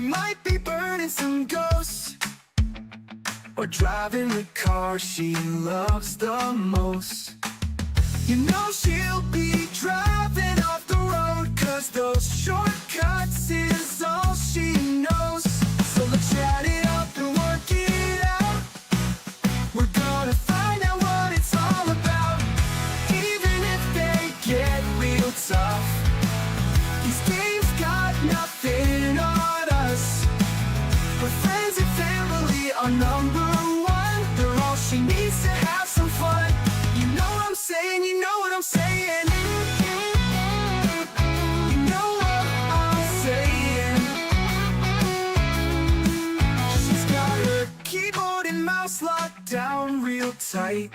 might be burning some ghosts, or driving the car she loves the most. You know she'll be driving off the road, 'cause those shortcuts is all she knows. So let's chat it up and work it out. We're gonna find out what it's all about. Even if they get real tough, these games got nothing on us. Her friends and family are number one. They're all she needs to have some fun. You know what I'm saying, you know what I'm saying. You know what I'm saying. She's got her keyboard and mouse locked down real tight.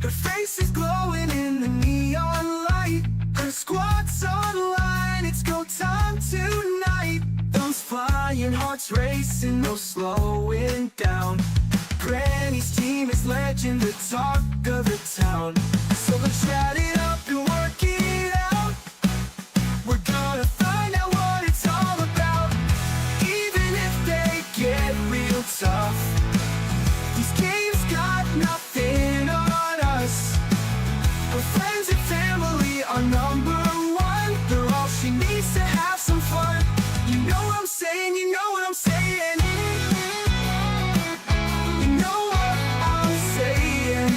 Her face is glowing in the neon light. Her squad's online, it's go time tonight. Thumbs flying, hearts racing, no slowing down. Granny's team is legend, the talk of the town. So let's chat it up and work it out. We're gonna find out what it's all about. Even if they get real tough, these games got nothing on us. Her friends and family are number one. They're all she needs to have some fun. You know what I'm saying, you know what I'm saying. You know what I'm saying.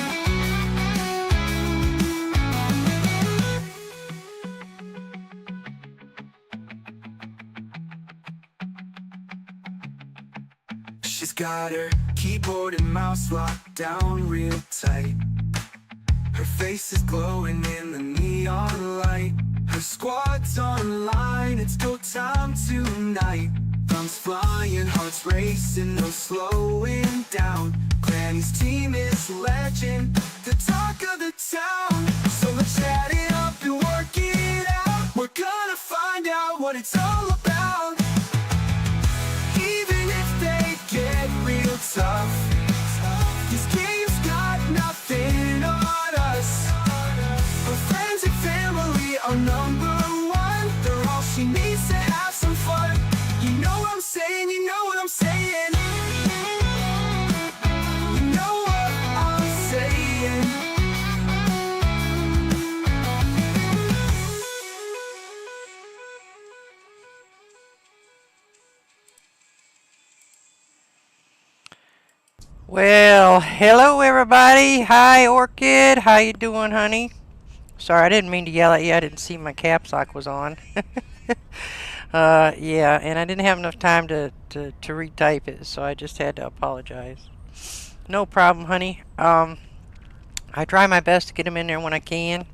She's got her keyboard and mouse locked down real tight. Her face is glowing in the neon light. Her squad's online, it's go time tonight. Thumbs flying, hearts racing, no slowing down. Granny's team is legend, the talk of the town. So let's chat it up and work it out. We're gonna find out what it's all about. Even if they get real tough, these games got nothing on us. Her friends and family are number one. They're all she needs to have some fun. You know what I'm saying, you know what I'm saying. You know what I'm saying. Well, hello everybody. Hi Orchid. How you doing, honey? Sorry, I didn't mean to yell at you. I didn't see my caps lock was on. Yeah, and I didn't have enough time to retype it, so I just had to apologize. No problem, honey. I try my best to get him in there when I can.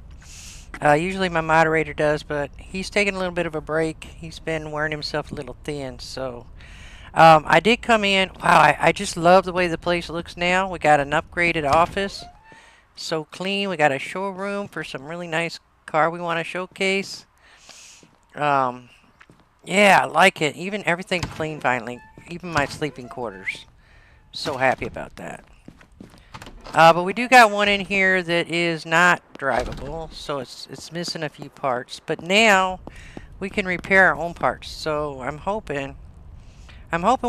Usually my moderator does, but he's taking a little bit of a break. He's been wearing himself a little thin, so... I did come in. Wow, I just love the way the place looks now. We got an upgraded office. So clean. We got a showroom for some really nice car we want to showcase. Yeah, I like it. Even everything's clean finally. Even my sleeping quarters. So happy about that. But we do got one in here that is not drivable. So it's missing a few parts. But now we can repair our own parts. So I'm hoping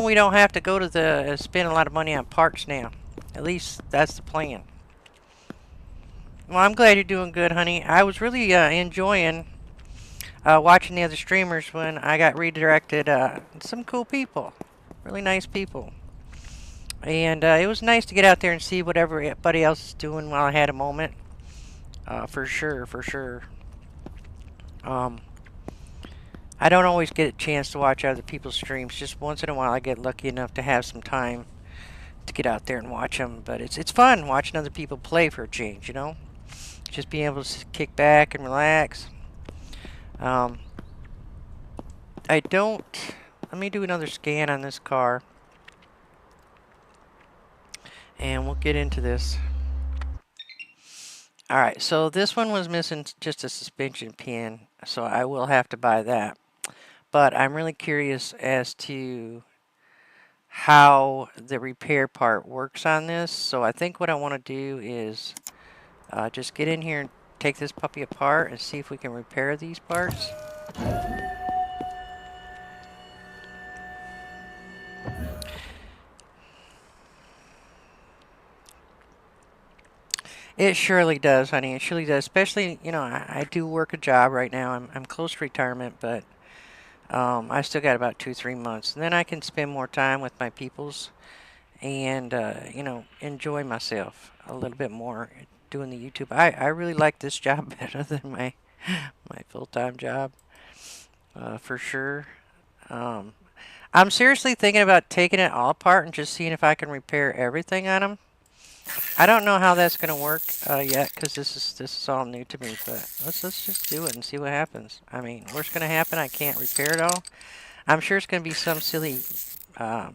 we don't have to go to the spend a lot of money on parts now. At least that's the plan. Well, I'm glad you're doing good, honey. I was really enjoying watching the other streamers when I got redirected. Some cool people. Really nice people. And it was nice to get out there and see what everybody else is doing while I had a moment. For sure, for sure. I don't always get a chance to watch other people's streams. Just once in a while I get lucky enough to have some time to get out there and watch them. But it's fun watching other people play for a change, you know? Just being able to kick back and relax. Let me do another scan on this car. And we'll get into this. Alright, so this one was missing just a suspension pin. So I will have to buy that. But I'm really curious as to how the repair part works on this. So I think what I want to do is just get in here and take this puppy apart and see if we can repair these parts. It surely does, honey. It surely does. Especially, you know, I do work a job right now. I'm close to retirement, but I still got about 2, 3 months, and then I can spend more time with my peoples and you know, enjoy myself a little bit more doing the YouTube. I really like this job better than my full-time job, for sure. Um, I'm seriously thinking about taking it all apart and just seeing if I can repair everything on them. I don't know how that's gonna work yet, because this is all new to me. But let's just do it and see what happens. I mean, what's gonna happen? I can't repair it all. I'm sure it's gonna be some silly uh,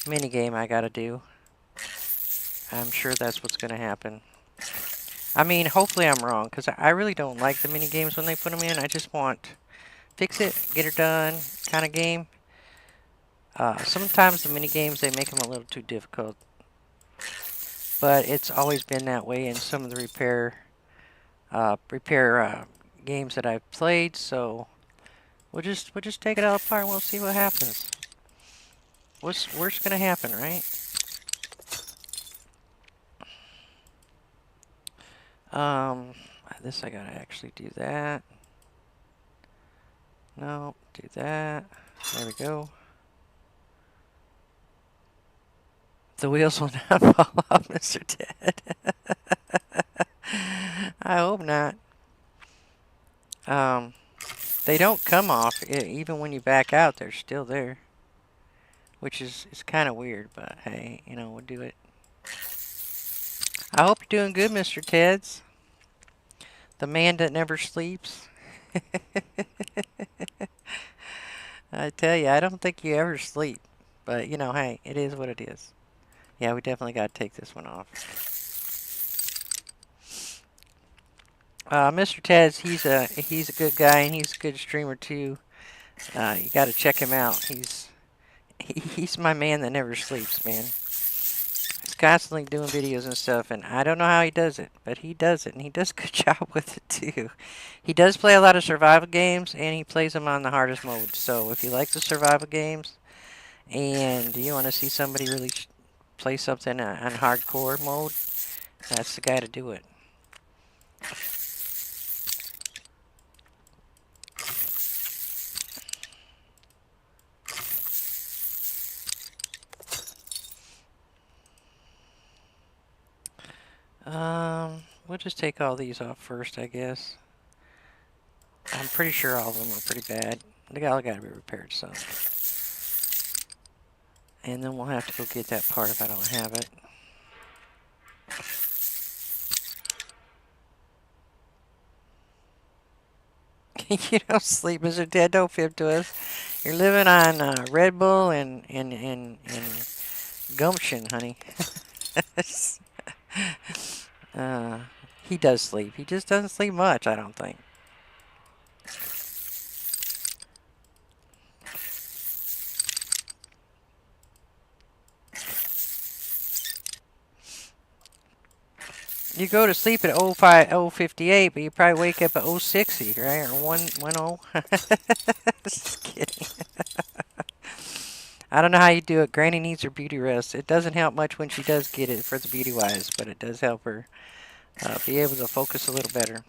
mini game I gotta do. I'm sure that's what's gonna happen. I mean, hopefully I'm wrong, because I really don't like the mini games when they put them in. I just want fix it, get her done kind of game. Sometimes the mini games, they make them a little too difficult, but it's always been that way in some of the repair games that I've played. So we'll just take it all apart and we'll see what happens. What's worst gonna happen, right? Um, this I gotta actually do that. No, do that. There we go. The wheels will not fall off, Mr. Ted. I hope not. Um, they don't come off even when you back out. They're still there, which is kind of weird. But hey, you know, we'll do it. I hope you're doing good, Mr. Teds, the man that never sleeps. I tell you, I don't think you ever sleep. But you know, hey, it is what it is. Yeah, we definitely got to take this one off. Mr. Teds, he's a good guy and he's a good streamer too. You got to check him out. He's my man that never sleeps, man. He's constantly doing videos and stuff, and I don't know how he does it, but he does it, and he does a good job with it too. He does play a lot of survival games, and he plays them on the hardest mode. So if you like the survival games and you want to see somebody really play something on hardcore mode, that's the guy to do it. We'll just take all these off first, I guess. I'm pretty sure all of them are pretty bad. They all got to be repaired, so. And then we'll have to go get that part if I don't have it. You don't sleep, Mr. Ted. Don't fib to us. You're living on Red Bull and gumption, honey. uh, he does sleep. He just doesn't sleep much, I don't think. You go to sleep at 05:58, but you probably wake up at 060, right? Or 1:10. Just kidding. I don't know how you do it. Granny needs her beauty rest. It doesn't help much when she does get it for the beauty wise, but it does help her be able to focus a little better.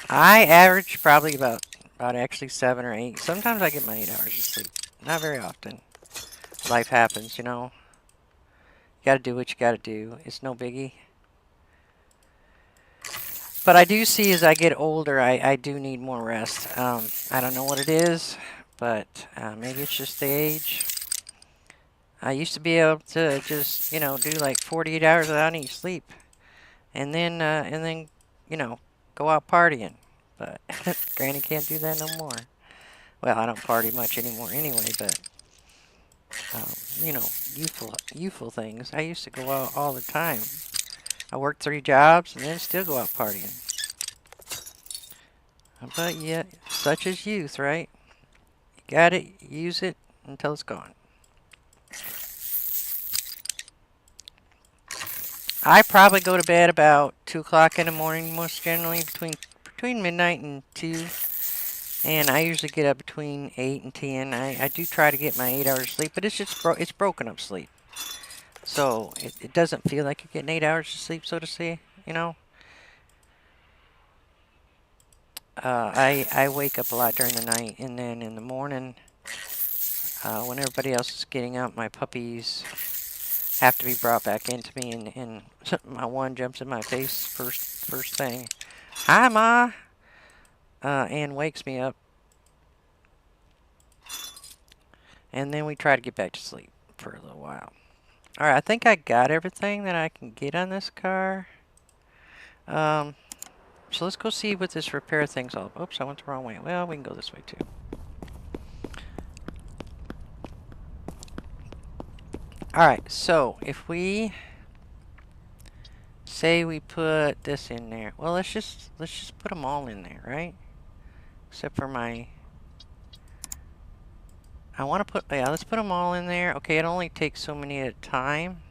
I average probably about actually 7 or 8. Sometimes I get my 8 hours of sleep. Not very often. Life happens, you know. You gotta do what you gotta do. It's no biggie. But I do see as I get older, I do need more rest. I don't know what it is, but maybe it's just the age. I used to be able to just, you know, do like 48 hours without any sleep. And then, you know, go out partying. But Granny can't do that no more. Well, I don't party much anymore anyway, but, you know, youthful things. I used to go out all the time. I worked 3 jobs and then still go out partying. But yeah, such is youth, right? You got it, use it until it's gone. I probably go to bed about 2 o'clock in the morning, most generally between midnight and 2. And I usually get up between 8 and 10. I do try to get my 8 hours sleep, but it's just it's broken up sleep. So it doesn't feel like you're getting 8 hours of sleep, so to say, you know. I wake up a lot during the night, and then in the morning, when everybody else is getting up, my puppies have to be brought back into me, and my one jumps in my face first thing. Hi, Ma! And wakes me up. And then we try to get back to sleep for a little while. Alright, I think I got everything that I can get on this car. So let's go see what this repair thing's all about. Oops, I went the wrong way. Well, we can go this way too. Alright, so if we say we put this in there. Well, let's just put them all in there, right? Except for my... I want to put... Yeah, let's put them all in there. Okay, it only takes so many at a time.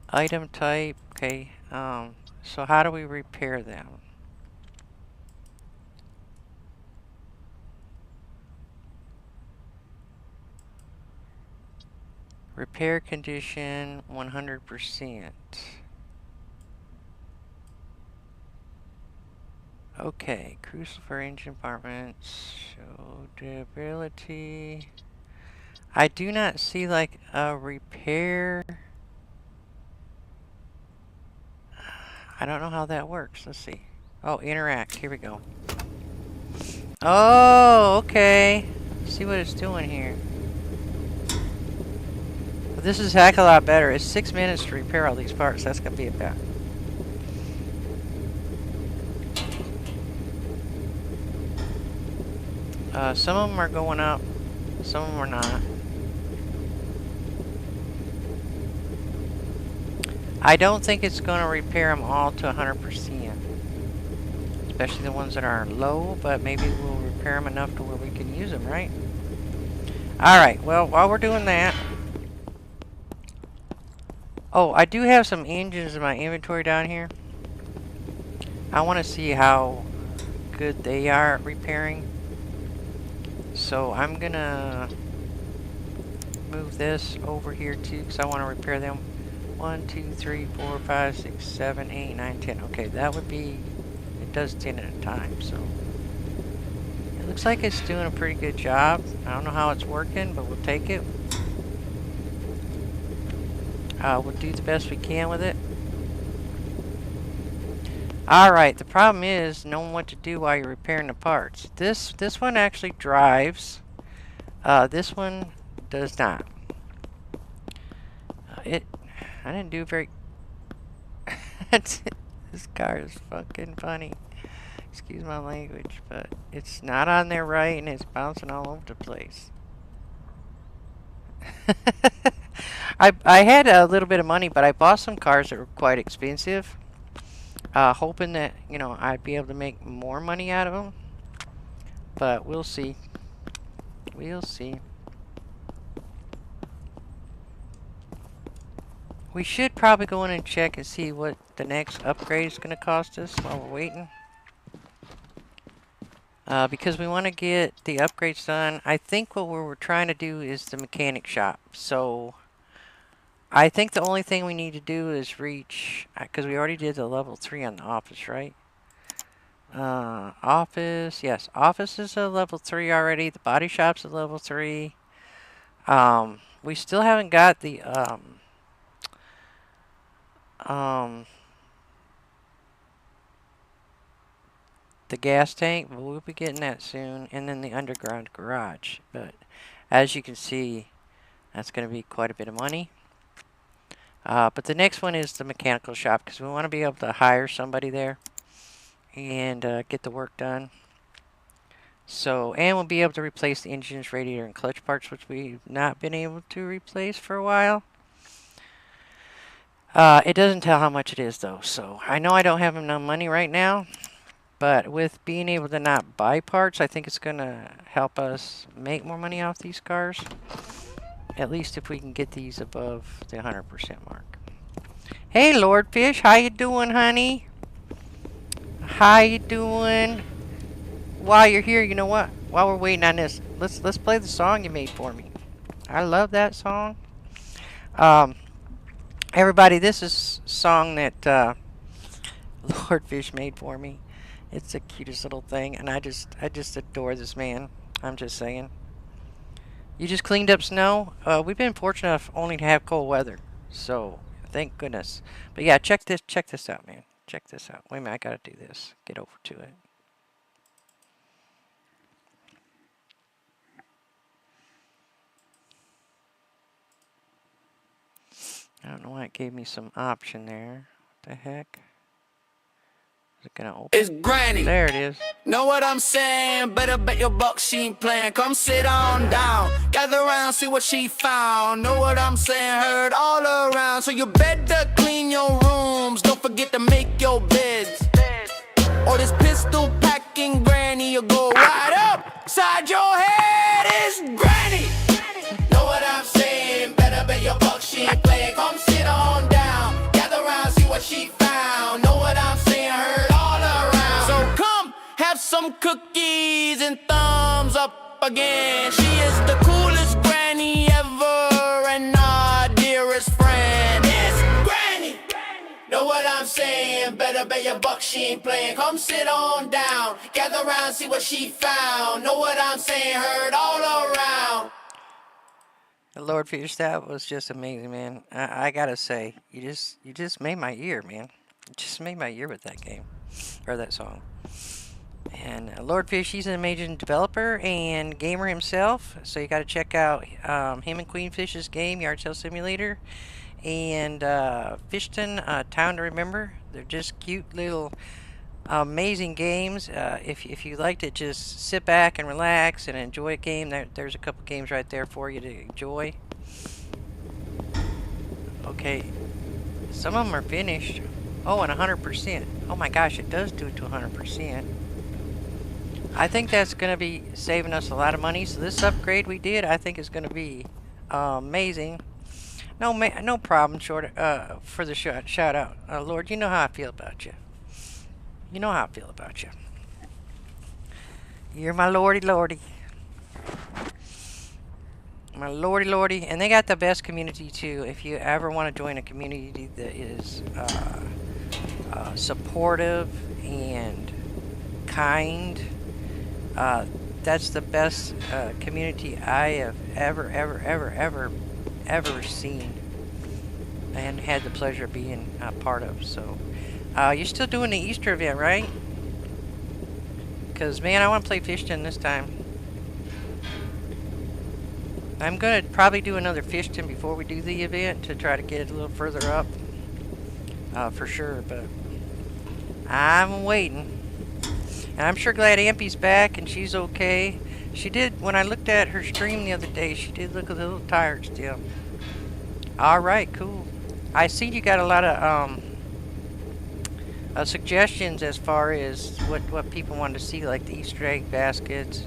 Item type. Okay. So how do we repair them? Repair condition 100%. Okay, crucible engine compartments, show durability. I do not see like a repair. I don't know how that works. Let's see. Oh, interact. Here we go. Oh, okay. See what it's doing here. But this is a heck of a lot better. It's 6 minutes to repair all these parts. That's gonna be about. Some of them are going up, some of them are not. I don't think it's going to repair them all to 100%. Especially the ones that are low, but maybe we'll repair them enough to where we can use them, right? Alright, well, while we're doing that... Oh, I do have some engines in my inventory down here. I want to see how good they are at repairing. So I'm gonna move this over here too, because I want to repair them. 1, 2, 3, 4, 5, 6, 7, 8, 9, 10. Okay, that would be... It does 10 at a time, so... It looks like it's doing a pretty good job. I don't know how it's working, but we'll take it. We'll do the best we can with it. Alright, the problem is knowing what to do while you're repairing the parts. This one actually drives. This one does not. I didn't do very... This car is fucking funny. Excuse my language, but it's not on there right and it's bouncing all over the place. I had a little bit of money, but I bought some cars that were quite expensive. Hoping that, you know, I'd be able to make more money out of them. But we'll see. We'll see. We should probably go in and check and see what the next upgrade is going to cost us while we're waiting. Because we want to get the upgrades done. I think what we're trying to do is the mechanic shop. So... I think the only thing we need to do is reach, because we already did the level 3 on the office, right? Office, yes, office is a level 3 already. The body shop's a level 3. We still haven't got the, the gas tank, but we'll be getting that soon. And then the underground garage. But as you can see, that's going to be quite a bit of money. But the next one is the mechanical shop, because we want to be able to hire somebody there and get the work done. So, and we'll be able to replace the engines, radiator, and clutch parts, which we've not been able to replace for a while. It doesn't tell how much it is, though. So, I know I don't have enough money right now, but with being able to not buy parts, I think it's going to help us make more money off these cars. At least if we can get these above the 100% mark. Hey, Lord Fish, how you doing, honey? How you doing? While you're here, you know what? While we're waiting on this, let's play the song you made for me. I love that song. Um, everybody, this is a song that Lord Fish made for me. It's the cutest little thing, and I just adore this man. I'm just saying. You just cleaned up snow. We've been fortunate enough only to have cold weather, so thank goodness. But yeah, check this out, man. Check this out. Wait a minute, I gotta do this. Get over to it. I don't know why it gave me some option there. What the heck? Is it gonna open? It's Granny. There it is. Know what I'm saying? Better bet your buck she ain't playing. Come sit on down. Gather around, see what she found. Know what I'm saying? Heard all around. So you better clean your rooms. Don't forget to make your beds. Or this pistol packing granny will go right up side your head. It's Granny. Know what I'm saying? Better bet your buck she ain't playing. Come sit on down. Gather around, see what she found. Know what I'm saying? Heard all around. So come have some cookies and thumbs up again. She is the coolest granny ever and our dearest friend. It's Granny. Know what I'm saying? Better bet your buck she ain't playing. Come sit on down. Gather around, see what she found. Know what I'm saying? Heard all around. Lord Fish, that was just amazing, man. I gotta say, you just made my year, man. You just made my year with that game, or that song. And Lord Fish, he's an amazing developer and gamer himself. So you gotta check out him and Queen Fish's game, Yard Sale Simulator, and Fishton, Town to Remember. They're just cute little amazing games. If you like to just sit back and relax and enjoy a game, there's a couple games right there for you to enjoy. Okay, some of them are finished. Oh, and 100%. Oh my gosh, it does do it to 100%. I think that's going to be saving us a lot of money. So this upgrade we did, I think is going to be amazing. No problem. For the shout out, Lord, you know how I feel about you. You know how I feel about you. You're my lordy lordy. My lordy lordy. And they got the best community too. If you ever want to join a community that is supportive and kind, that's the best community I have ever seen and had the pleasure of being a part of. So you're still doing the Easter event, right? Because, man, I want to play Fishton this time. I'm going to probably do another Fishton before we do the event to try to get it a little further up. For sure, but I'm waiting. And I'm sure glad Ampy's back and she's okay. She did, when I looked at her stream the other day, she did look a little tired still. Alright, cool. I see you got a lot of suggestions as far as what people want to see, like the Easter egg baskets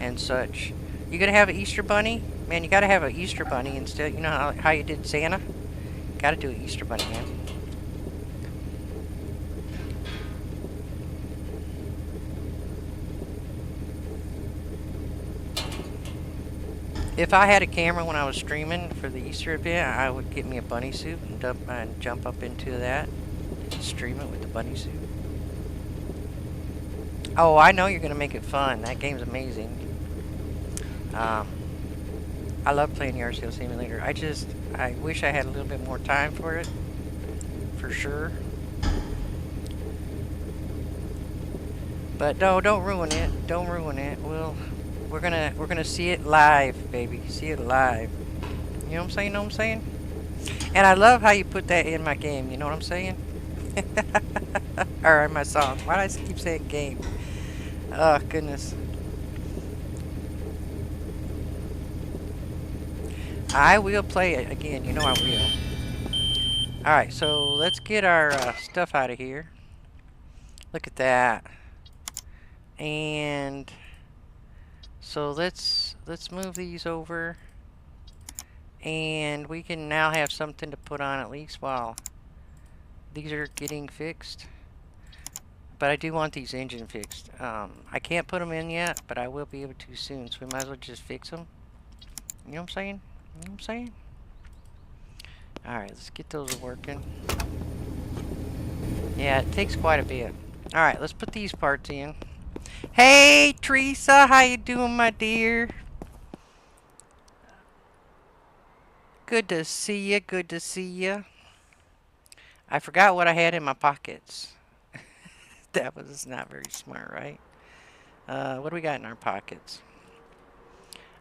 and such. You gonna have an Easter bunny? Man, you gotta have an Easter bunny instead. You know how you did Santa? Gotta do an Easter bunny, man. If I had a camera when I was streaming for the Easter event, I would get me a bunny suit and jump up into that and stream it with the bunny suit. Oh, I know you're gonna make it fun. That game's amazing. I love playing Yard Sale Simulator. I wish I had a little bit more time for it, for sure. But no, don't ruin it. Don't ruin it. We're gonna see it live, baby. See it live. You know what I'm saying? Know what I'm saying? And I love how you put that in my game. You know what I'm saying? Or in my song. Why do I keep saying game? Oh goodness. I will play it again. You know I will. Alright, so let's get our stuff out of here. Look at that. And so let's move these over. And we can now have something to put on at least while these are getting fixed. But I do want these engine fixed. I can't put them in yet, but I will be able to soon. So we might as well just fix them. You know what I'm saying? You know what I'm saying? Alright, let's get those working. Yeah, it takes quite a bit. Alright, let's put these parts in. Hey, Teresa, how you doing, my dear? Good to see you, good to see you. I forgot what I had in my pockets. That was not very smart, right? What do we got in our pockets?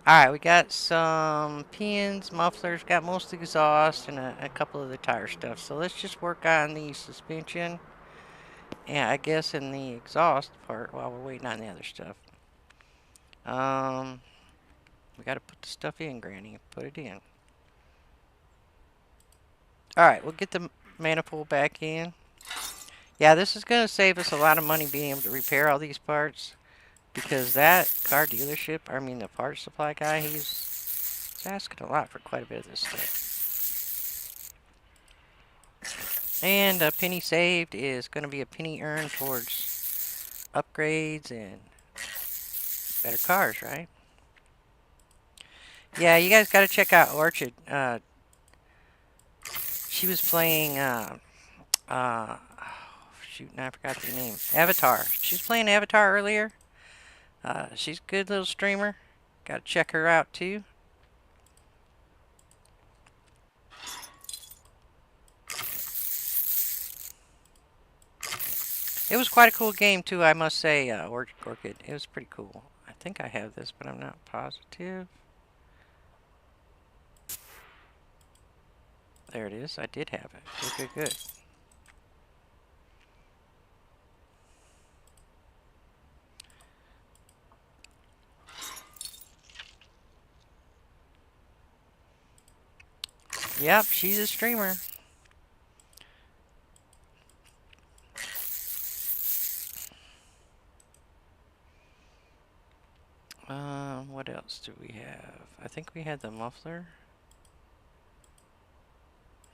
Alright, we got some pins, mufflers, got most exhaust, and a couple of the tire stuff. So let's just work on the suspension. And I guess in the exhaust part while we're waiting on the other stuff. We gotta put the stuff in, Granny. Put it in. Alright, we'll get the manifold back in. Yeah, this is gonna save us a lot of money being able to repair all these parts. Because that car dealership, I mean the parts supply guy, he's asking a lot for quite a bit of this stuff. And a penny saved is going to be a penny earned towards upgrades and better cars, right? Yeah, you guys got to check out Orchid. She was playing, oh, shoot, now I forgot the name. Avatar. She was playing Avatar earlier. She's a good little streamer. Got to check her out too. It was quite a cool game too, I must say, Orchid. It was pretty cool. I think I have this, but I'm not positive. There it is. I did have it. Good, good, good. Yep, she's a streamer. What else do we have? I think we had the muffler.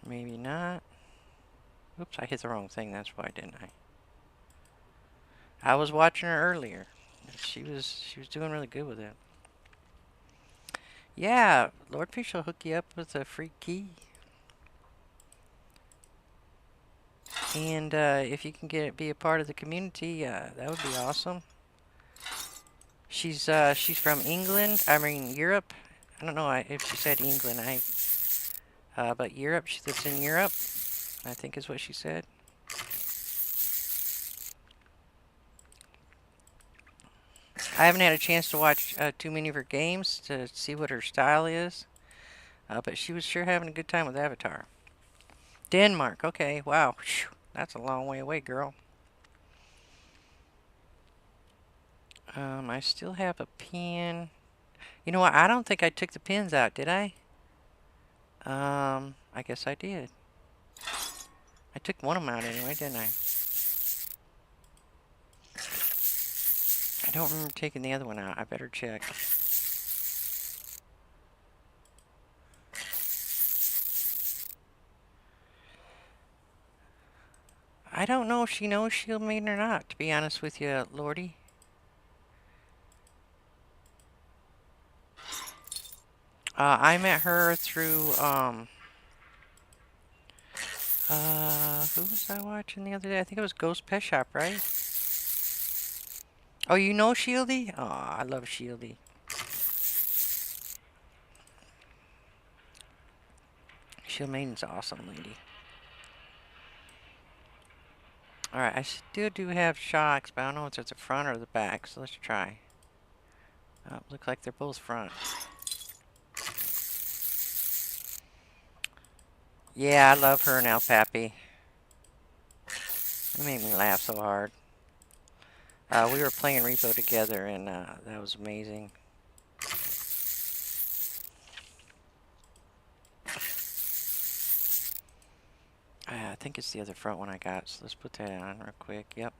Maybe not. Oops, I hit the wrong thing. That's why, didn't I? I was watching her earlier. She was doing really good with it. Yeah, Lord Fish will hook you up with a free key. And if you can be a part of the community, that would be awesome. She's from England. I mean Europe. I don't know if she said England. But Europe. She lives in Europe, I think is what she said. I haven't had a chance to watch too many of her games to see what her style is. But she was sure having a good time with Avatar. Denmark. Okay. Wow. Whew. That's a long way away, girl. I still have a pin. You know what? I don't think I took the pins out, did I? I guess I did. I took one of them out anyway, didn't I? I don't remember taking the other one out. I better check. I don't know if she knows Shield Maiden or not, to be honest with you, Lordy. I met her through, who was I watching the other day? I think it was Ghost Pet Shop, right? Oh, you know Shieldy? Oh, I love Shieldy. Shield Maiden's awesome, lady. Alright, I still do have shocks, but I don't know if it's the front or the back, so let's try. Look like they're both front. Yeah, I love her and El Papi. It made me laugh so hard. We were playing Repo together, and that was amazing. I think it's the other front one I got, so let's put that on real quick. Yep.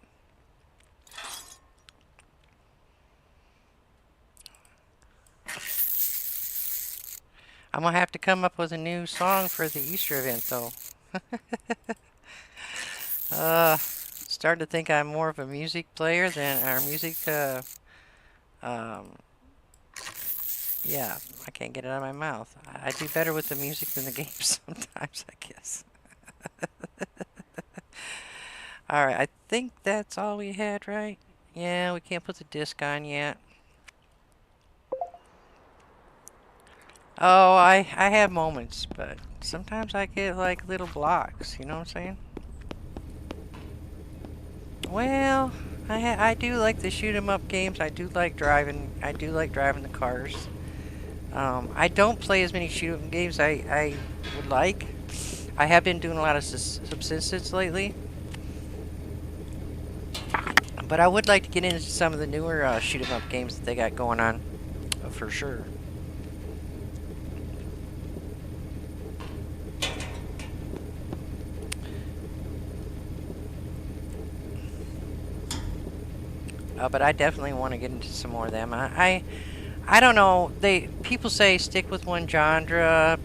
I'm gonna have to come up with a new song for the Easter event, though. Starting to think I'm more of a music player than our music, Yeah, I can't get it out of my mouth. I do better with the music than the game sometimes, I guess. Alright, I think that's all we had, right? Yeah, we can't put the disc on yet. Oh, I have moments, but sometimes I get like little blocks, you know what I'm saying? Well, I do like the shoot 'em up games. I do like driving. I do like driving the cars. I don't play as many shoot 'em games I would like. I have been doing a lot of subsistence lately, but I would like to get into some of the newer shoot 'em up games that they got going on, for sure. But I definitely want to get into some more of them. I don't know. People say stick with one genre.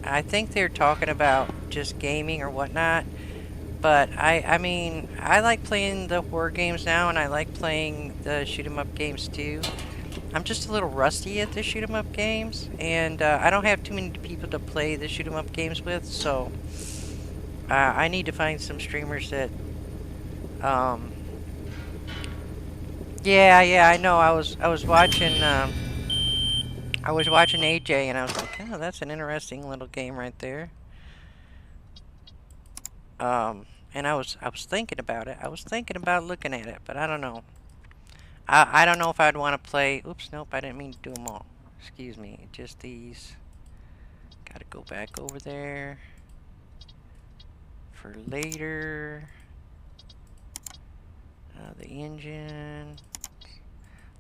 I think they're talking about just gaming or whatnot. But I mean, I like playing the horror games now, and I like playing the shoot 'em up games too. I'm just a little rusty at the shoot 'em up games, and I don't have too many people to play the shoot 'em up games with. So I need to find some streamers that um, yeah, I know. I was watching AJ, and I was like, oh, that's an interesting little game right there. And I was thinking about it. I was thinking about looking at it, but I don't know. I don't know if I'd want to play. Oops, nope, I didn't mean to do them all. Excuse me, just these. Gotta go back over there for later. The engine.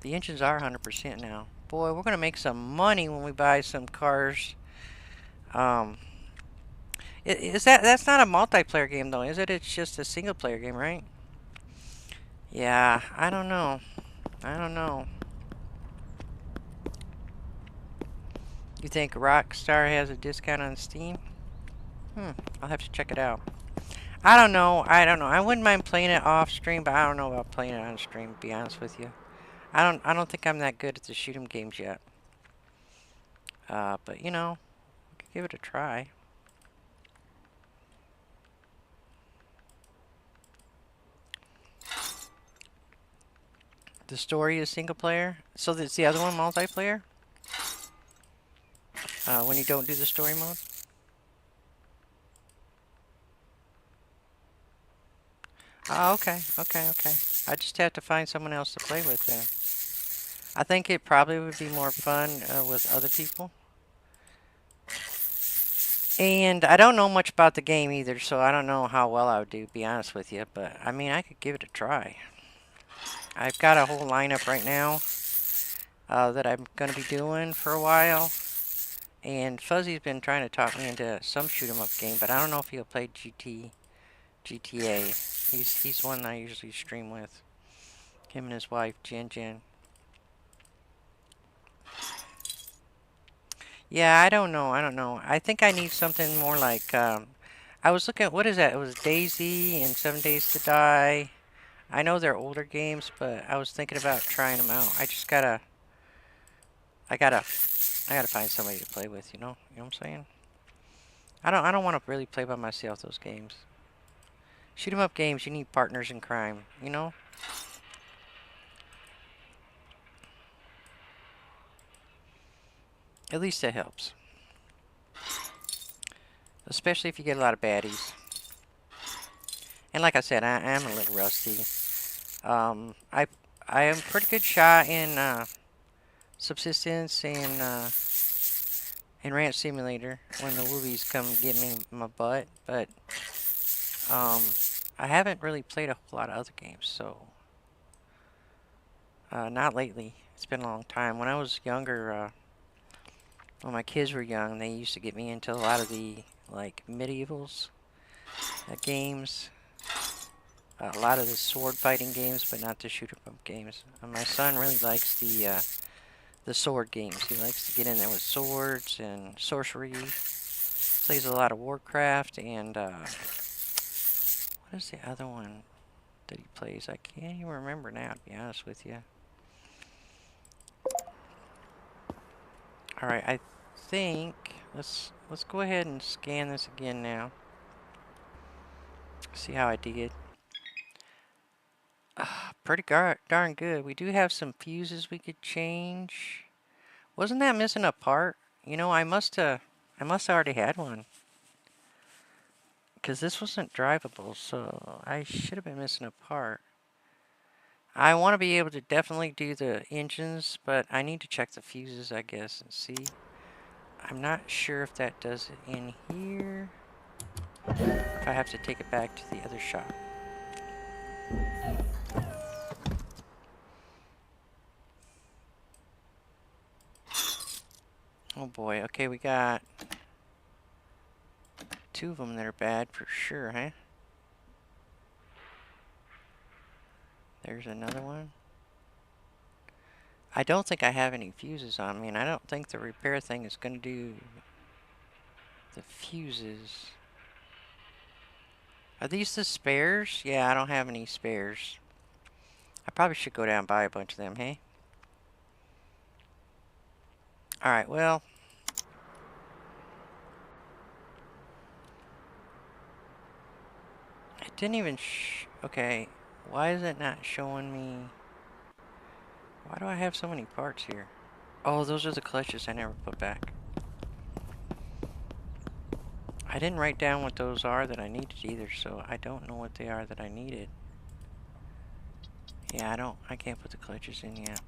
The engines are 100% now. Boy, we're gonna make some money when we buy some cars. Um, that's not a multiplayer game though, is it? It's just a single player game, right? Yeah, I don't know. I don't know. You think Rockstar has a discount on Steam? I'll have to check it out. I don't know. I don't know. I wouldn't mind playing it off stream, but I don't know about playing it on stream, to be honest with you. I don't think I'm that good at the shoot 'em games yet. But you know, we could give it a try. The story is single player. So that's the other one multiplayer? When you don't do the story mode? Oh, okay, okay. I just have to find someone else to play with then. I think it probably would be more fun with other people. And I don't know much about the game either, so I don't know how well I would do, to be honest with you. But, I mean, I could give it a try. I've got a whole lineup right now that I'm going to be doing for a while. And Fuzzy's been trying to talk me into some shoot 'em up game, but I don't know if he'll play GTA. He's one I usually stream with. Him and his wife, Jen. Yeah, I don't know. I think I need something more like, I was looking at, what is that? It was Daisy and 7 Days to Die. I know they're older games, but I was thinking about trying them out. I gotta find somebody to play with, you know? You know what I'm saying? I don't want to really play by myself, those games. Shoot 'em up games, you need partners in crime, you know? At least it helps. Especially if you get a lot of baddies. And like I said, I am a little rusty. Um, I I am pretty good shot in subsistence and ranch simulator when the woobies come get me my butt, but um, I haven't really played a whole lot of other games, so not lately. It's been a long time. When I was younger, when my kids were young, they used to get me into a lot of the like medievals games. A lot of the sword fighting games, but not the shooter up games. My son really likes the sword games. He likes to get in there with swords and sorcery. Plays a lot of Warcraft and what is the other one that he plays? I can't even remember now, to be honest with you. Alright, I think let's go ahead and scan this again now. See how I did. Pretty darn good. We do have some fuses we could change. Wasn't that missing a part? You know, I must have already had one. Because this wasn't drivable, so I should have been missing a part. I want to be able to definitely do the engines, but I need to check the fuses, I guess, and see. I'm not sure if that does it in here. If I have to take it back to the other shop. Oh boy, okay, we got 2 of them that are bad for sure, huh? There's another one. I don't think I have any fuses on me, and I don't think the repair thing is going to do the fuses. Are these the spares? Yeah, I don't have any spares. I probably should go down and buy a bunch of them, hey? Alright, well. It didn't even okay, why is it not showing me? Why do I have so many parts here? Oh, those are the clutches I never put back. I didn't write down what those are that I needed either, so I don't know what they are that I needed. Yeah, I can't put the clutches in yet.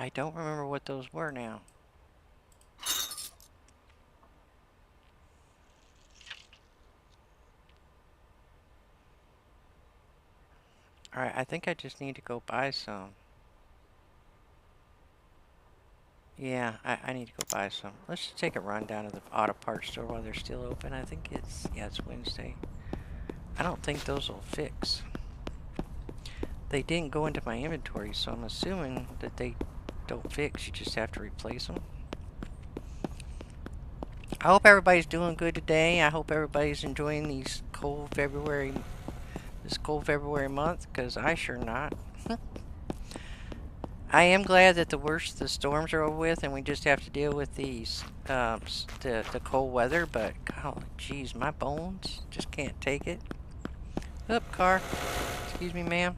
I don't remember what those were now. Alright, I think I just need to go buy some. Yeah, I need to go buy some. Let's just take a run down to the auto parts store while they're still open. I think it's Wednesday. I don't think those will fix. They didn't go into my inventory, so I'm assuming that they don't fix. You just have to replace them. I hope everybody's doing good today. I hope everybody's enjoying this cold February month, because I sure not. I am glad that the storms are over with, and we just have to deal with these the cold weather. But God, jeez, my bones just can't take it. Up, car. Excuse me, ma'am.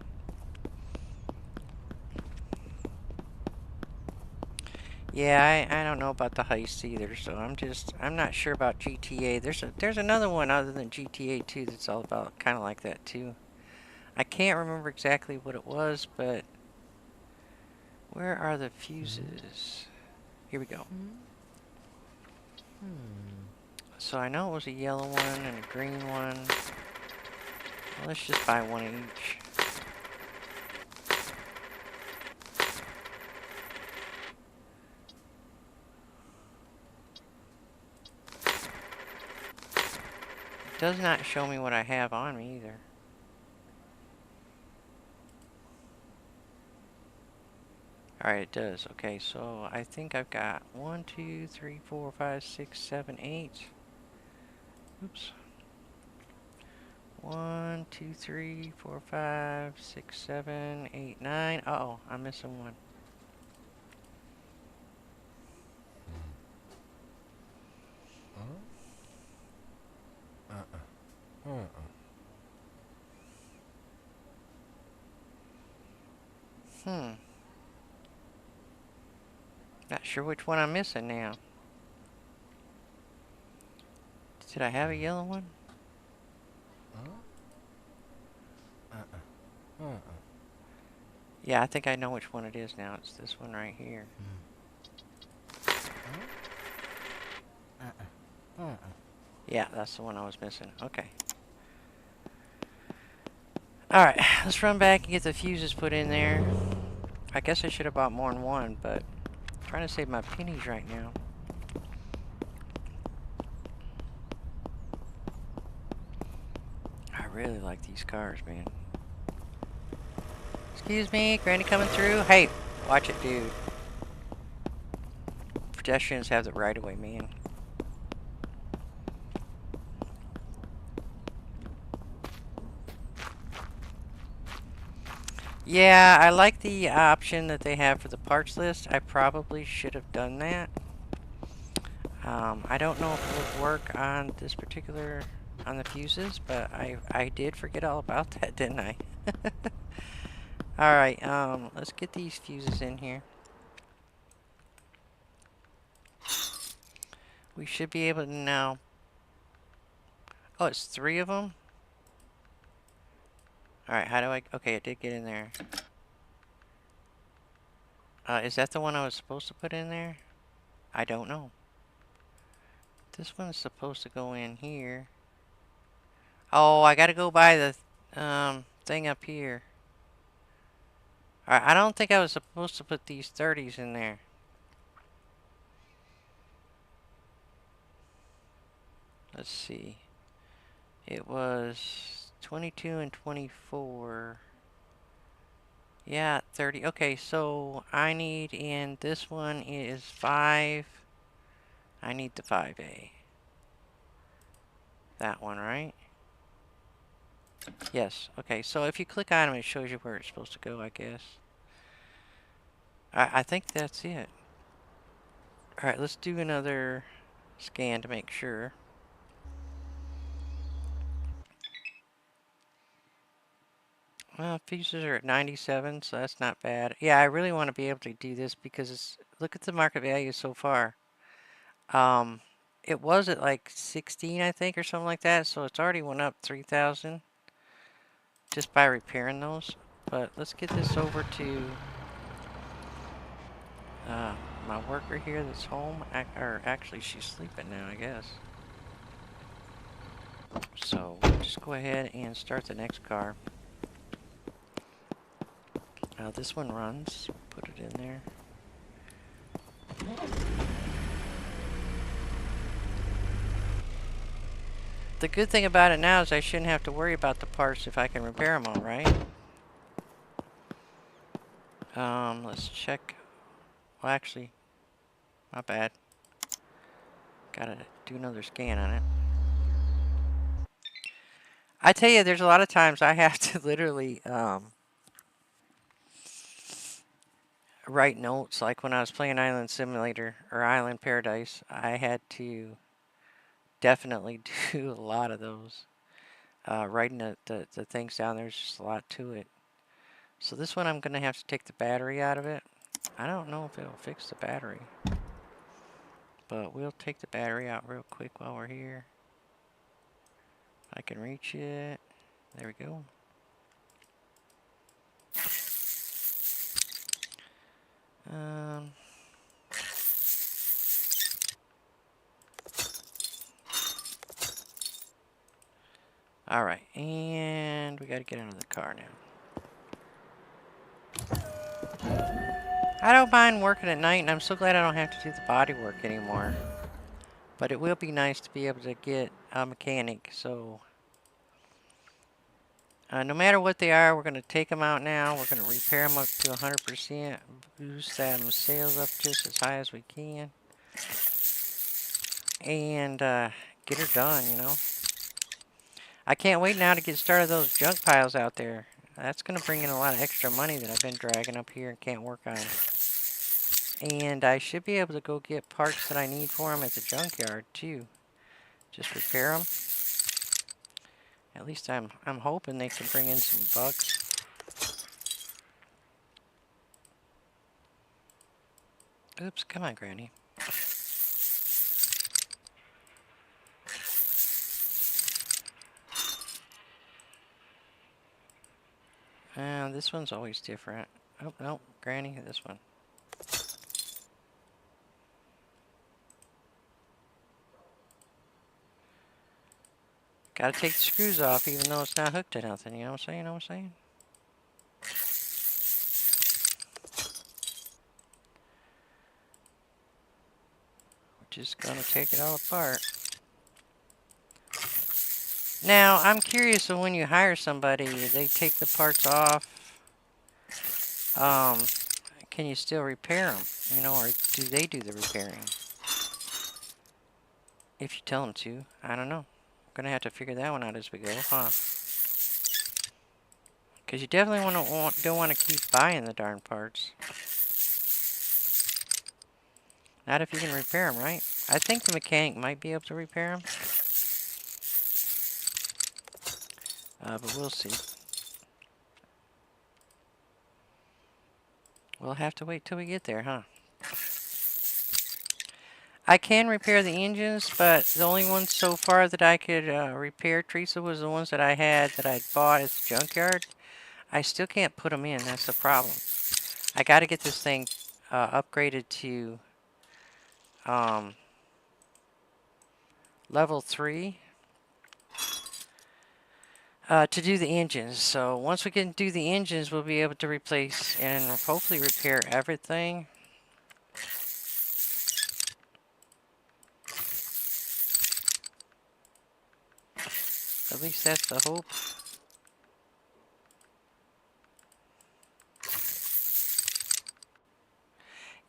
Yeah, I don't know about the heist either, so I'm not sure about GTA. There's another one other than GTA 2 that's all about kind of like that too. I can't remember exactly what it was, but where are the fuses? Here we go. So I know it was a yellow one and a green one. Well, let's just buy one each. It does not show me what I have on me either. Alright, it does. Okay, so I think I've got 1, 2, 3, 4, 5, 6, 7, 8. Oops. 1, 2, 3, 4, 5, 6, 7, 8, 9. Uh-oh, I'm missing one. Not sure which one I'm missing now. Did I have a yellow one? Yeah, I think I know which one it is now. It's this one right here. Yeah, that's the one I was missing. Okay. Alright, let's run back and get the fuses put in there. I guess I should have bought more than one, but I'm trying to save my pennies right now. I really like these cars, man. Excuse me, Granny coming through. Hey, watch it, dude. Pedestrians have the right of way, man. Yeah, I like the option that they have for the parts list. I probably should have done that. I don't know if it would work on this particular, on the fuses, but I did forget all about that, didn't I? Alright, let's get these fuses in here. We should be able to now... Oh, it's 3 of them? Alright, how do I... Okay, it did get in there. Is that the one I was supposed to put in there? I don't know. This one's supposed to go in here. Oh, I gotta go by the thing up here. Alright, I don't think I was supposed to put these 30s in there. Let's see. It was 22 and 24. Yeah, 30. Okay, so I need in this one is 5. I need the 5A. That one, right? Yes. Okay, so if you click on them, it shows you where it's supposed to go, I guess. I think that's it. Alright, let's do another scan to make sure. Well, fuses are at 97, so that's not bad. Yeah, I really want to be able to do this because it's, look at the market value so far. It was at like 16, I think, or something like that, so it's already went up 3,000 just by repairing those. But let's get this over to my worker here that's home. Or actually, she's sleeping now, I guess. So we'll just go ahead and start the next car. This one runs. Put it in there. The good thing about it now is I shouldn't have to worry about the parts if I can repair them all, right? Let's check. Well, actually, not bad. Gotta do another scan on it. I tell you, there's a lot of times I have to literally write notes. Like when I was playing Island Simulator or Island Paradise, I had to definitely do a lot of those. Writing the things down, there's just a lot to it. So this one I'm going to have to take the battery out of it. I don't know if it'll fix the battery. But we'll take the battery out real quick while we're here. I can reach it. There we go. Alright, and we gotta get out of the car now. I don't mind working at night, and I'm so glad I don't have to do the body work anymore. But it will be nice to be able to get a mechanic, so... no matter what they are, we're going to take them out now. We're going to repair them up to 100%. Boost them sales up just as high as we can. And get her done, you know. I can't wait now to get started those junk piles out there. That's going to bring in a lot of extra money that I've been dragging up here and can't work on. And I should be able to go get parts that I need for them at the junkyard, too. Just repair them. At least I'm hoping they can bring in some bucks. Oops, come on, Granny. This one's always different. Oh, no, Granny, this one. Gotta take the screws off even though it's not hooked to nothing, you know what I'm saying? You know what I'm saying? We're just gonna take it all apart. Now, I'm curious, so when you hire somebody, they take the parts off, can you still repair them? You know, or do they do the repairing? If you tell them to, I don't know. We're gonna have to figure that one out as we go, huh? Because you definitely don't want to keep buying the darn parts. Not if you can repair them, right? I think the mechanic might be able to repair them. But we'll see. We'll have to wait till we get there, huh? I can repair the engines, but the only ones so far that I could repair, Teresa, was the ones that I had that I'd bought at the junkyard. I still can't put them in. That's the problem. I got to get this thing upgraded to level 3 to do the engines. So once we can do the engines, we'll be able to replace and hopefully repair everything. At least that's the hope.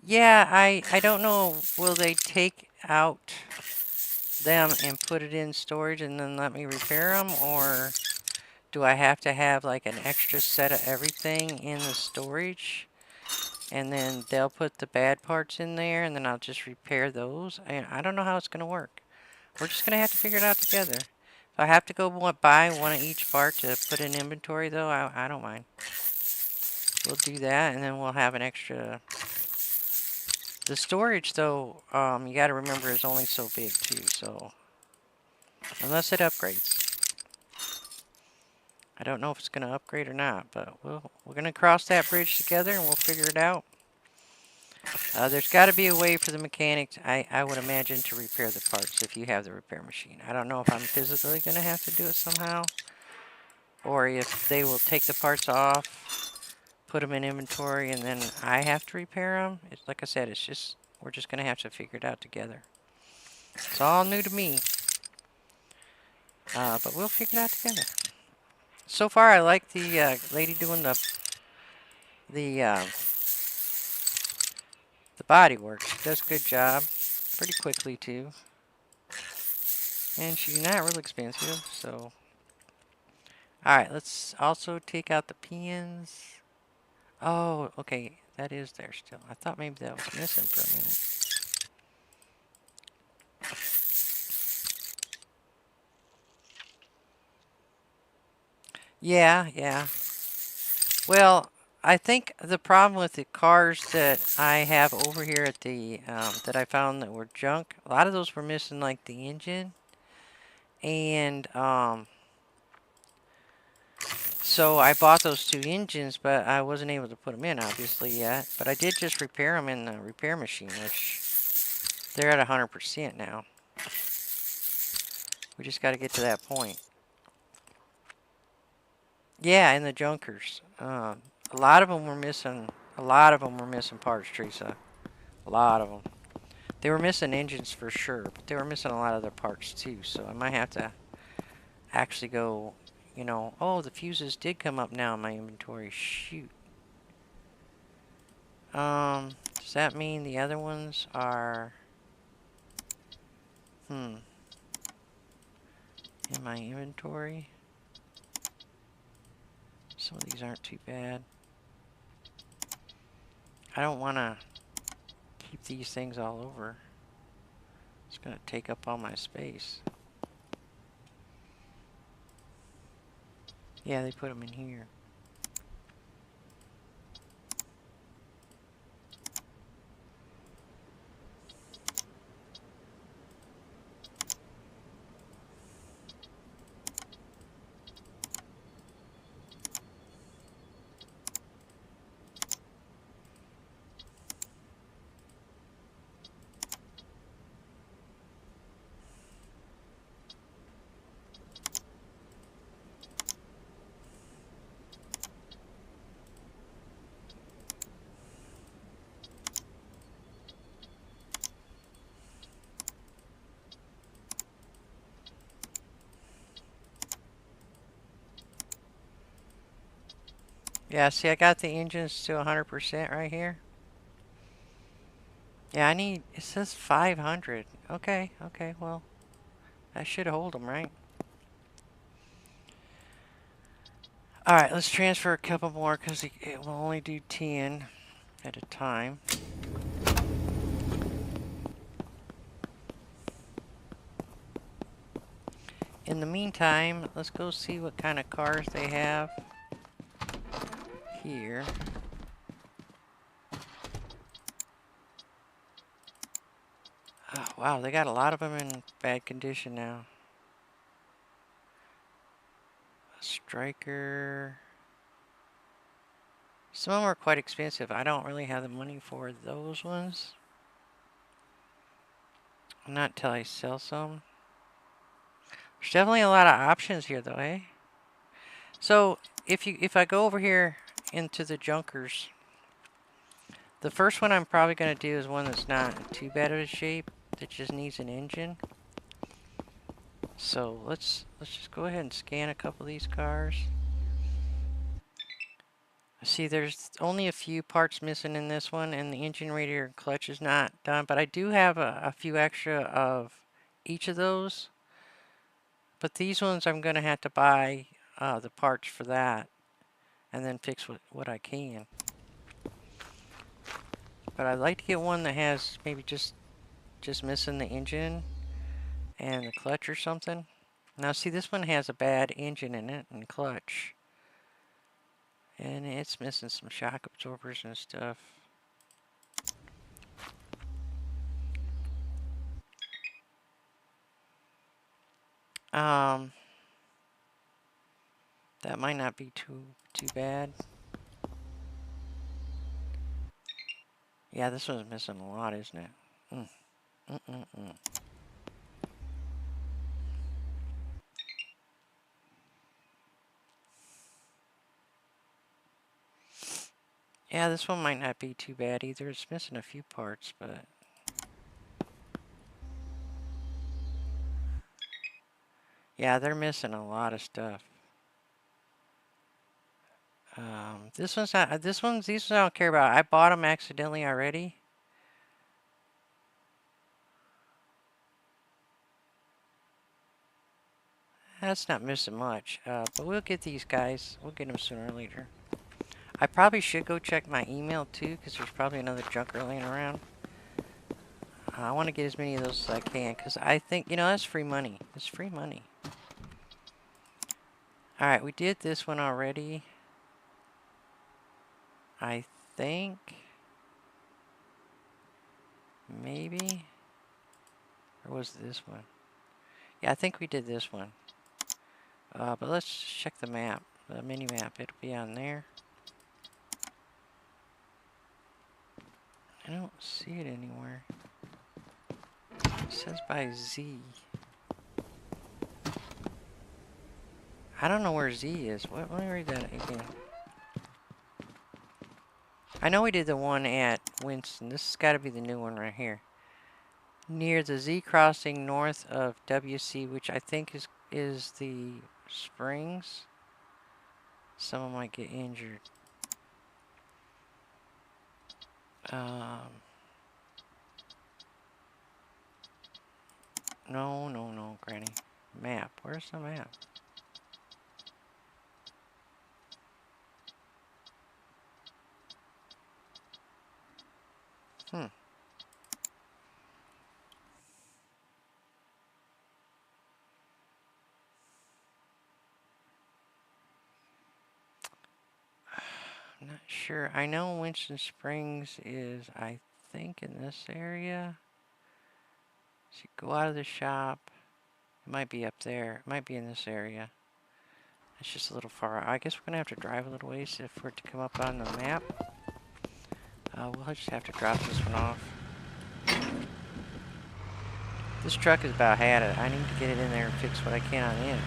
Yeah, I don't know. Will they take out them and put it in storage and then let me repair them, or do I have to have like an extra set of everything in the storage and then they'll put the bad parts in there and then I'll just repair those? I don't know how it's going to work. We're just going to have to figure it out together. If I have to go buy one of each part to put in inventory, though, I don't mind. We'll do that, and then we'll have an extra. The storage, though, you got to remember, is only so big, too, so. Unless it upgrades. I don't know if it's going to upgrade or not, but we're going to cross that bridge together, and we'll figure it out. There's got to be a way for the mechanic, I would imagine, to repair the parts if you have the repair machine. I don't know if I'm physically going to have to do it somehow, or if they will take the parts off, put them in inventory, and then I have to repair them. It's like I said, it's just, we're just going to have to figure it out together. It's all new to me, but we'll figure it out together. So far, I like the lady doing the body work. She does a good job. Pretty quickly, too. And she's not real expensive, so. Alright, let's also take out the pins. Oh, okay. That is there still. I thought maybe that was missing for a minute. Yeah. Well, I think the problem with the cars that I have over here at the, that I found that were junk, a lot of those were missing, like, the engine. And, so I bought those 2 engines, but I wasn't able to put them in, obviously, yet. But I did just repair them in the repair machine, which they're at 100% now. We just got to get to that point. Yeah, and the junkers. A lot of them were missing. A lot of them were missing parts, Teresa. A lot of them. They were missing engines for sure, but they were missing a lot of their parts too. So I might have to actually go, you know. Oh, the fuses did come up now in my inventory. Shoot. Does that mean the other ones are? In my inventory. Some of these aren't too bad. I don't want to keep these things all over. It's going to take up all my space. Yeah, they put them in here. Yeah, see, I got the engines to 100% right here. Yeah, I need, it says 500. Okay, well, that should hold them, right? Alright, let's transfer a couple more because it will only do 10 at a time. In the meantime, let's go see what kind of cars they have here. Oh, wow, they got a lot of them in bad condition now. A Striker. Some of them are quite expensive. I don't really have the money for those ones. Not until I sell some. There's definitely a lot of options here, though, eh? So if I go over here into the junkers, the first one I'm probably going to do is one that's not in too bad of a shape, that just needs an engine. So let's just go ahead and scan a couple of these cars. See, there's only a few parts missing in this one, and the engine radiator and clutch is not done, but I do have a few extra of each of those. But these ones I'm going to have to buy the parts for that, and then fix what I can. But I'd like to get one that has maybe just missing the engine and the clutch or something. Now see, this one has a bad engine in it and clutch. And it's missing some shock absorbers and stuff. That might not be too bad. Yeah, this one's missing a lot, isn't it? Yeah, this one might not be too bad either. It's missing a few parts, but... yeah, they're missing a lot of stuff. This one's not... these ones I don't care about. I bought them accidentally already. That's not missing much. But we'll get these guys. We'll get them sooner or later. I probably should go check my email too, because there's probably another junker laying around. I want to get as many of those as I can, because I think, you know, that's free money. It's free money. Alright, we did this one already. I think. Maybe. Or was it this one? Yeah, I think we did this one. But let's check the map. The mini map. It'll be on there. I don't see it anywhere. It says by Z. I don't know where Z is. Let me read that again. I know we did the one at Winston. This has got to be the new one right here. Near the Z crossing north of WC, which I think is the springs. Someone might get injured. No, Granny. Map. Where's the map? I'm not sure. I know Winston Springs is, I think, in this area. So you go out of the shop. It might be up there. It might be in this area. It's just a little far out. I guess we're going to have to drive a little ways for it to come up on the map. We'll just have to drop this one off. This truck is about had it. I need to get it in there and fix what I can on it.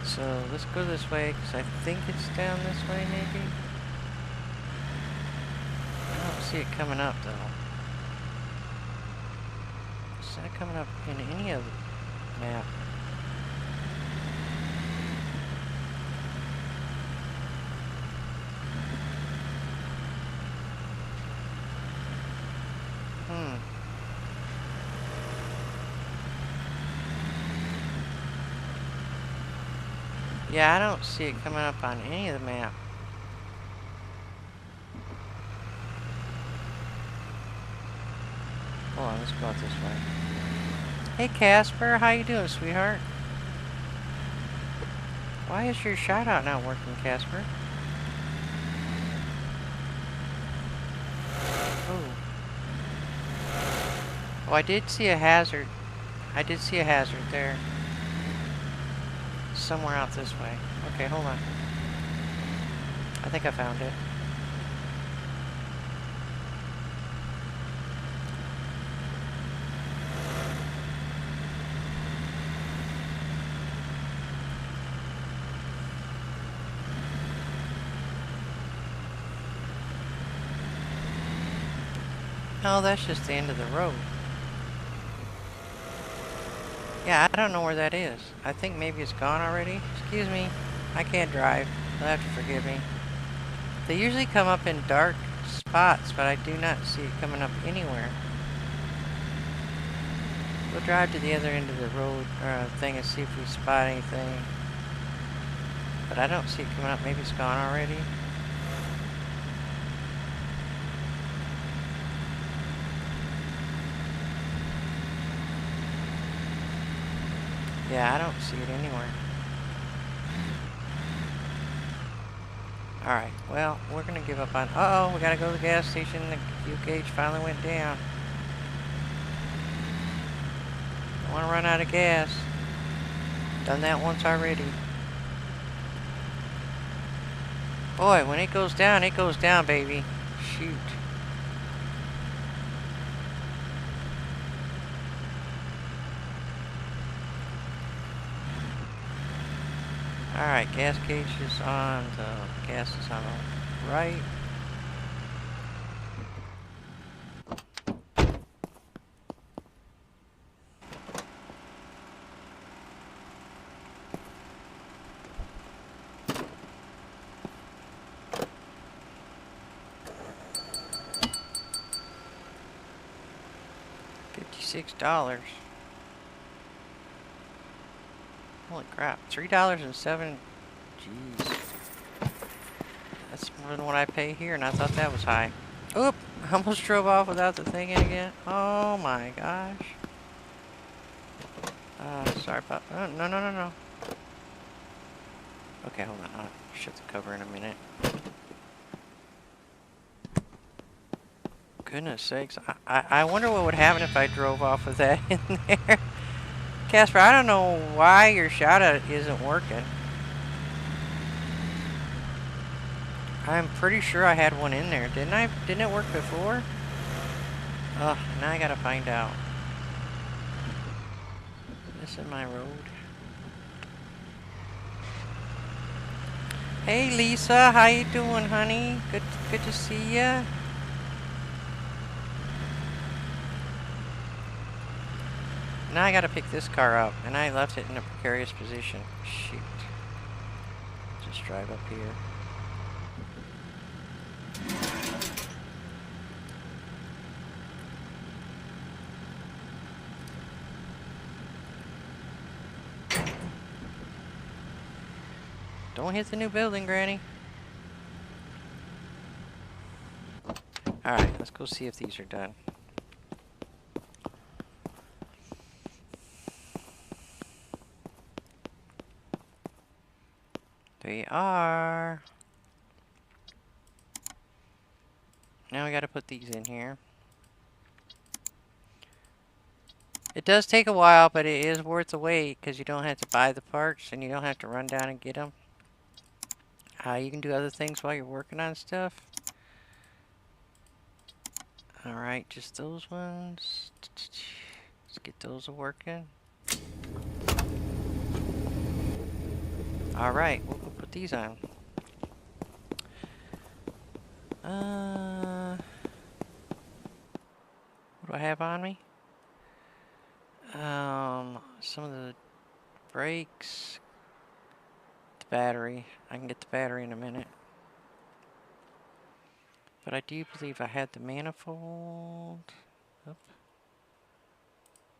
So let's go this way, because I think it's down this way, maybe? I don't see it coming up, though. It's not coming up in any of the map. Yeah, I don't see it coming up on any of the map. Hold on, let's go out this way. Hey Casper, how you doing, sweetheart? Why is your shout out not working, Casper? Oh. Oh, I did see a hazard. I did see a hazard there. Somewhere out this way. Okay, hold on. I think I found it. No, that's just the end of the road. Yeah, I don't know where that is. I think maybe it's gone already. Excuse me. I can't drive. You'll have to forgive me. They usually come up in dark spots, but I do not see it coming up anywhere. We'll drive to the other end of the road thing and see if we spot anything. But I don't see it coming up. Maybe it's gone already. Yeah, I don't see it anywhere. Alright, well, we're gonna give up on... Uh-oh, we gotta go to the gas station. The fuel gauge finally went down. Don't wanna run out of gas. Done that once already. Boy, when it goes down, baby. Shoot. Alright, gas gauge is on. The gas is on the right. $56. Holy crap. $3.07. Jeez. That's more than what I pay here, and I thought that was high. Oop! I almost drove off without the thing in again. Oh my gosh. Sorry about... Oh, no, no, no, no. Okay, hold on. I'll shut the cover in a minute. Goodness sakes. I wonder what would happen if I drove off with that in there. Casper, I don't know why your shout-out isn't working. I'm pretty sure I had one in there. Didn't I? Didn't it work before? Ugh, now I gotta find out. This is my road. Hey Lisa, how you doing, honey? Good to see ya. Now I gotta pick this car up, and I left it in a precarious position. Shoot. Just drive up here. Don't hit the new building, Granny. Alright, let's go see if these are done. They are. Now we gotta put these in here. It does take a while, but it is worth the wait because you don't have to buy the parts and you don't have to run down and get them. You can do other things while you're working on stuff. Alright, just those ones. Let's get those working. Alright, we'll put these on. What do I have on me? Some of the brakes. The battery. I can get the battery in a minute. But I do believe I had the manifold. Up.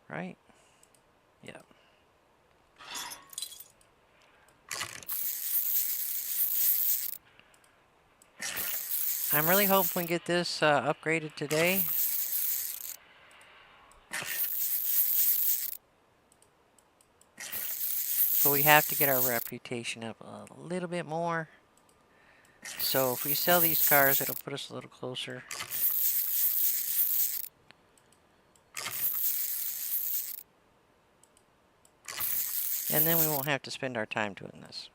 Right? Yep. I'm really hoping we get this upgraded today. But we have to get our reputation up a little bit more. So if we sell these cars, it'll put us a little closer. And then we won't have to spend our time doing this.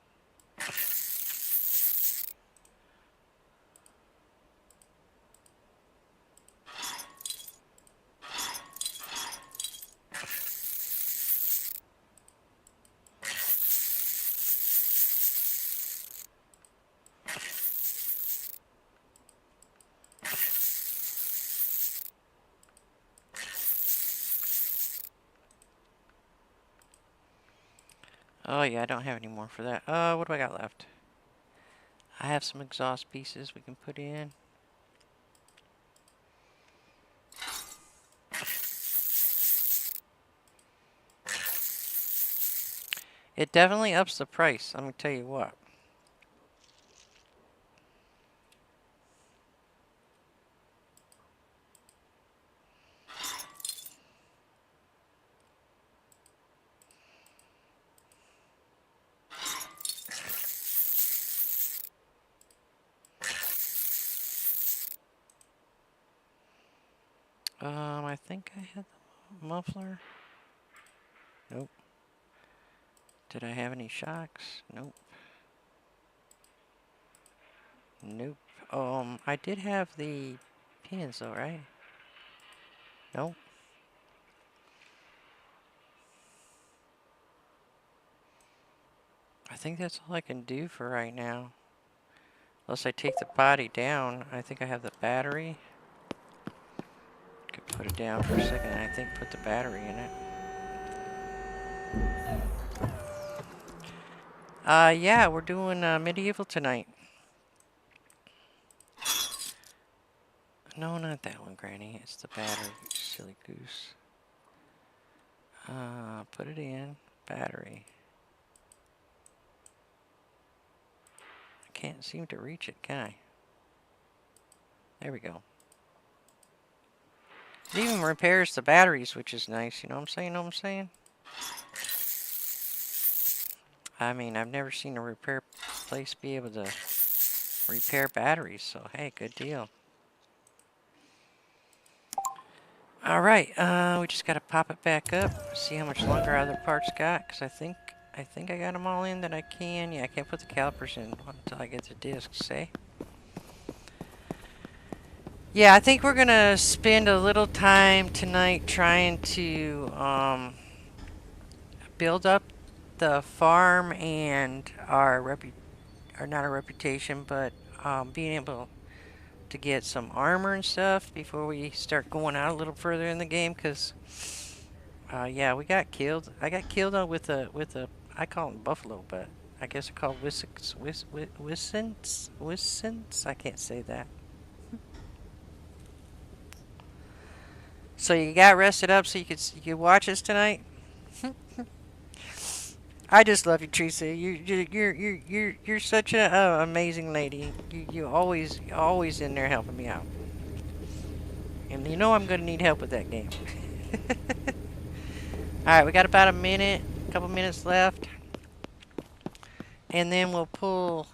Oh yeah, I don't have any more for that. What do I got left? I have some exhaust pieces we can put in. It definitely ups the price, let me tell you what. I think I had the muffler. Nope. Did I have any shocks? Nope. Nope. I did have the pins though, right? Nope. I think that's all I can do for right now. Unless I take the body down, I think I have the battery. Could put it down for a second and I think put the battery in it. Yeah, we're doing medieval tonight. No, not that one, Granny. It's the battery, you silly goose. Put it in. Battery. I can't seem to reach it, can I? There we go. It even repairs the batteries, which is nice. You know what I'm saying? Know what I'm saying? I mean, I've never seen a repair place be able to repair batteries, so hey, good deal. Alright, we just gotta pop it back up, see how much longer our other parts got, because I think I got them all in that I can. Yeah, I can't put the calipers in until I get the discs, say. Yeah, I think we're gonna spend a little time tonight trying to build up the farm and our not our reputation, but being able to get some armor and stuff before we start going out a little further in the game. Cause yeah, we got killed. I got killed with a I call them buffalo, but I guess they're called wissens. I can't say that. So you got rested up so you could watch us tonight. I just love you, Teresa. You're such an amazing lady. You always in there helping me out. And you know I'm gonna need help with that game. All right, we got about a couple minutes left, and then we'll pull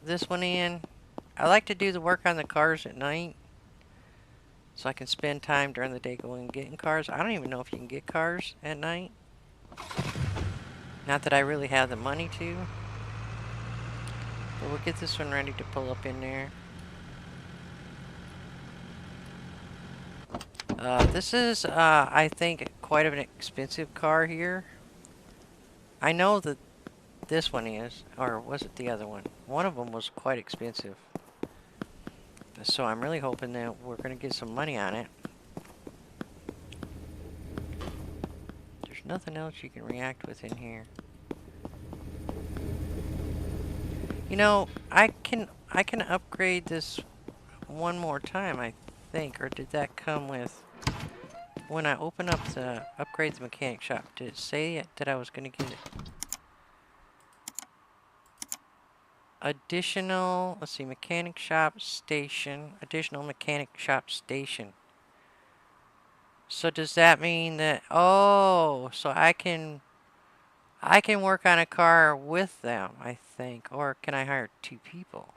this one in. I like to do the work on the cars at night, so I can spend time during the day going and getting cars. I don't even know if you can get cars at night. Not that I really have the money to. But we'll get this one ready to pull up in there. This is, I think, quite an expensive car here. I know that this one is, or was it the other one? One of them was quite expensive. So I'm really hoping that we're going to get some money on it. There's nothing else you can react with in here. You know, I can upgrade this one more time, I think. Or did that come with when I open up the upgrade the mechanic shop? Did it say that I was going to get additional, let's see, mechanic shop station, additional mechanic shop station. So does that mean that, oh, so I can work on a car with them, I think, or can I hire 2 people?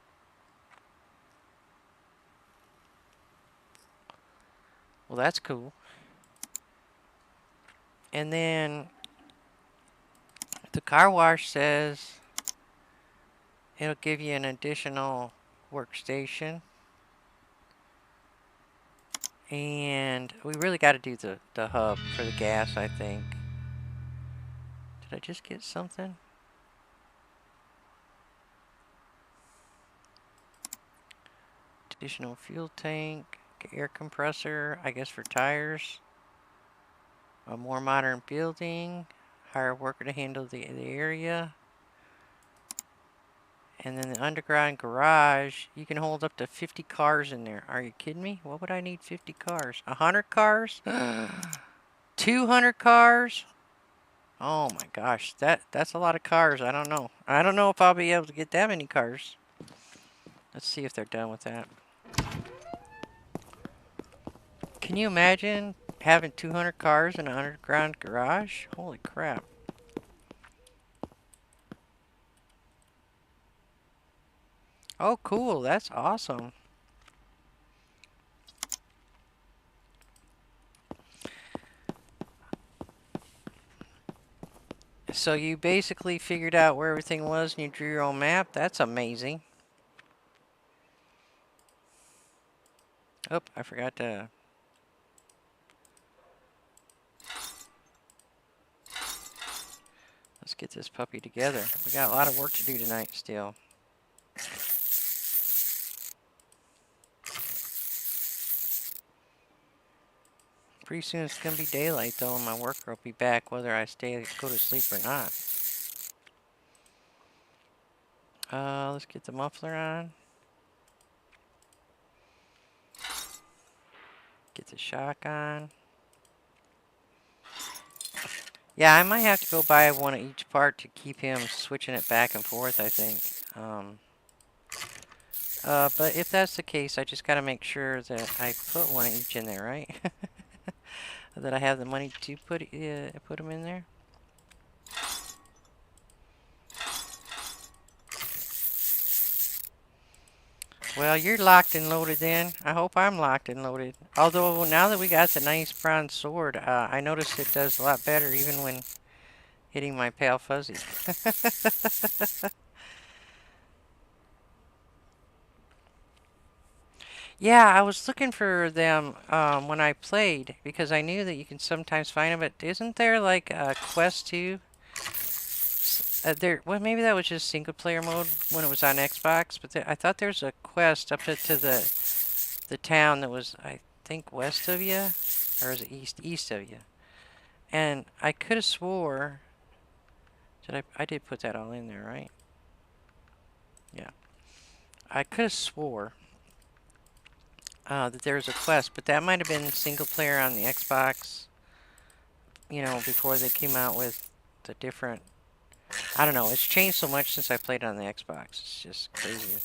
Well, that's cool. And then the car wash says it'll give you an additional workstation. And we really got to do the hub for the gas, I think. Did I just get something? Additional fuel tank, air compressor, I guess for tires. A more modern building. Hire a worker to handle the area. And then the underground garage, you can hold up to 50 cars in there. Are you kidding me? What would I need 50 cars? 100 cars? 200 cars? Oh my gosh, that's a lot of cars. I don't know. I don't know if I'll be able to get that many cars. Let's see if they're done with that. Can you imagine having 200 cars in an underground garage? Holy crap. Oh, cool. That's awesome. So you basically figured out where everything was and you drew your own map? That's amazing. Oh, I forgot to... Let's get this puppy together. We got a lot of work to do tonight still. Pretty soon it's going to be daylight though, and my worker will be back whether I go to sleep or not. Let's get the muffler on. Get the shock on. Yeah, I might have to go buy one of each part to keep him switching it back and forth, I think. But if that's the case, I just got to make sure that I put one of each in there, right? That I have the money to put them in there. Well, you're locked and loaded then. I hope I'm locked and loaded. Although, now that we got the nice bronze sword, I noticed it does a lot better even when hitting my pale fuzzy. Yeah, I was looking for them when I played because I knew that you can sometimes find them, but isn't there like a quest too? Well, maybe that was just single player mode when it was on Xbox, but I thought there's a quest up to the town that was, I think, west of you, or is it east of you? And I could have swore, I did put that all in there, right? Yeah, I could have swore that there was a quest, but that might have been single player on the Xbox, you know, before they came out with the different. I don't know. It's changed so much since I played on the Xbox. It's just crazy.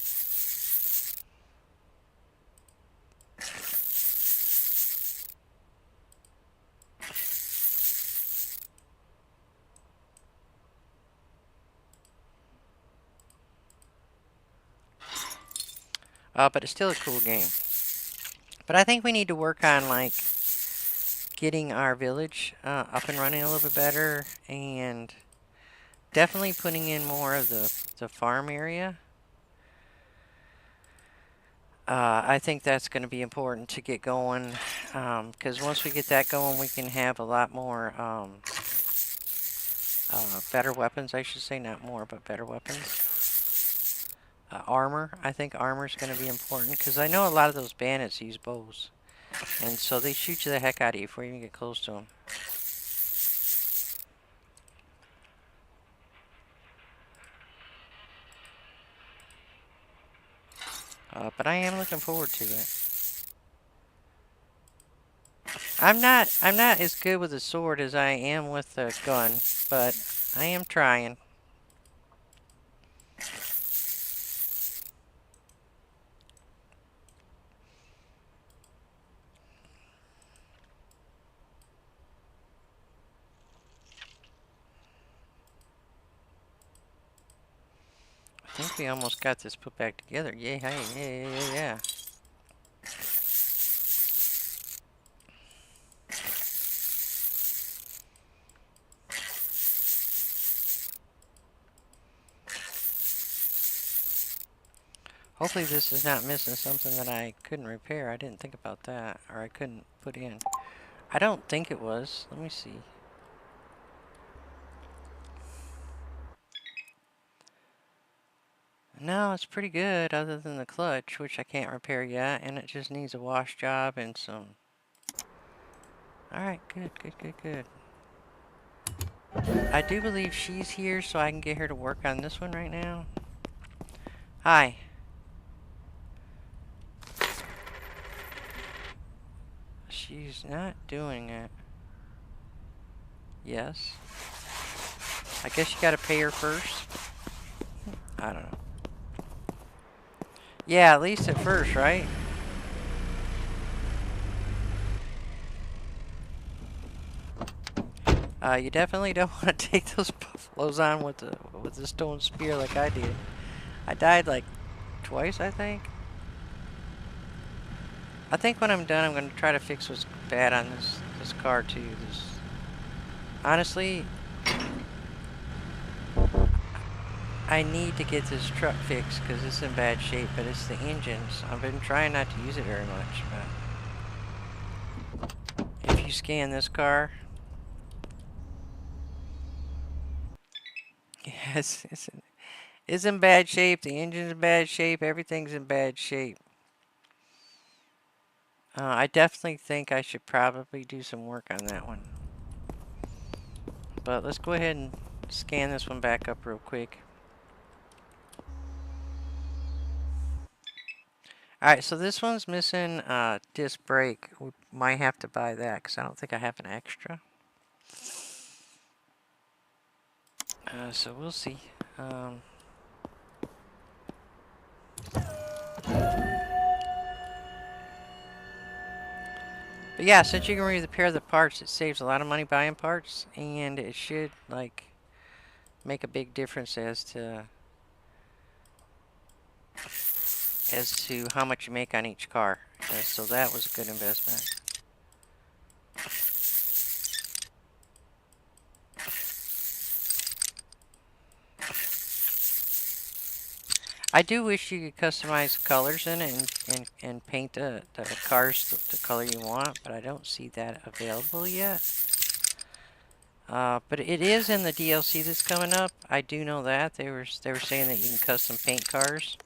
But it's still a cool game. But I think we need to work on, like, getting our village up and running a little bit better. And definitely putting in more of the farm area. I think that's going to be important to get going, because once we get that going, we can have a lot more better weapons, I should say, not more, but better weapons. Armor, I think armor is going to be important, because I know a lot of those bandits use bows, and so they shoot you the heck out of you before you even get close to them. But I am looking forward to it. I'm not as good with the sword as I am with the gun, but I am trying. think we almost got this put back together. Yay, hey, yeah. Hopefully this is not missing something that I couldn't repair. I didn't think about that, or I couldn't put in. I don't think it was. Let me see. No, it's pretty good other than the clutch, which I can't repair yet, and it just needs a wash job and some... Alright, good. I do believe she's here, so I can get her to work on this one right now. Hi. She's not doing it. Yes. I guess you gotta pay her first. I don't know. Yeah, at least at first, right? You definitely don't want to take those buffaloes on with the stone spear like I did. I died like twice, I think. I think when I'm done, I'm going to try to fix what's bad on this car too. Honestly, I need to get this truck fixed because it's in bad shape, but it's the engines. I've been trying not to use it very much, but if you scan this car, yes, it's in bad shape. The engine's in bad shape. Everything's in bad shape. I definitely think I should probably do some work on that one. But let's go ahead and scan this one back up real quick. Alright, so this one's missing disc brake. We might have to buy that because I don't think I have an extra. So we'll see. But yeah, since you can repair the parts, it saves a lot of money buying parts, and it should like make a big difference as to how much you make on each car. So that was a good investment. I do wish you could customize colors in it and paint the cars the color you want, but I don't see that available yet. But it is in the DLC that's coming up. I do know that. They were saying that you can custom paint cars.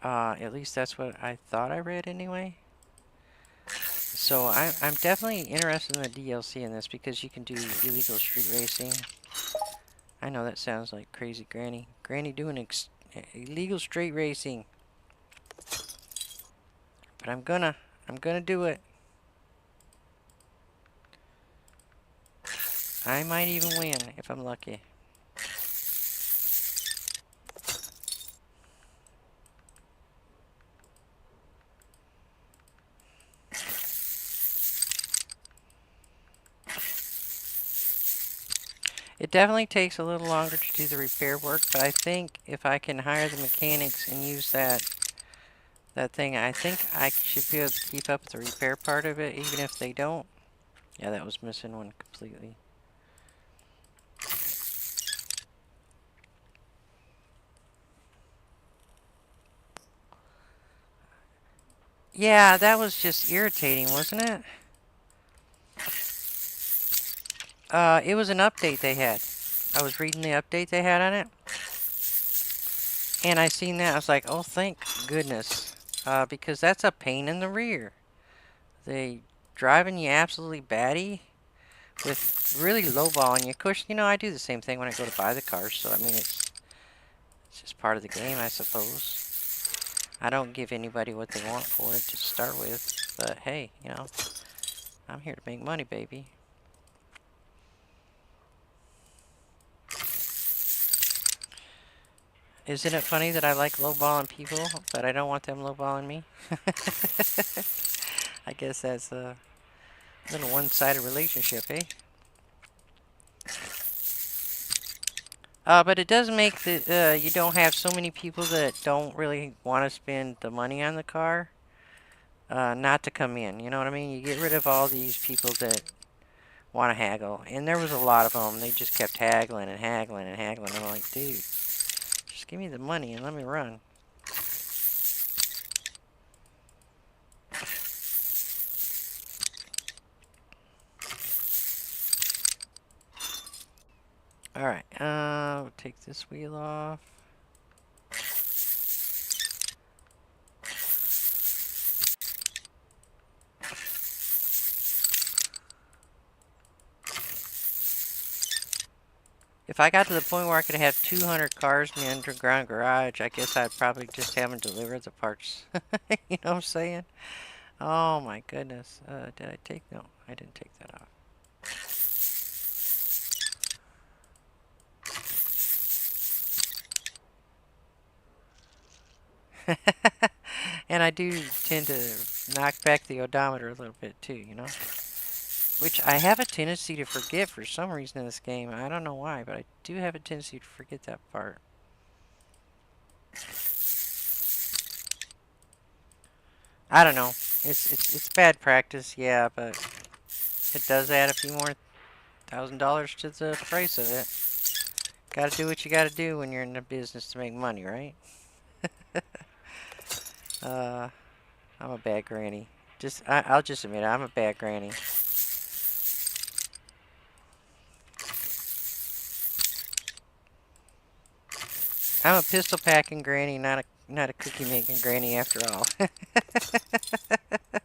At least that's what I thought I read anyway. So I'm definitely interested in the DLC in this because you can do illegal street racing. I know that sounds like crazy Granny. Granny doing illegal street racing. But I'm gonna do it. I might even win if I'm lucky. It definitely takes a little longer to do the repair work, but I think if I can hire the mechanics and use that thing, I think I should be able to keep up with the repair part of it, even if they don't. Yeah, that was missing one completely. Yeah, that was just irritating, wasn't it? It was an update they had. I was reading the update they had on it. And I seen that. I was like, oh, thank goodness. Because that's a pain in the rear. They driving you absolutely batty with really lowballing you. Of course, you know, I do the same thing when I go to buy the cars. So, I mean, it's just part of the game, I suppose. I don't give anybody what they want for it to start with. But, hey, you know, I'm here to make money, baby. Isn't it funny that I like lowballing people, but I don't want them lowballing me? I guess that's a little one-sided relationship, eh? But it does make the you don't have so many people that don't really want to spend the money on the car. Not to come in. You know what I mean? You get rid of all these people that want to haggle, and there was a lot of them. They just kept haggling and haggling and haggling. I'm like, dude, just give me the money and let me run. All right. We'll take this wheel off. If I got to the point where I could have 200 cars in the underground garage, I guess I'd probably just have them deliver the parts. You know what I'm saying? Oh my goodness. Did I take? No, I didn't take that off. And I do tend to knock back the odometer a little bit too, you know? Which I have a tendency to forget for some reason in this game. I don't know why, but I do have a tendency to forget that part. I don't know. It's bad practice, yeah, but it does add a few more $1,000 to the price of it. Gotta do what you gotta do when you're in the business to make money, right? I'm a bad granny. I'll just admit it, I'm a bad granny. I'm a pistol packing granny, not a cookie making granny after all.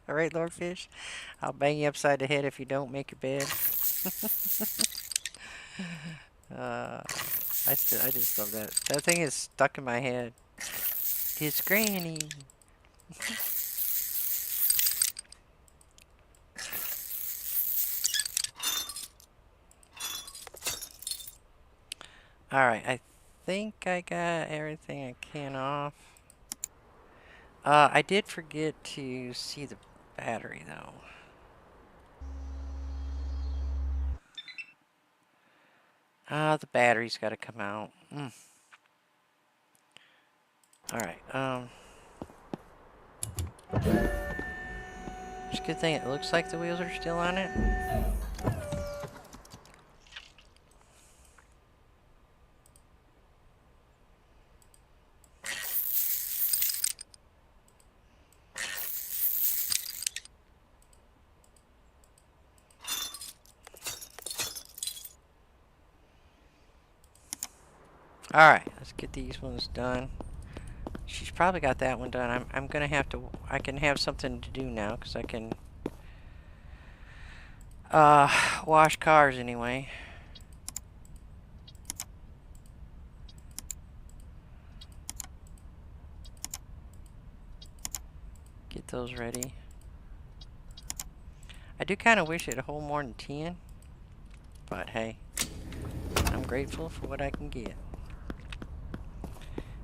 All right, Lord Fish? I'll bang you upside the head if you don't make your bed. I just love that. That thing is stuck in my head. It's granny. Alright, I think I got everything I can off. I did forget to see the battery, though. The battery's got to come out. Alright, it's a good thing it looks like the wheels are still on it. Alright, let's get these ones done. She's probably got that one done. I'm gonna have to, I can have something to do now, because I can, wash cars anyway. Get those ready. I do kind of wish it'd hold more than 10, but hey, I'm grateful for what I can get.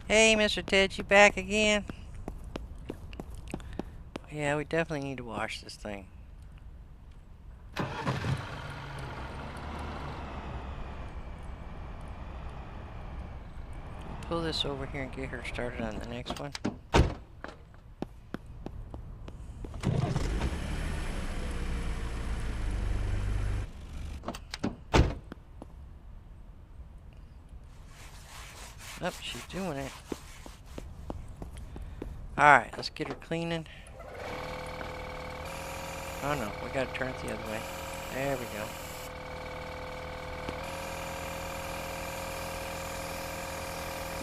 Hey, Mr. Ted, you back again? Yeah, we definitely need to wash this thing. Pull this over here and get her started on the next one. Oh, she's doing it. Alright, let's get her cleaning. Oh no, we gotta turn it the other way. There we go.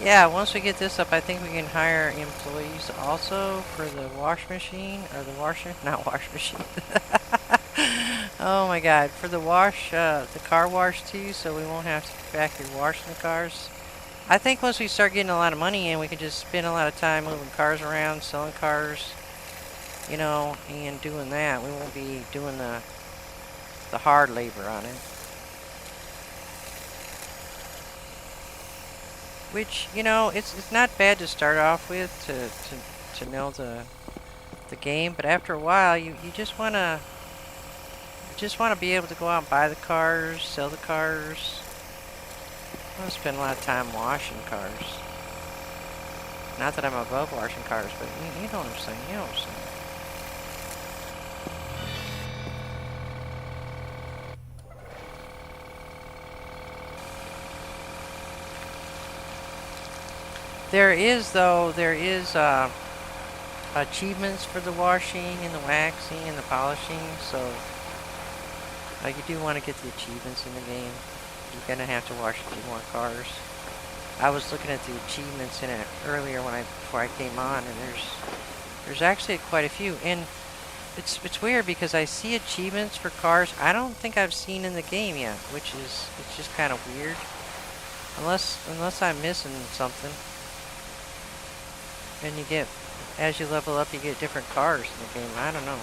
Yeah, once we get this up, I think we can hire employees also for the wash machine, or the washer, not wash machine. Oh my god, for the wash, the car wash too, so we won't have to be back here washing the cars. I think once we start getting a lot of money in, we can just spend a lot of time moving cars around, selling cars, you know, and doing that. We won't be doing the hard labor on it. Which, you know, it's not bad to start off with to know the game, but after a while you just wanna be able to go out and buy the cars, sell the cars. I don't spend a lot of time washing cars. Not that I'm above washing cars, but you know what I'm saying. You know what I'm saying. There is achievements for the washing and the waxing and the polishing, so you do want to get the achievements in the game. You're gonna have to wash a few more cars. I was looking at the achievements in it earlier before I came on, and there's actually quite a few. And it's weird because I see achievements for cars I don't think I've seen in the game yet, which is it's just kind of weird. Unless I'm missing something. And as you level up, you get different cars in the game. I don't know.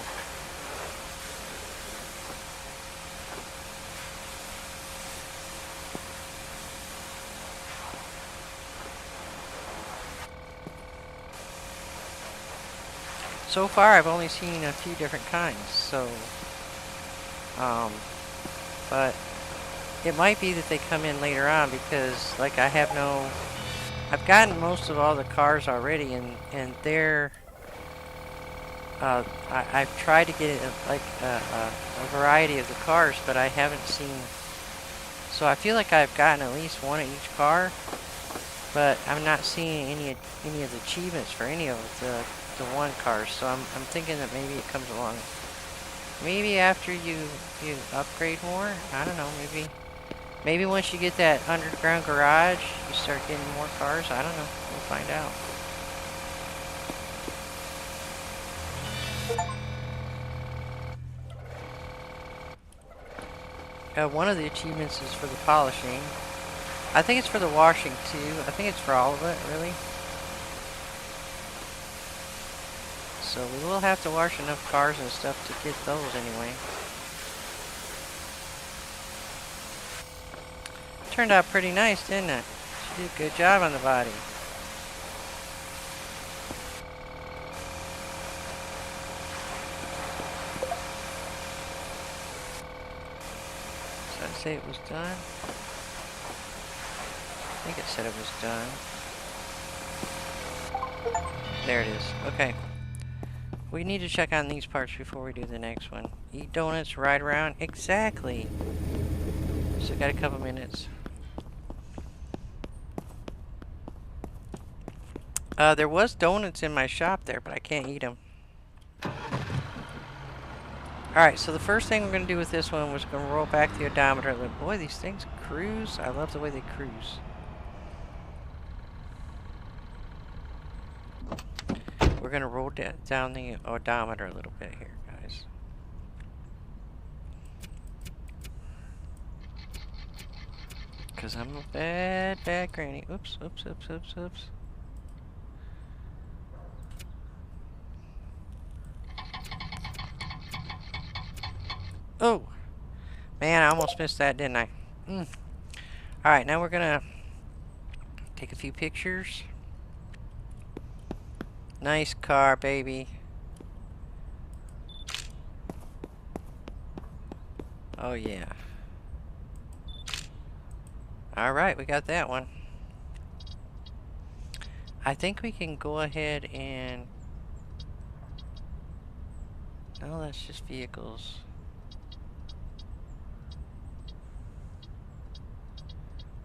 So far, I've only seen a few different kinds, so, but it might be that they come in later on because, like, I've gotten most of all the cars already, and they're, I've tried to get a variety of the cars, but I haven't seen, so I feel like I've gotten at least one of each car, but I'm not seeing any of the achievements for any of the one cars, so I'm thinking that maybe it comes along. Maybe after you upgrade more. I don't know. Maybe once you get that underground garage, you start getting more cars. I don't know. We'll find out. One of the achievements is for the polishing. I think it's for the washing too. I think it's for all of it, really. So we will have to wash enough cars and stuff to get those anyway. Turned out pretty nice, didn't it? She did a good job on the body. Did I say it was done? I think it said it was done. There it is. Okay. We need to check on these parts before we do the next one. Eat donuts, ride around. Exactly. So got a couple minutes. There was donuts in my shop there, but I can't eat them. Alright, so the first thing we're going to do with this one was going to roll back the odometer. Boy, these things cruise. I love the way they cruise. We're going to roll down the odometer a little bit here, guys. Because I'm a bad granny. Oops. Oh! Man, I almost missed that, didn't I? Alright, now we're going to take a few pictures. Nice car, baby. Oh, yeah. Alright, we got that one. I think we can go ahead and... No, that's just vehicles.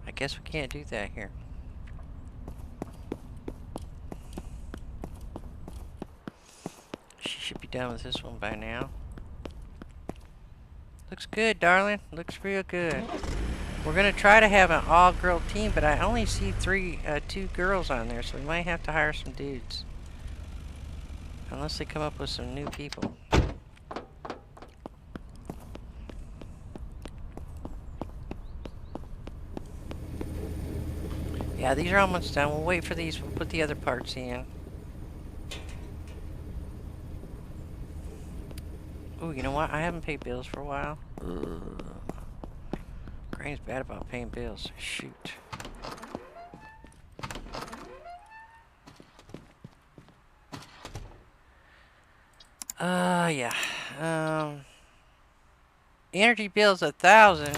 I guess we can't do that here. She should be done with this one by now. Looks good, darling. Looks real good. We're gonna try to have an all-girl team, but I only see two girls on there, so we might have to hire some dudes. Unless they come up with some new people. Yeah, these are almost done. We'll wait for these. We'll put the other parts in. Ooh, you know what? I haven't paid bills for a while. Granny's bad about paying bills. Shoot. Yeah. Energy bill's 1,000.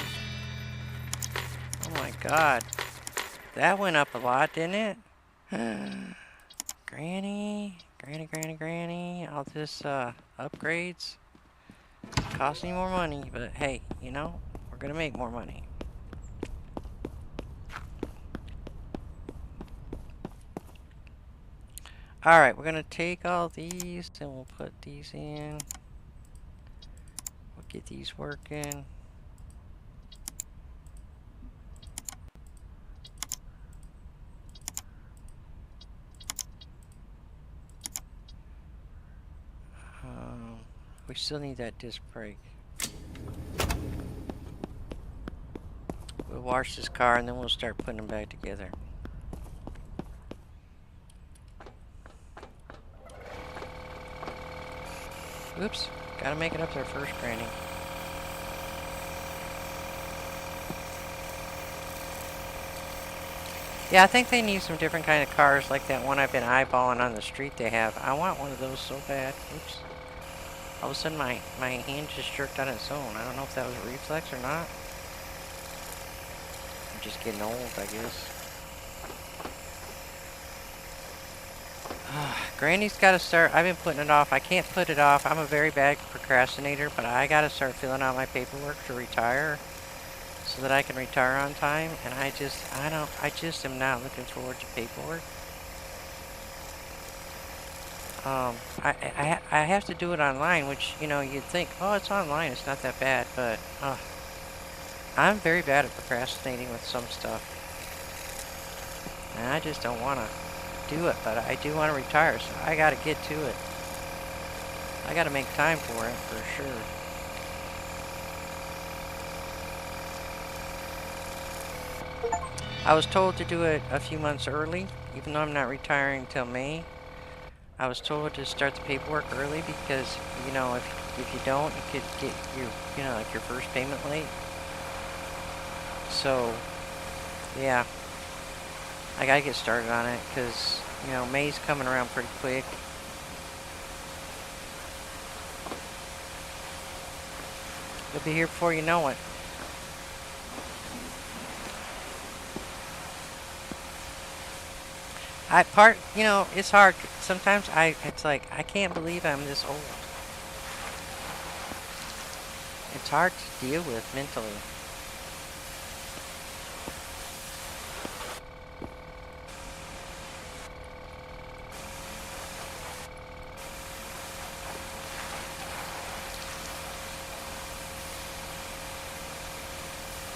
Oh my God. That went up a lot, didn't it? Granny. All this upgrades. Costing more money, but hey, you know, we're gonna make more money. Alright, we're gonna take all these and we'll put these in. We'll get these working. We still need that disc brake. We'll wash this car and then we'll start putting them back together. Oops, gotta make it up there first, Granny. Yeah, I think they need some different kind of cars like that one I've been eyeballing on the street they have. I want one of those so bad. Oops. All of a sudden my hand just jerked on its own. I don't know if that was a reflex or not. I'm just getting old, I guess. Granny's got to start. I've been putting it off. I can't put it off. I'm a very bad procrastinator, but I got to start filling out my paperwork to retire so that I can retire on time. And I just am not looking forward to paperwork. I have to do it online, which, you know, you'd think, oh, it's online, it's not that bad, but I'm very bad at procrastinating with some stuff. And I just don't want to do it, but I do want to retire, so I got to get to it. I got to make time for it, for sure. I was told to do it a few months early, even though I'm not retiring until May. I was told to start the paperwork early because, you know, if you don't, you could get your, you know, like your first payment late. So, yeah, I gotta get started on it because, you know, May's coming around pretty quick. It'll be here before you know it. You know, it's hard. Sometimes it's like, I can't believe I'm this old. It's hard to deal with mentally.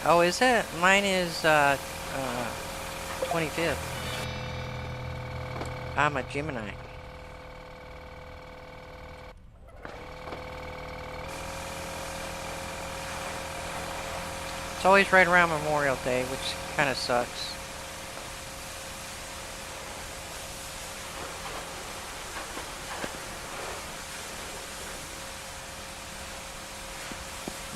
Oh, is it? Mine is 25th. I'm a Gemini. It's always right around Memorial Day, which kind of sucks.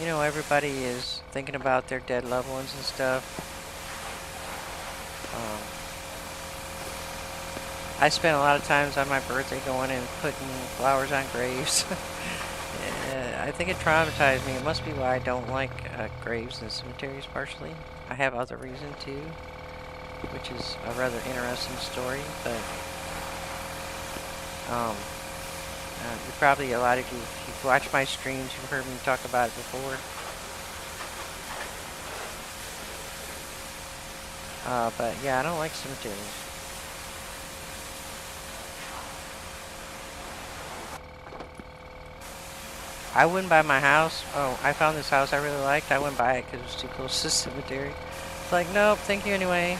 You know, everybody is thinking about their dead loved ones and stuff. I spent a lot of times on my birthday going and putting flowers on graves. I think it traumatized me. It must be why I don't like graves and cemeteries partially. I have other reason too, which is a rather interesting story, but you probably, a lot of you, if you've watched my streams, you've heard me talk about it before. But yeah, I don't like cemeteries. I wouldn't buy my house. Oh, I found this house I really liked. I wouldn't buy it because it was too close to the cemetery. It's like, nope, thank you anyway.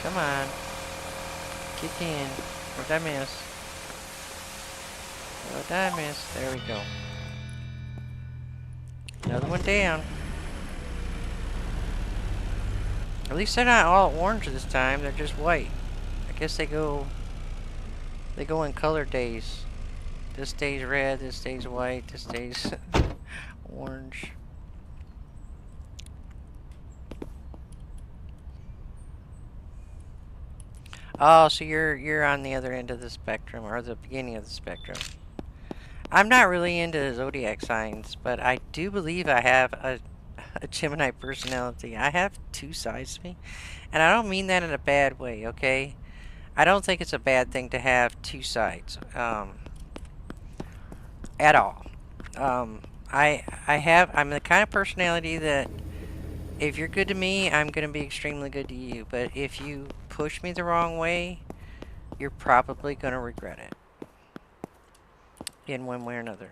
Come on. Kick in. What did I miss? What did I miss? There we go. Another one down. At least they're not all orange this time. They're just white. I guess they go in color days. This day's red, this day's white, this day's orange. Oh, so you're on the other end of the spectrum, or the beginning of the spectrum. I'm not really into zodiac signs, but I do believe I have a Gemini personality. I have two sides to me, and I don't mean that in a bad way, okay? I don't think it's a bad thing to have two sides, at all. Um, I'm the kind of personality that if you're good to me, I'm gonna be extremely good to you. But if you push me the wrong way, you're probably gonna regret it in one way or another.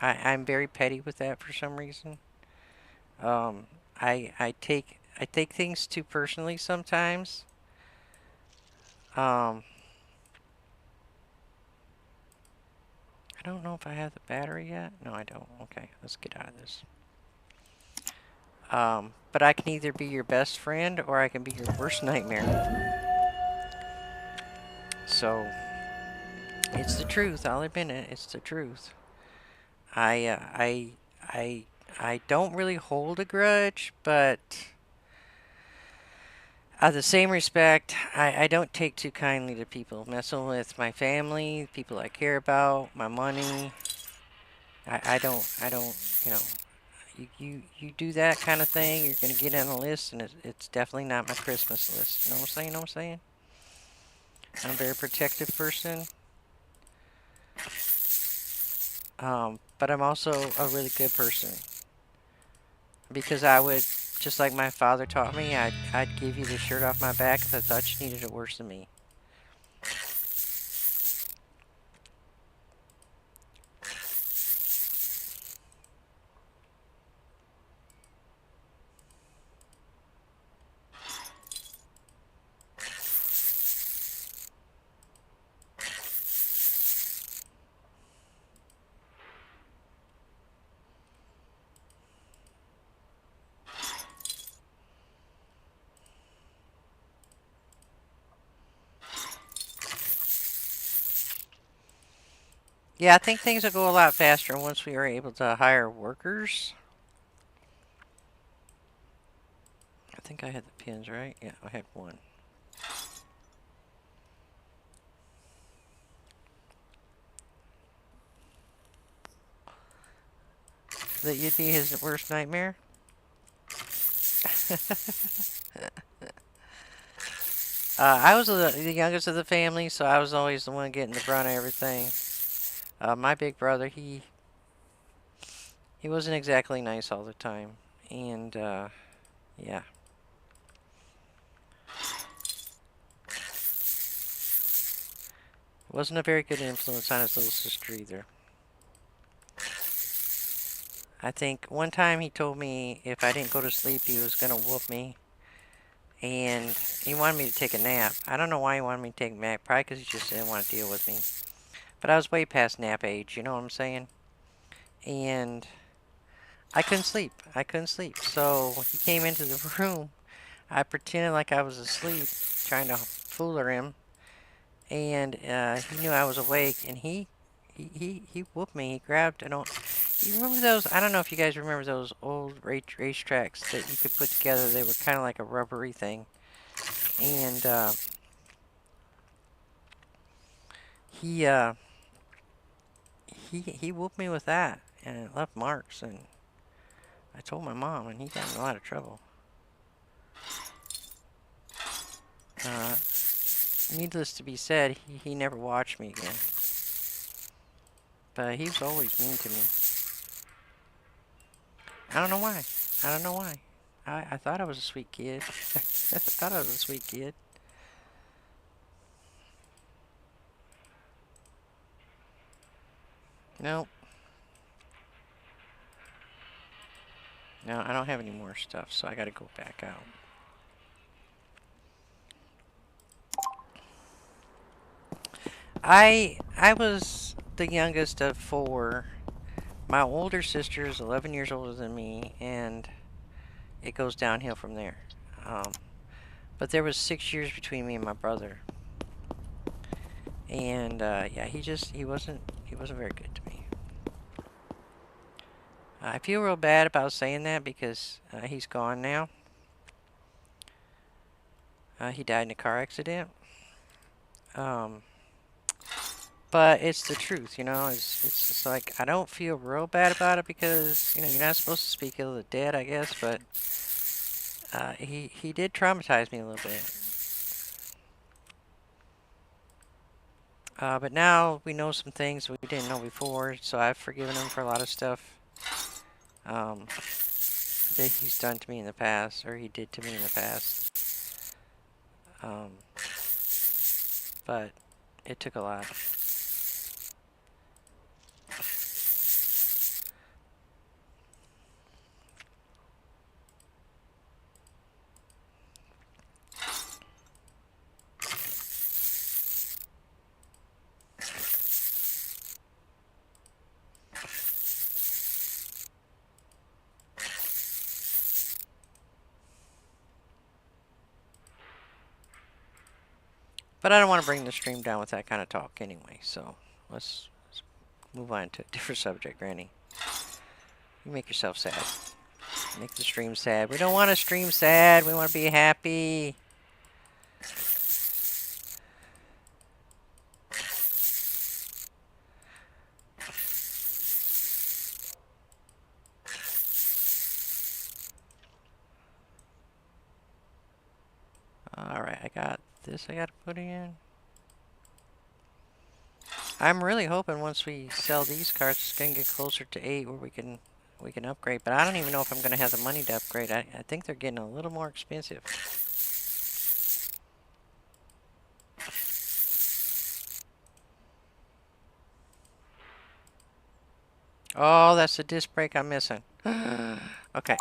I'm very petty with that for some reason. Um, I take things too personally sometimes. Um, I don't know if I have the battery yet. No, I don't. Okay, let's get out of this. But I can either be your best friend or I can be your worst nightmare. So it's the truth. I'll admit it. It's the truth. I uh, I I I don't really hold a grudge, but the same respect, I don't take too kindly to people messing with my family, people I care about, my money. I don't, you know, you do that kind of thing, you're gonna get on the list, and it's definitely not my Christmas list. You know what I'm saying? You know what I'm saying? I'm a very protective person, but I'm also a really good person because I would, just like my father taught me, I'd give you the shirt off my back if I thought you needed it worse than me. Yeah, I think things will go a lot faster once we are able to hire workers. I think I had the pins right. Yeah, I had one. That you'd be his worst nightmare? I was the youngest of the family, so I was always the one getting the brunt of everything. My big brother, he wasn't exactly nice all the time, and yeah, wasn't a very good influence on his little sister either. I think one time he told me if I didn't go to sleep, he was gonna whoop me, and he wanted me to take a nap. I don't know why he wanted me to take a nap. Probably because he just didn't want to deal with me. But I was way past nap age. You know what I'm saying? And I couldn't sleep. I couldn't sleep. So he came into the room. I pretended like I was asleep, trying to fool him, and he knew I was awake, and he whooped me. He grabbed. I don't. You remember those? I don't know if you guys remember those old race tracks that you could put together. They were kind of like a rubbery thing, and he uh, he whooped me with that, and it left marks. And I told my mom, and he got in a lot of trouble. Uh, Needless to be said, he never watched me again. But he was always mean to me. I don't know why. I don't know why. I thought I was a sweet kid. I thought I was a sweet kid. No. No, I don't have any more stuff, so I gotta go back out. I was the youngest of four. My older sister is 11 years older than me, and it goes downhill from there. Um, but there was 6 years between me and my brother, and yeah, he wasn't very good to me. I feel real bad about saying that because he's gone now. He died in a car accident. Um, But it's the truth, you know. It's just like I don't feel real bad about it because you know you're not supposed to speak ill of the dead, I guess. But he did traumatize me a little bit. But now we know some things we didn't know before, so I've forgiven him for a lot of stuff um, that he's done to me in the past, or he did to me in the past. Um, but it took a lot. But I don't want to bring the stream down with that kind of talk anyway, so let's move on to a different subject, Granny. You make yourself sad. Make the stream sad. We don't want to stream sad. We want to be happy. Alright, I got this I got to put in. I'm really hoping once we sell these cards, it's going to get closer to 8 where we can upgrade. But I don't even know if I'm going to have the money to upgrade. I think they're getting a little more expensive. Oh, that's the disc brake I'm missing. Okay.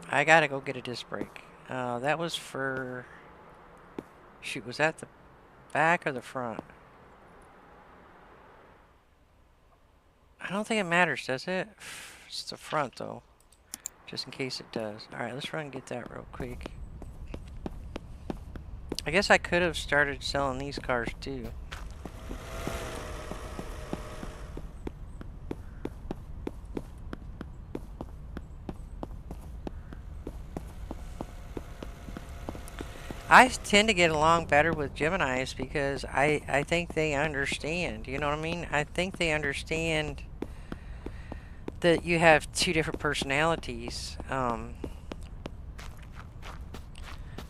I got to go get a disc brake. That was for... Shoot, was that the back or the front? I don't think it matters, does it? It's the front, though. Just in case it does. Alright, let's run and get that real quick. I guess I could have started selling these cars, too. I tend to get along better with Geminis because I think they understand. You know what I mean? I think they understand that you have two different personalities. I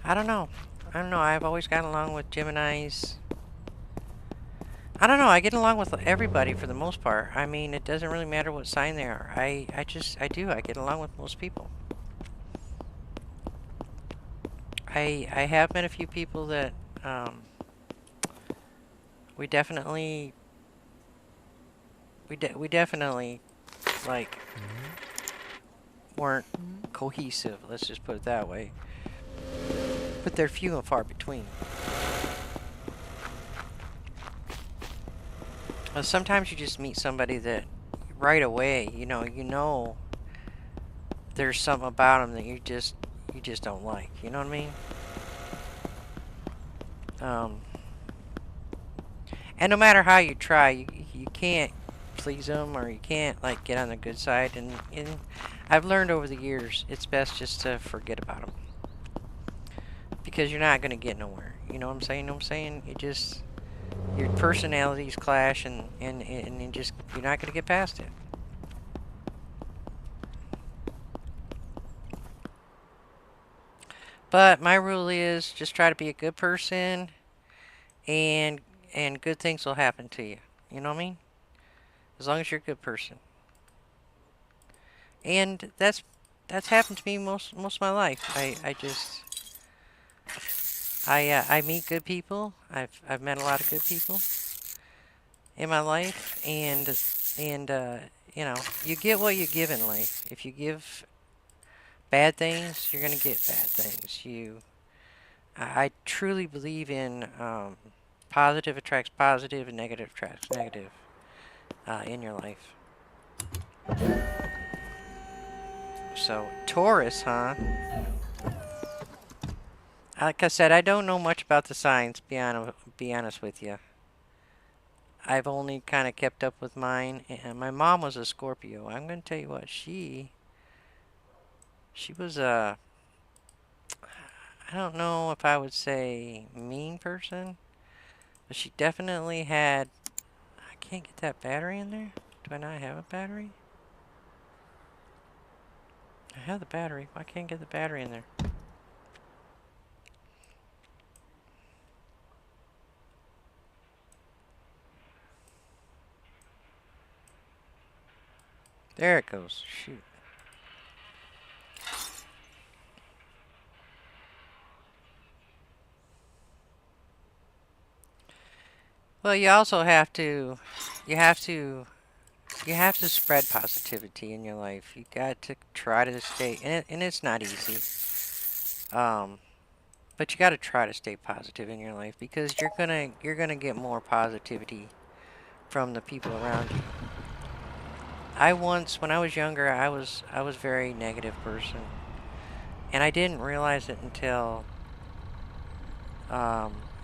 don't know. I don't know. I've always gotten along with Geminis. I don't know. I get along with everybody for the most part. I mean, it doesn't really matter what sign they are. I do. I get along with most people. I have met a few people that we definitely like weren't cohesive. Let's just put it that way. But they're few and far between. Sometimes you just meet somebody that right away, you know there's something about them that you just don't like. You know what I mean? And no matter how you try, you can't please them, or you can't like get on the good side. And I've learned over the years, it's best just to forget about them because you're not gonna get nowhere. You know what I'm saying? You know what I'm saying? It just your personalities clash, and you're not gonna get past it. But my rule is just try to be a good person, and good things will happen to you. You know what I mean? As long as you're a good person. And that's happened to me most of my life. I meet good people. I've met a lot of good people in my life, and you know, you get what you give in life. If you give bad things, you're gonna get bad things. I truly believe in positive attracts positive and negative attracts negative in your life. So, Taurus, huh? Like I said, I don't know much about the signs, be honest with you. I've only kind of kept up with mine, and my mom was a Scorpio. I'm going to tell you what, she was a, I don't know if I would say mean person, but she definitely had, can't get that battery in there? Do I not have a battery? I have the battery. Why can't I get the battery in there? There it goes. Shoot. Well, you also have to, you have to, you have to spread positivity in your life. You got to try to stay, and it's not easy. But you got to try to stay positive in your life because you're gonna get more positivity from the people around you. I once, when I was younger, I was a very negative person, and I didn't realize it until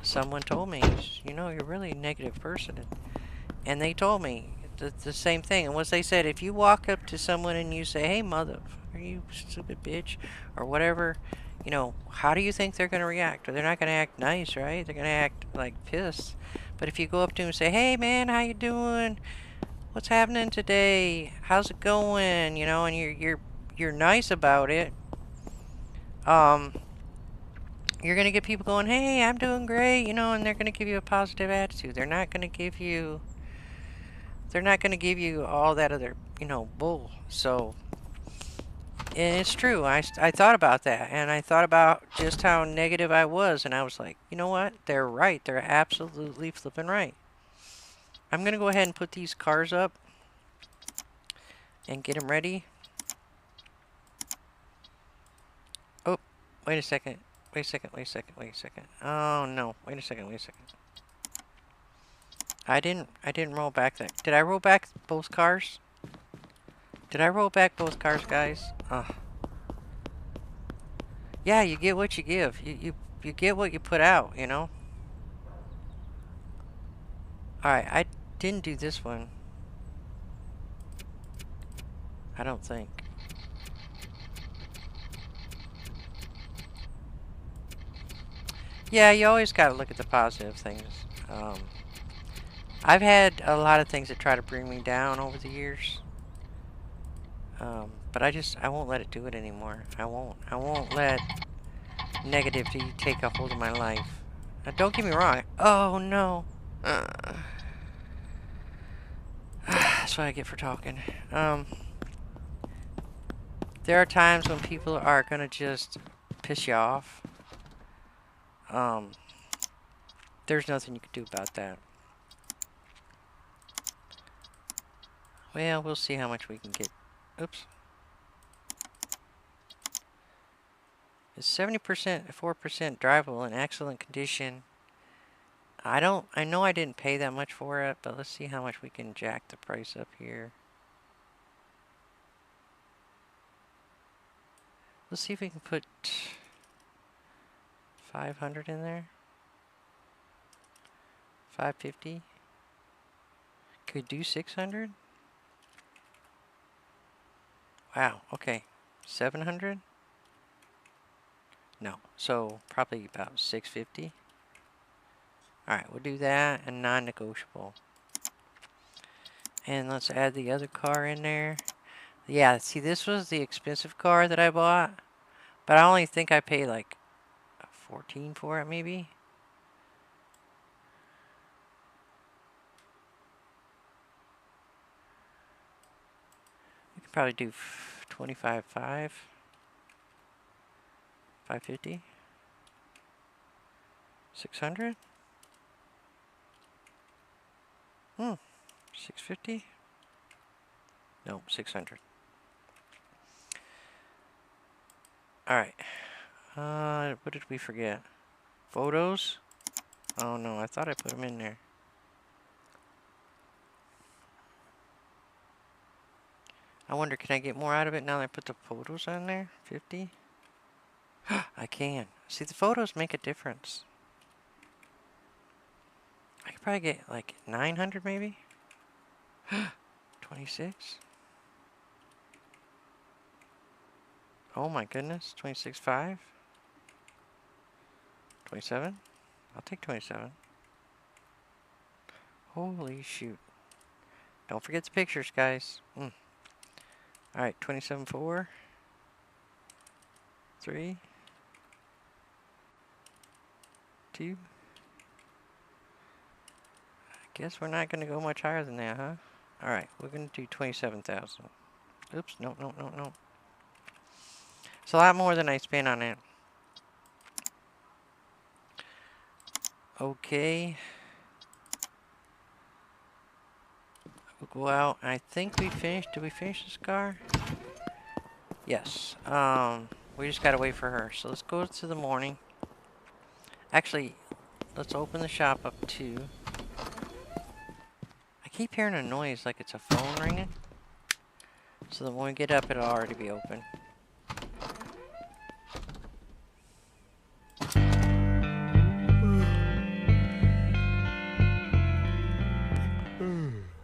someone told me, you know, you're really a negative person, and they told me the same thing. And what they said, if you walk up to someone and you say, "Hey, mother, are you stupid bitch," or whatever, you know, how do you think they're gonna react? Or they're not gonna act nice, right? They're gonna act like pissed. But if you go up to them and say, "Hey, man, how you doing? What's happening today? How's it going?" You know, and you're nice about it. Um, you're gonna get people going, "Hey, I'm doing great," you know, and they're gonna give you a positive attitude. They're not gonna give you all that other, you know, bull. So, and it's true. I thought about that, and I thought about just how negative I was, and I was like, you know what? They're right. They're absolutely flipping right. I'm gonna go ahead and put these cars up and get them ready. Oh, wait a second. Wait a second. Wait a second. Wait a second. Oh no. Wait a second. Wait a second. I didn't roll back that. Did I roll back both cars? Did I roll back both cars, guys? Yeah, you get what you give. You get what you put out, you know? Alright, I didn't do this one. I don't think. Yeah, you always gotta look at the positive things. I've had a lot of things that try to bring me down over the years. But I won't let it do it anymore. I won't let negativity take a hold of my life. Now, don't get me wrong. Oh, no. That's what I get for talking. There are times when people are gonna just piss you off. There's nothing you can do about that. Well, we'll see how much we can get. Oops. It's 70%, 4% drivable in excellent condition. I know I didn't pay that much for it, but let's see how much we can jack the price up here. Let's see if we can put 500 in there. 550. Could do 600. Wow, okay. 700? No, so probably about 650. Alright, we'll do that and non-negotiable. And let's add the other car in there. Yeah, see, this was the expensive car that I bought. But I only think I paid like 14 for it, maybe. We could probably do 25.5. 550. 600. 650. No, 600. Alright. What did we forget? Photos? Oh no, I thought I put them in there. I wonder, can I get more out of it now that I put the photos on there? 50? I can. See, the photos make a difference. I could probably get like 900 maybe? 26? Oh my goodness, 26.5? 27? I'll take 27. Holy shoot. Don't forget the pictures, guys. Alright, 27.4. 3. 2. I guess we're not going to go much higher than that, huh? Alright, we're going to do 27,000. Oops, no, no, no, no. It's a lot more than I spent on it. Okay. We'll go out. I think we finished. Did we finish this car? Yes. We just gotta wait for her. So let's go to the morning. Actually, let's open the shop up too. I keep hearing a noise like it's a phone ringing. So that when we get up, it'll already be open.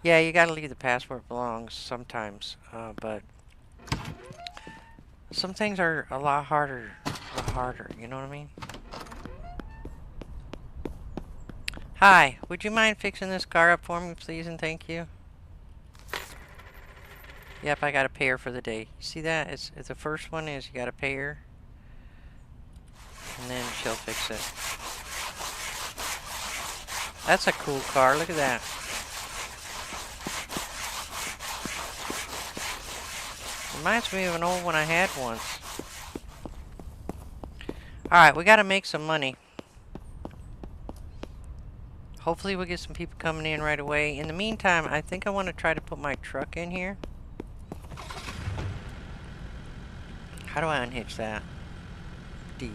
Yeah, you gotta leave the password belongs sometimes, but some things are a lot harder, you know what I mean? Hi, would you mind fixing this car up for me, please, and thank you? Yep, I gotta pay her for the day. You see that? It's the first one is you gotta pay her, and then she'll fix it. That's a cool car, look at that. Reminds me of an old one I had once. Alright, we gotta make some money. Hopefully we'll get some people coming in right away. In the meantime, I think I want to try to put my truck in here. How do I unhitch that? D.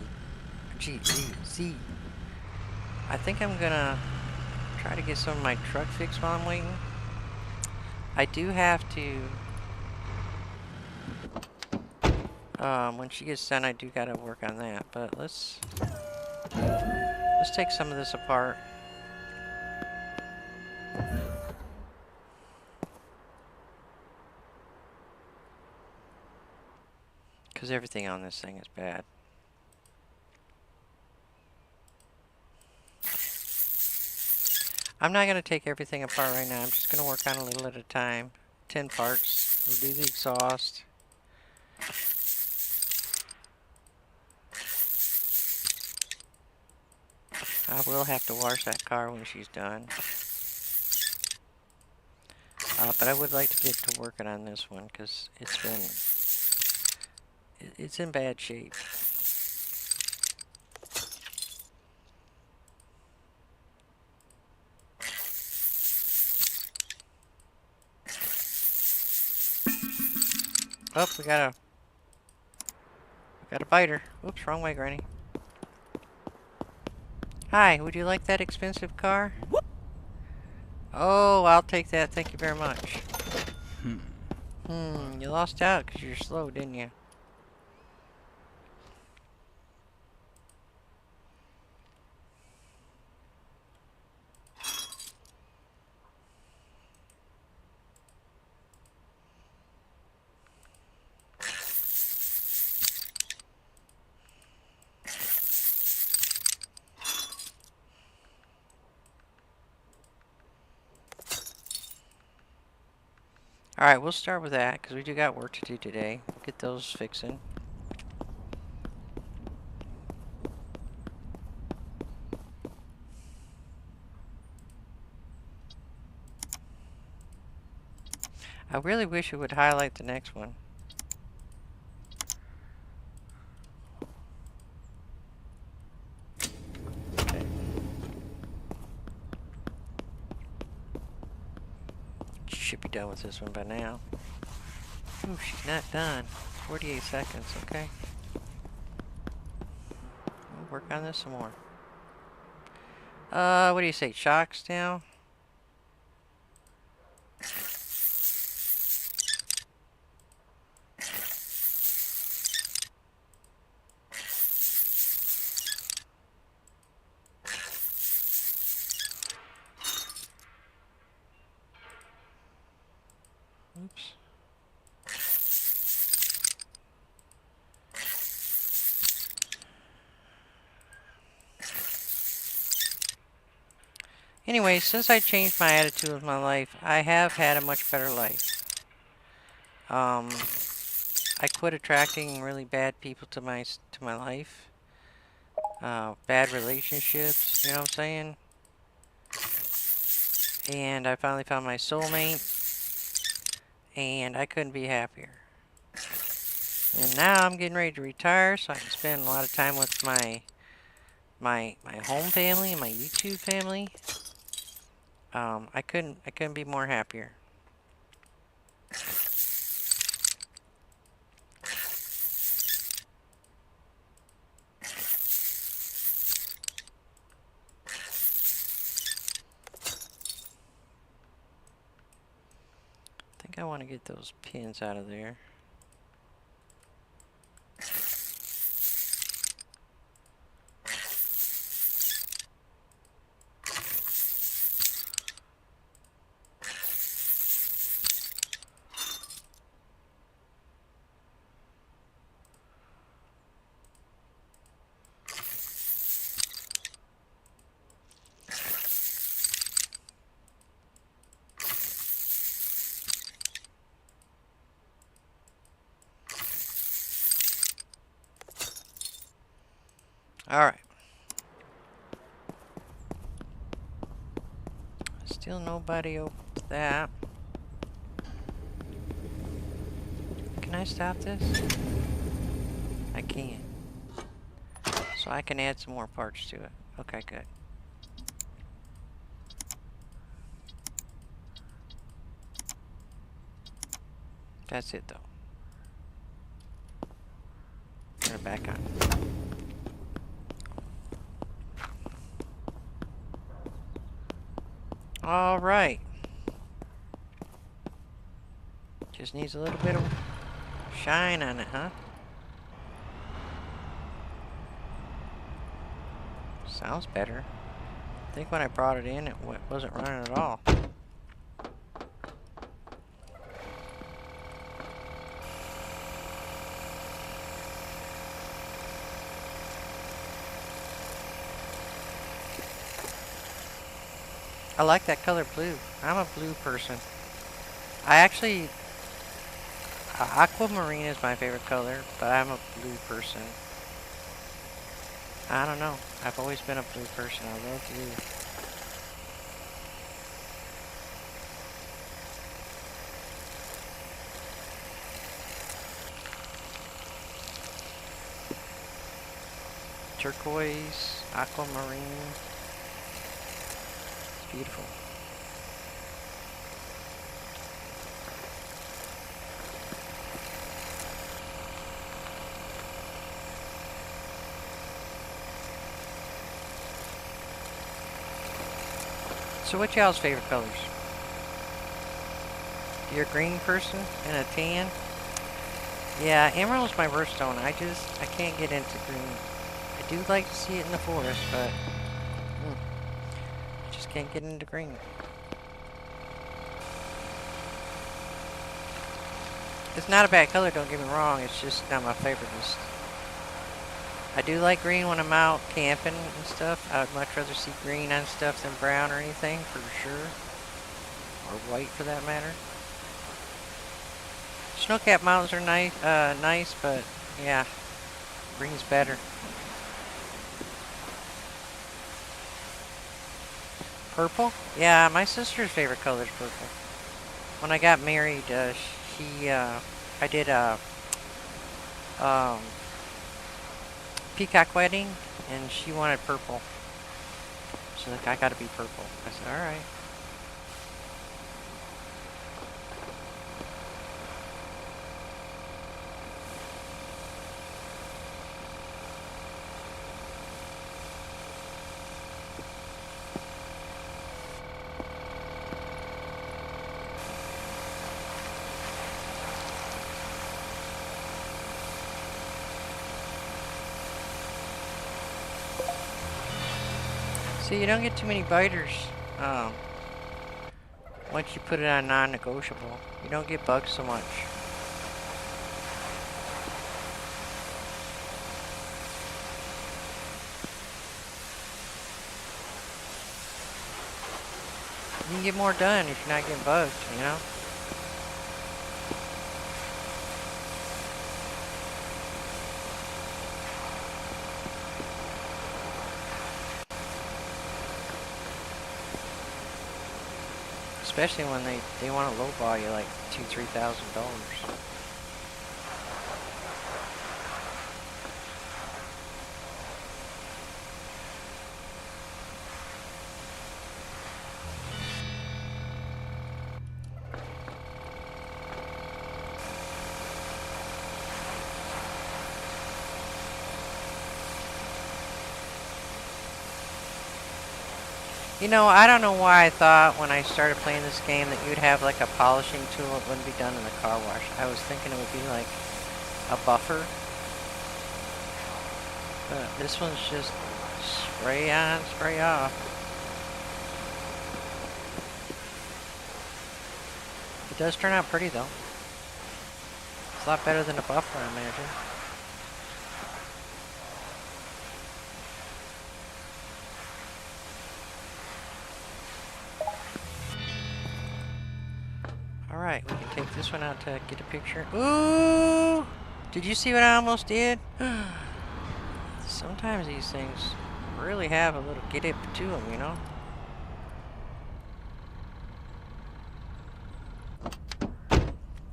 G. Z. Z. I think I'm gonna try to get some of my truck fixed while I'm waiting. I do have to... when she gets done, I do gotta work on that. But let's take some of this apart. Because everything on this thing is bad. I'm not going to take everything apart right now. I'm just going to work on a little at a time. 10 parts. We'll do the exhaust. I will have to wash that car when she's done. But I would like to get to working on this one because it's in bad shape. Oh, we got a biter. Oops, wrong way, Granny. Hi, would you like that expensive car? Oh, I'll take that. Thank you very much. You lost out because you're slow, didn't you? Alright, we'll start with that, because we do got work to do today. Get those fixing. I really wish it would highlight the next one. Okay. Should be done with this one by now. Ooh, she's not done. 48 seconds, okay. We'll work on this some more. What do you say? Shocks now? Oops. Anyway, since I changed my attitude with my life, I have had a much better life. I quit attracting really bad people to my life. Bad relationships, you know what I'm saying? And I finally found my soulmate, and I couldn't be happier. And now I'm getting ready to retire, so I can spend a lot of time with my home family and my YouTube family. I couldn't be more happier. I think I want to get those pins out of there. Alright. Still nobody opened that. Can I stop this? I can. So I can add some more parts to it. Okay, good. That's it though. Turn it back on. Alright. Just needs a little bit of shine on it, huh? Sounds better. I think when I brought it in, it wasn't running at all. I like that color blue. I'm a blue person. I actually... aquamarine is my favorite color, but I'm a blue person. I don't know. I've always been a blue person. I love blue. Turquoise, aquamarine. It's beautiful. So what's y'all's favorite colors? You're a green person and a tan? Yeah, emerald's my birthstone. I can't get into green. I do like to see it in the forest, but I just can't get into green. It's not a bad color, don't get me wrong. It's just not my favorite. I do like green when I'm out camping and stuff. I would much rather see green on stuff than brown or anything, for sure. Or white, for that matter. Snow-capped mountains are nice, but yeah, green's better. Purple? Yeah, my sister's favorite color is purple. When I got married, I did a peacock wedding, and she wanted purple. So like, I gotta be purple. I said, alright. See, you don't get too many biters once you put it on non-negotiable. You don't get bugs so much. You can get more done if you're not getting bugged, you know? Especially when they want to lowball you like $2,000-$3,000. You know, I don't know why I thought when I started playing this game that you'd have like a polishing tool. It wouldn't be done in the car wash. I was thinking it would be like a buffer. But this one's just spray on, spray off. It does turn out pretty though. It's a lot better than a buffer, I imagine. Alright, we can take this one out to get a picture. Ooh! Did you see what I almost did? Sometimes these things really have a little get it to them, you know?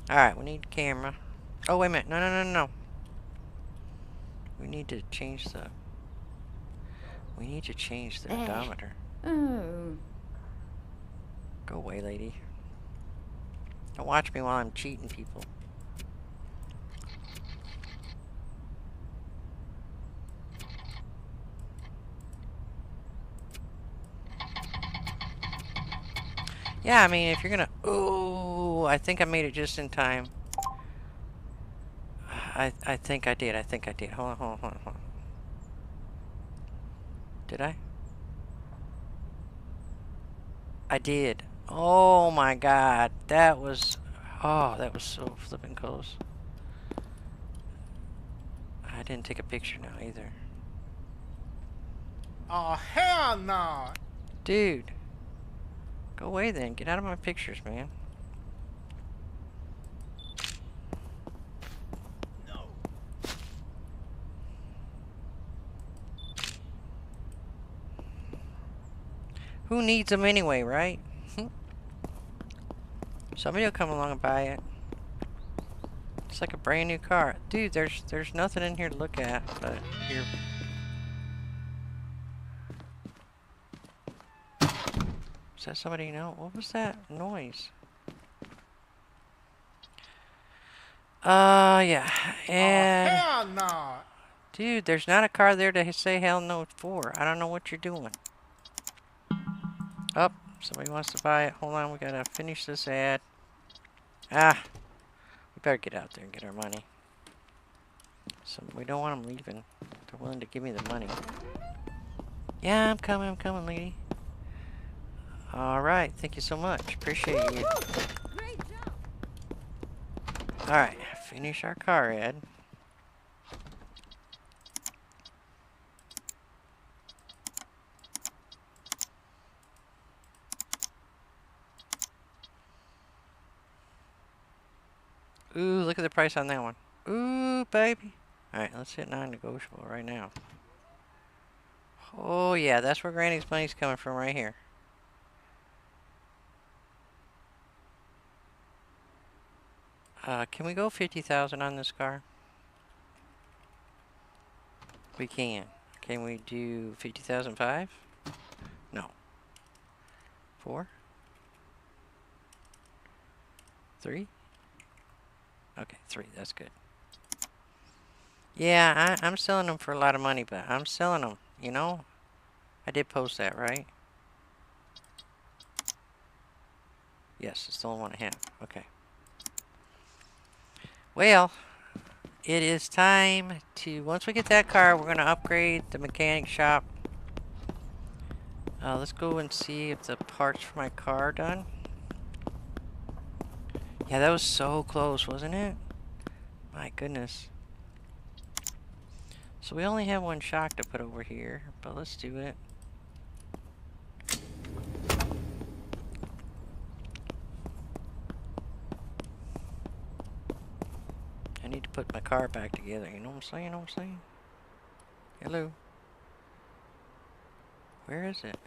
Alright, we need camera. Oh, wait a minute. No, no, no, no. We need to change the... We need to change the odometer. Oh. Go away, lady. Don't watch me while I'm cheating people. Yeah, I mean, if you're gonna... Ooh, I think I made it just in time. I think I did. I think I did. Hold on, hold on, hold on, hold on. Did I? I did. Oh my god. That was... Oh, that was so flipping close. I didn't take a picture now either. Oh, hell no! Dude. Go away then. Get out of my pictures, man. No. Who needs them anyway, right? Somebody will come along and buy it. It's like a brand new car. Dude, there's nothing in here to look at, but you're... Is that somebody you know? What was that noise? Yeah. And... Oh, hell no! Dude, there's not a car there to say hell no for. I don't know what you're doing. Oh, somebody wants to buy it. Hold on, we gotta finish this ad. Ah, we better get out there and get our money. So we don't want them leaving. They're willing to give me the money. Yeah, I'm coming, lady. Alright, thank you so much. Appreciate you. Alright, finish our car ad. Ooh, look at the price on that one. Ooh, baby. Alright, let's hit non-negotiable right now. Oh, yeah, that's where Granny's money's coming from right here. Can we go 50,000 on this car? We can. Can we do 50,005? No. 4? 3? Okay, 3. That's good. Yeah, I'm selling them for a lot of money, but I'm selling them, you know? I did post that, right? Yes, it's the only one I have. Okay. Well, it is time to... Once we get that car, we're going to upgrade the mechanic shop. Let's go and see if the parts for my car are done. Yeah, that was so close, wasn't it? My goodness. So we only have one shock to put over here, but let's do it. to put my car back together. You know what I'm saying? Hello. Where is it?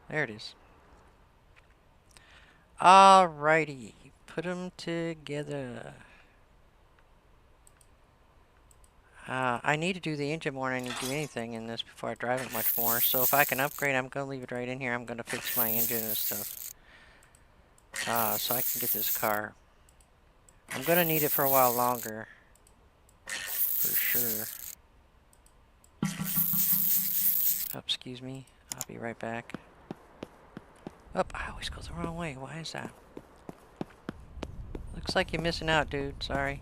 There it is. Alrighty. Put them together. I need to do the engine more than I need to do anything in this before I drive it much more. So if I can upgrade, I'm going to leave it right in here. I'm going to fix my engine and stuff. So I can get this car. I'm going to need it for a while longer. For sure. Oh, excuse me. I'll be right back. Oh, I always go the wrong way. Why is that? Looks like you're missing out, dude. Sorry.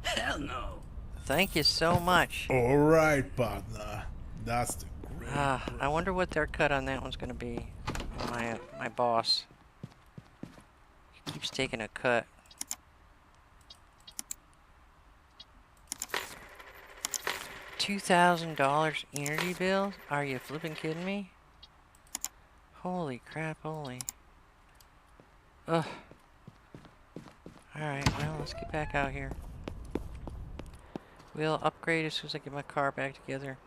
Hell no. Thank you so much. All right, partner. That's the great. I wonder what their cut on that one's going to be. My boss. He keeps taking a cut. $2,000 energy bill? Are you flipping kidding me? Holy crap, holy. Ugh. Alright, well, let's get back out here. We'll upgrade as soon as I get my car back together.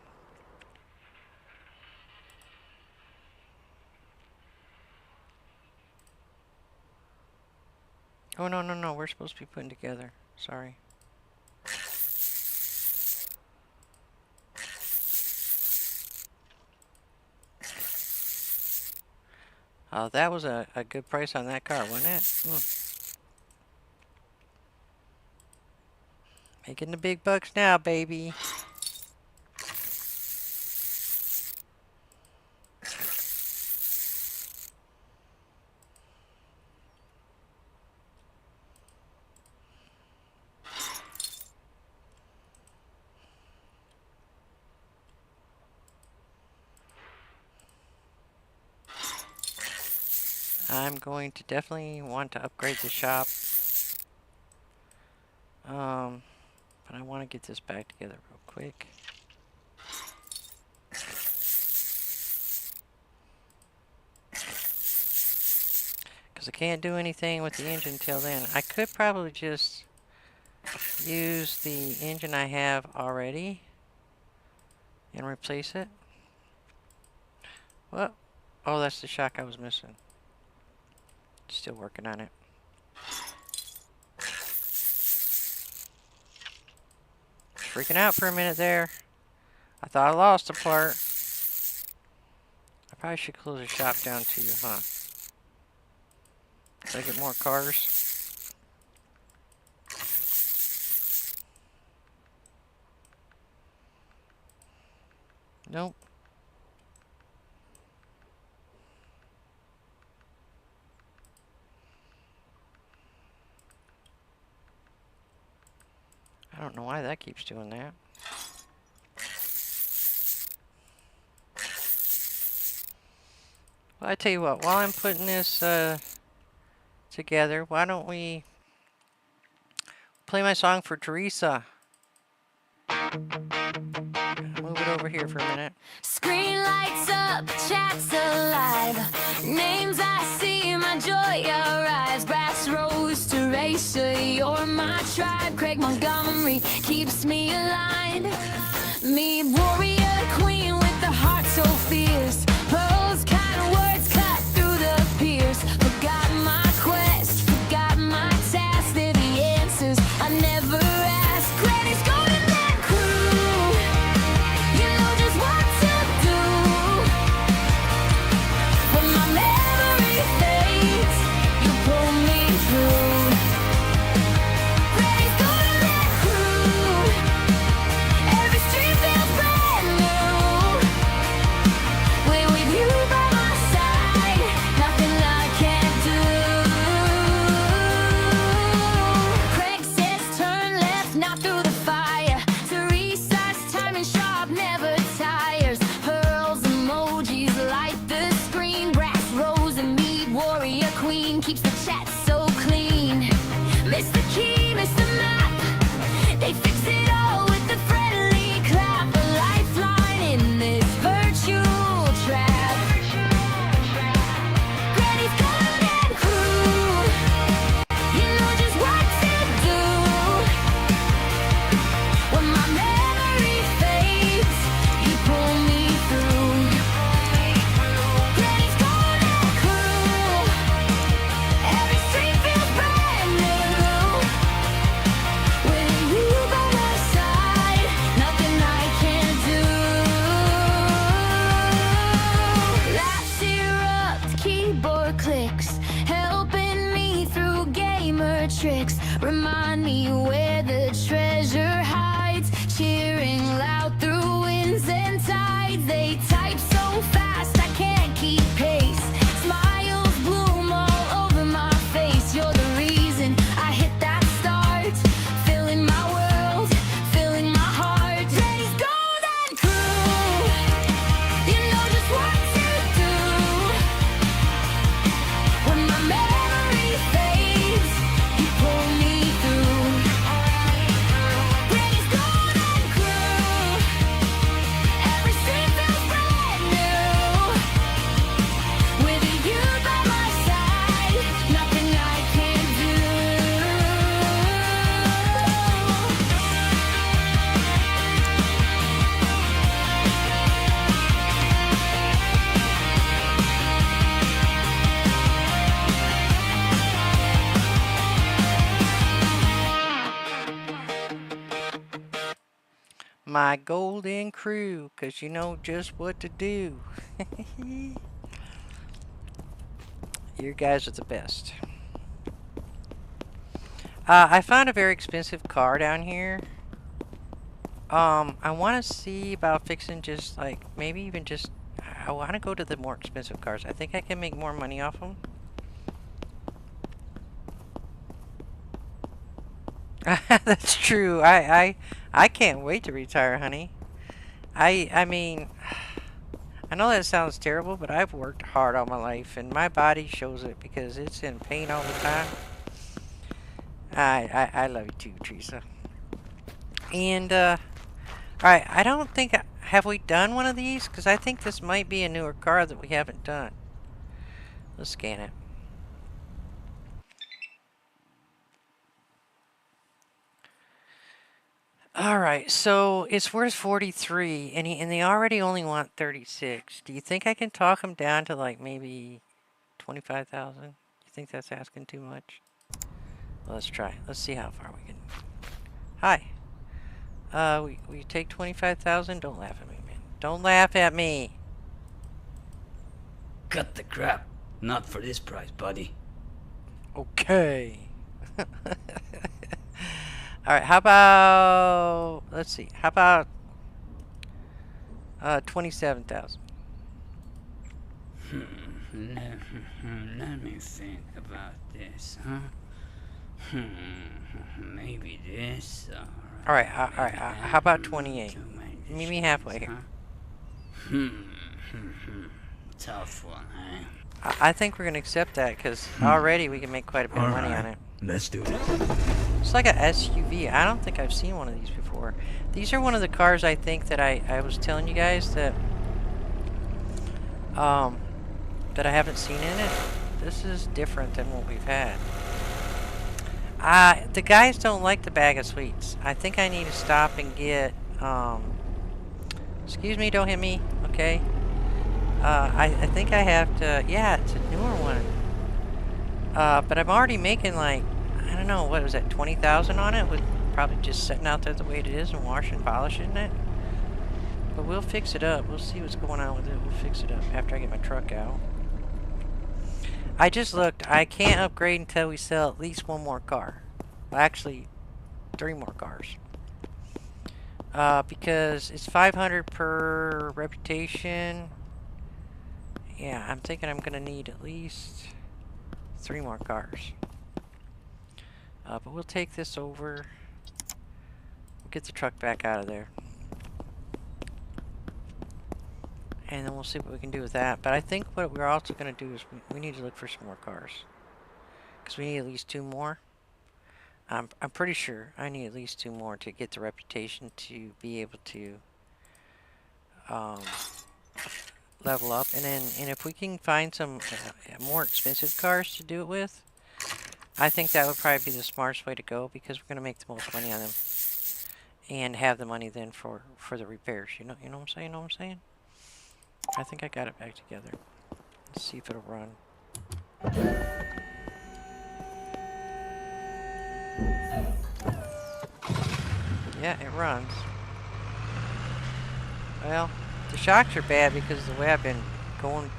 Oh, no, we're supposed to be putting together. Sorry. That was a good price on that car, wasn't it? Making the big bucks now, baby. I'm going to definitely want to upgrade the shop. But I want to get this back together real quick. Because I can't do anything with the engine till then. I could probably just use the engine I have already and replace it. What? Oh, that's the shock I was missing. Still working on it. Freaking out for a minute there. I thought I lost a part. I probably should close the shop down too, huh? So I get more cars. Nope. I don't know why that keeps doing that. Well, I tell you what, while I'm putting this together, why don't we play my song for Teresa? Move it over here for a minute. Screen lights up, chat's alive. Names I see, my joy arrives. Brass rose to racer, you're my tribe. Craig Montgomery keeps me aligned. Me warrior queen with the heart so fierce. Pearls kind of words cut through the pierce. Forgot my quest, forgot my task. They're the answers I never asked. Granny's going in that crew. You know just what to do. When my memory fades, you pull me through. Granny's going in that crew. Every street feels brand new. tricks remind me where the treasure hides. Cheering loud through winds and tides. They type so fast I can't keep pace. Smiles bloom all over my face. You're the reason I hit that start. Filling my world, filling my heart. Today's golden crew. You know just what to do. When my memory fades, you pull me through. Today's golden crew. Every scene feels brand new. With you by my side, nothing I can't do. My golden crew, 'cause you know just what to do. You guys are the best. I found a very expensive car down here. I want to see about fixing just like, maybe even just, I want to go to the more expensive cars. I think I can make more money off them. That's true. I can't wait to retire, honey. I mean, I know that sounds terrible, but I've worked hard all my life, and my body shows it because it's in pain all the time. I love you too, Teresa. And, alright, I don't think, have we done one of these? Because I think this might be a newer car that we haven't done. Let's scan it. Alright, so it's worth 43, and they already only want 36. Do you think I can talk them down to like maybe 25,000? You think that's asking too much? Well, let's try. Let's see how far we can. Hi. We take 25,000? Don't laugh at me, man. Don't laugh at me. Cut the crap. Not for this price, buddy. Okay. Alright, how about, let's see, how about 27,000? Let me think about this, huh? Maybe this. Alright, how about 28? Meet me halfway here. Tough one, eh? I think we're going to accept that because already we can make quite a bit of money on it. Let's do it. It's like a SUV. I don't think I've seen one of these before. These are one of the cars I think that I was telling you guys that that I haven't seen in it. This is different than what we've had. The guys don't like the bag of sweets. I think I need to stop and get excuse me, don't hit me, okay? I think I have to, yeah, it's a newer one. But I'm already making like, I don't know, what was that, 20,000 on it? With probably just sitting out there the way it is and washing and polishing it. But we'll fix it up. We'll see what's going on with it. We'll fix it up after I get my truck out. I just looked. I can't upgrade until we sell at least one more car. Well, actually, 3 more cars. Because it's 500 per reputation. Yeah, I'm thinking I'm going to need at least 3 more cars. But we'll take this over. We'll get the truck back out of there. And then we'll see what we can do with that. But I think what we're also going to do is we need to look for some more cars. Because we need at least 2 more. I'm pretty sure I need at least 2 more to get the reputation to be able to level up. And if we can find some more expensive cars to do it with, I think that would probably be the smartest way to go, because we're going to make the most money on them and have the money then for the repairs. You know what I'm saying? Know what I'm saying? I think I got it back together. Let's see if it'll run. Yeah, it runs. Well, the shocks are bad because of the way I've been going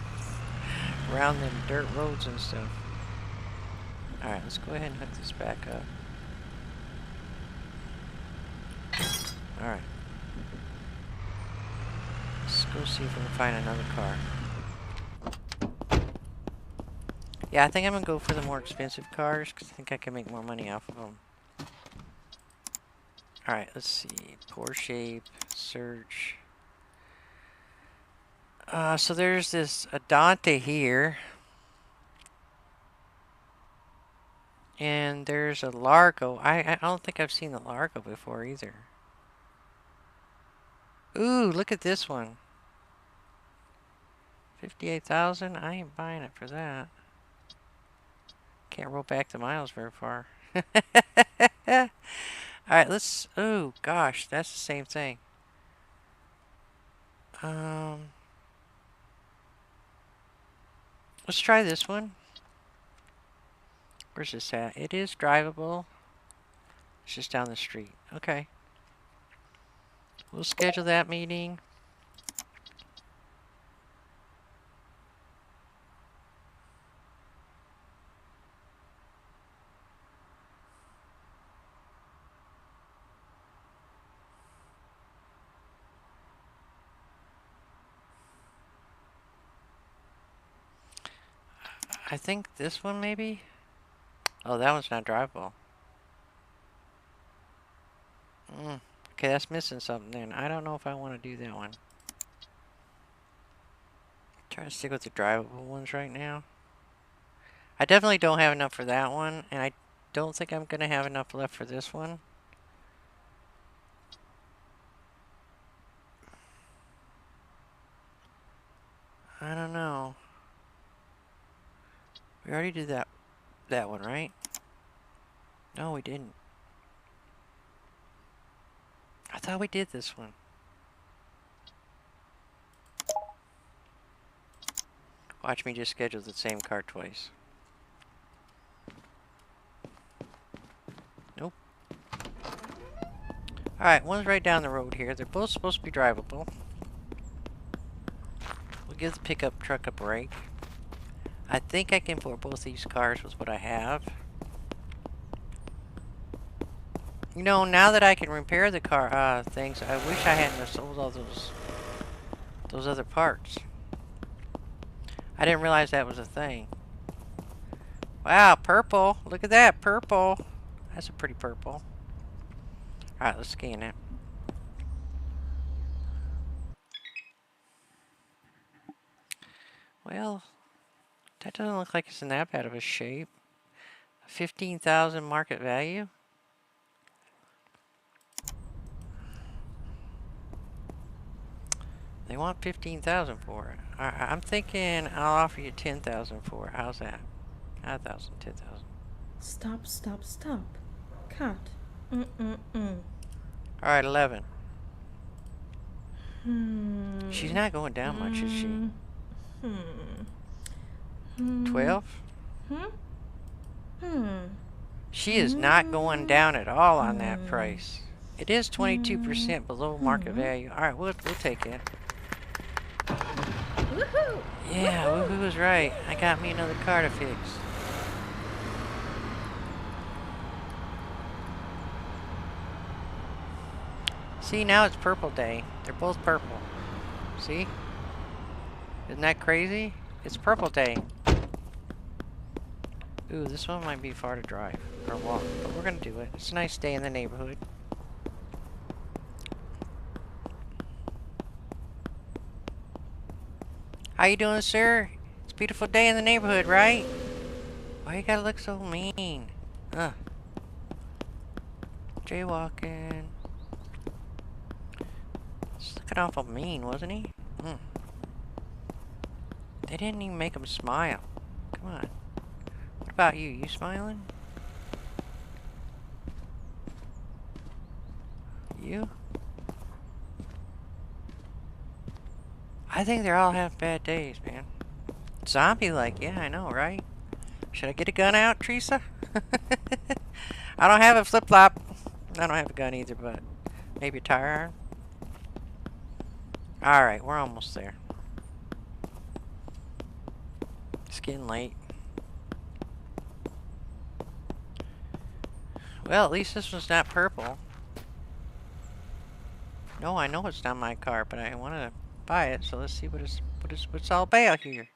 around them dirt roads and stuff. Alright, let's go ahead and hook this back up. Alright. Let's go see if we can find another car. Yeah, I think I'm gonna go for the more expensive cars because I think I can make more money off of them. Alright, let's see. Poor shape. Search. So there's this Adante here. And there's a Largo. I don't think I've seen the Largo before either. Ooh, look at this one. 58,000? I ain't buying it for that. Can't roll back the miles very far. Alright, let's... Oh, gosh, that's the same thing. Let's try this one. Where's this at? It is drivable. It's just down the street. Okay. We'll schedule that meeting. I think this one maybe? Oh, that one's not drivable. Okay, that's missing something then. I don't know if I want to do that one. Try to stick with the drivable ones right now. I definitely don't have enough for that one, and I don't think I'm going to have enough left for this one. I don't know. We already did that one, right? No, we didn't. I thought we did this one. Watch me just schedule the same car twice. Nope. Alright, one's right down the road here. They're both supposed to be drivable. We'll give the pickup truck a break. I think I can afford both these cars with what I have. You know, now that I can repair the car things, I wish I hadn't sold all those other parts. I didn't realize that was a thing. Wow, purple. Look at that, purple. That's a pretty purple. Alright, let's scan it. Well, that doesn't look like it's in that bad of a shape. 15,000 market value. They want 15,000 for it. I'm thinking I'll offer you 10,000 for it. How's that? 9,000, 10,000. Stop, stop, stop. Cut. Alright, 11. She's not going down much, is she? 12? She is not going down at all on that price. It is 22% below market value. Alright, we'll take it. Woohoo! Yeah, Woohoo was right. I got me another car to fix. See, now it's purple day. They're both purple. See? Isn't that crazy? It's purple day. Ooh, this one might be far to drive or walk, but we're gonna do it. It's a nice day in the neighborhood. How you doing, sir? It's a beautiful day in the neighborhood, right? Why you gotta look so mean? Jaywalking. He's looking awful mean, wasn't he? They didn't even make him smile. Come on. What about you? You smiling? You? I think they're all having bad days, man. Zombie-like, yeah, I know, right? Should I get a gun out, Teresa? I don't have a flip-flop. I don't have a gun either, but maybe a tire iron. Alright, we're almost there. It's getting late. Well, at least this one's not purple. No, I know it's not my car, but I want to buy it. So let's see what it's all about here.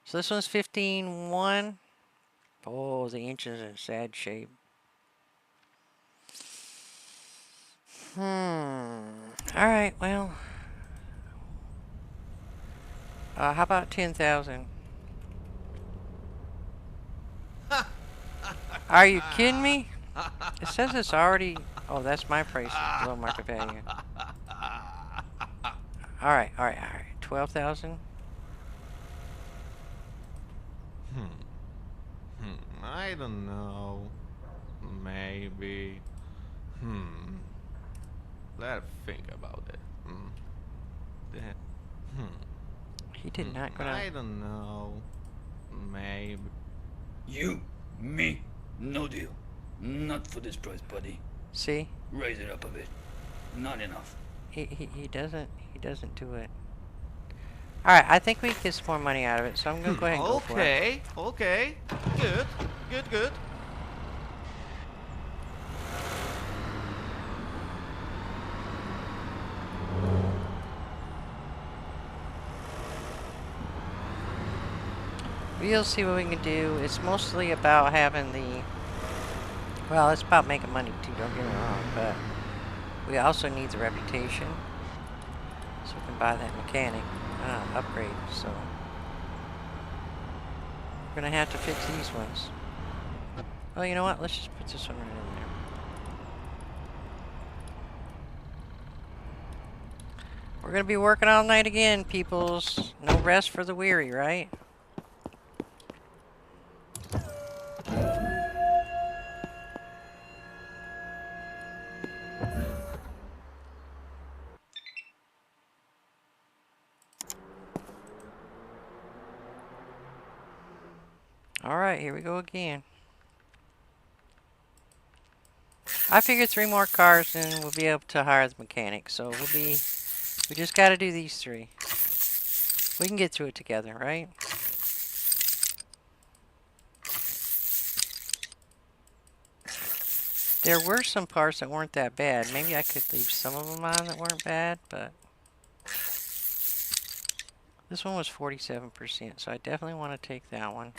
So this one's 15.1. Oh, the engine's in sad shape. Alright, well. How about 10,000? Are you kidding me? It says it's already... Oh, that's my price. Below market value. Alright. 12,000? I don't know. Maybe. Let's think about it. He did not go I down. don't know. Maybe. You, me, no deal. Not for this price, buddy. See? Raise it up a bit. Not enough. He doesn't do it. Alright, I think we can get some more money out of it, so I'm gonna go ahead and go for it. Okay. Good. We'll see what we can do. It's mostly about having the... Well, it's about making money too, don't get me wrong, but we also need the reputation. So we can buy that mechanic upgrade, so... We're gonna have to fix these ones. Oh, you know what? Let's just put this one right in there. We're gonna be working all night again, peoples. No rest for the weary, right? Alright, here we go again. I figured 3 more cars and we'll be able to hire the mechanic. So we just gotta do these 3. We can get through it together, right? There were some parts that weren't that bad. Maybe I could leave some of them on that weren't bad, but... This one was 47%, so I definitely want to take that one.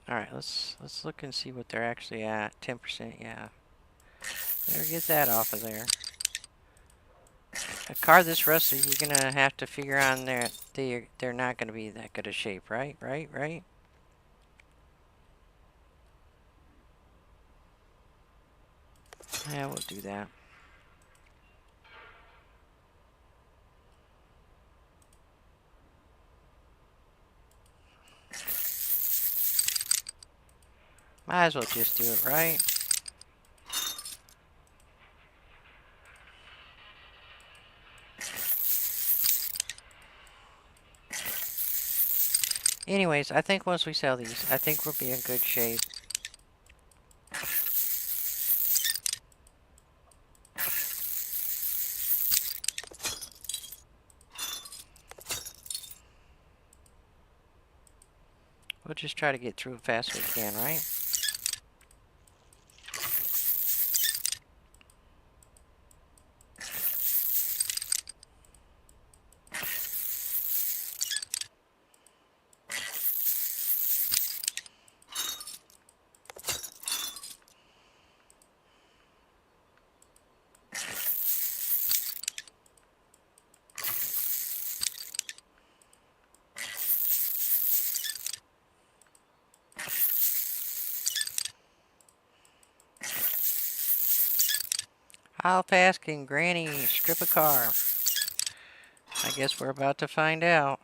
Alright, let's look and see what they're actually at. 10%, yeah. Better get that off of there. A car this rusty, you're gonna have to figure on they're not gonna be that good a shape, right? Right? Yeah, we'll do that. Might as well just do it, right? Anyways, I think once we sell these, I think we'll be in good shape. We'll just try to get through it fast as we can, right? How fast can Granny strip a car? I guess we're about to find out.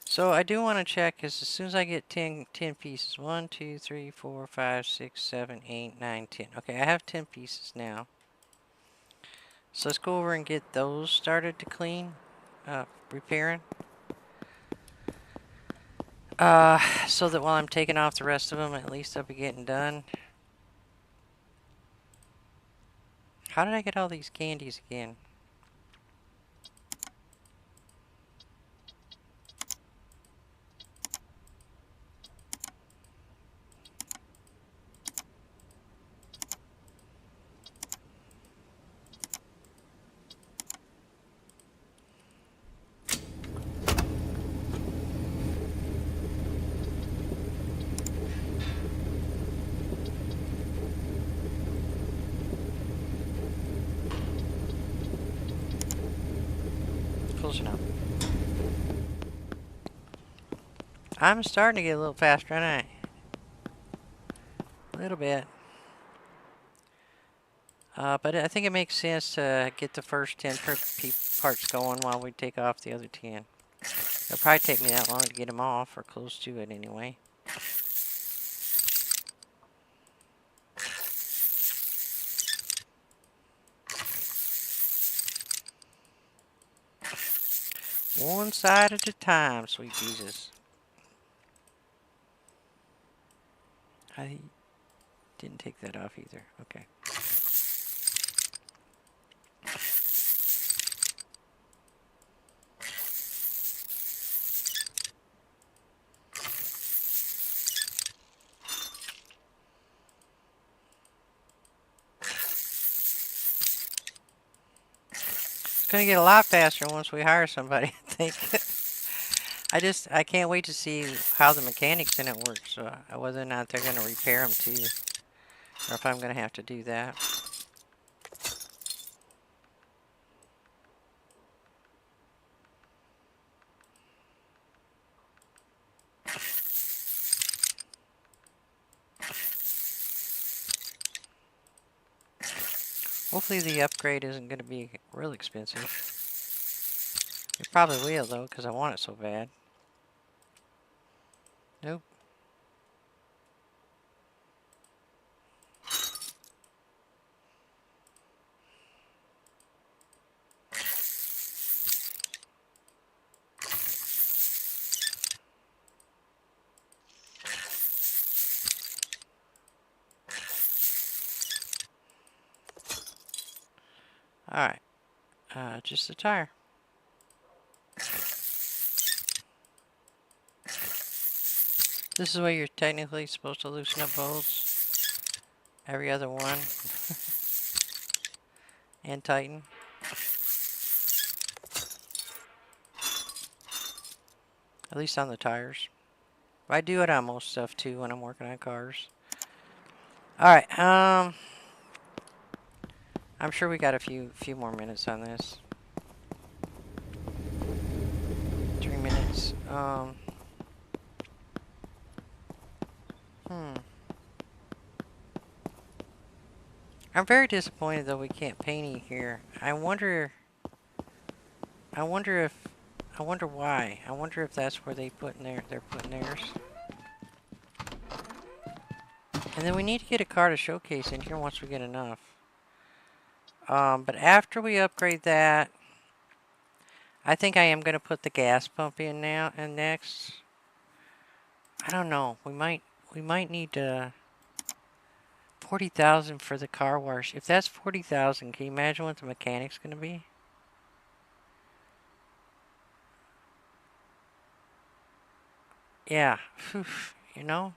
So I do want to check, because as soon as I get 10 pieces, 1, 2, 3, 4, 5, 6, 7, 8, 9, 10. Okay, I have 10 pieces now. So let's go over and get those started to clean, repairing. So that while I'm taking off the rest of them, at least I'll be getting done. How did I get all these candies again? Close enough. I'm starting to get a little faster, aren't I? A little bit. But I think it makes sense to get the first 10 parts going while we take off the other 10. It'll probably take me that long to get them off, or close to it anyway. One side at a time, sweet Jesus. I didn't take that off either. Okay. It's gonna get a lot faster once we hire somebody, I think. I can't wait to see how the mechanics in it work, so whether or not they're gonna repair them too, or if I'm gonna have to do that. Hopefully the upgrade isn't gonna be real expensive. It probably will though, because I want it so bad. Nope. Alright. Just the tire. This is where you're technically supposed to loosen up bolts. Every other one. And tighten. At least on the tires. I do it on most stuff too when I'm working on cars. Alright, I'm sure we got a few more minutes on this. 3 minutes. I'm very disappointed that we can't paint in here. I wonder why. I wonder if that's where they're putting theirs. And then we need to get a car to showcase in here once we get enough. But after we upgrade that, I think I am going to put the gas pump in now and next. I don't know. We might need 40,000 for the car wash. If that's 40,000, can you imagine what the mechanic's going to be? Yeah. You know.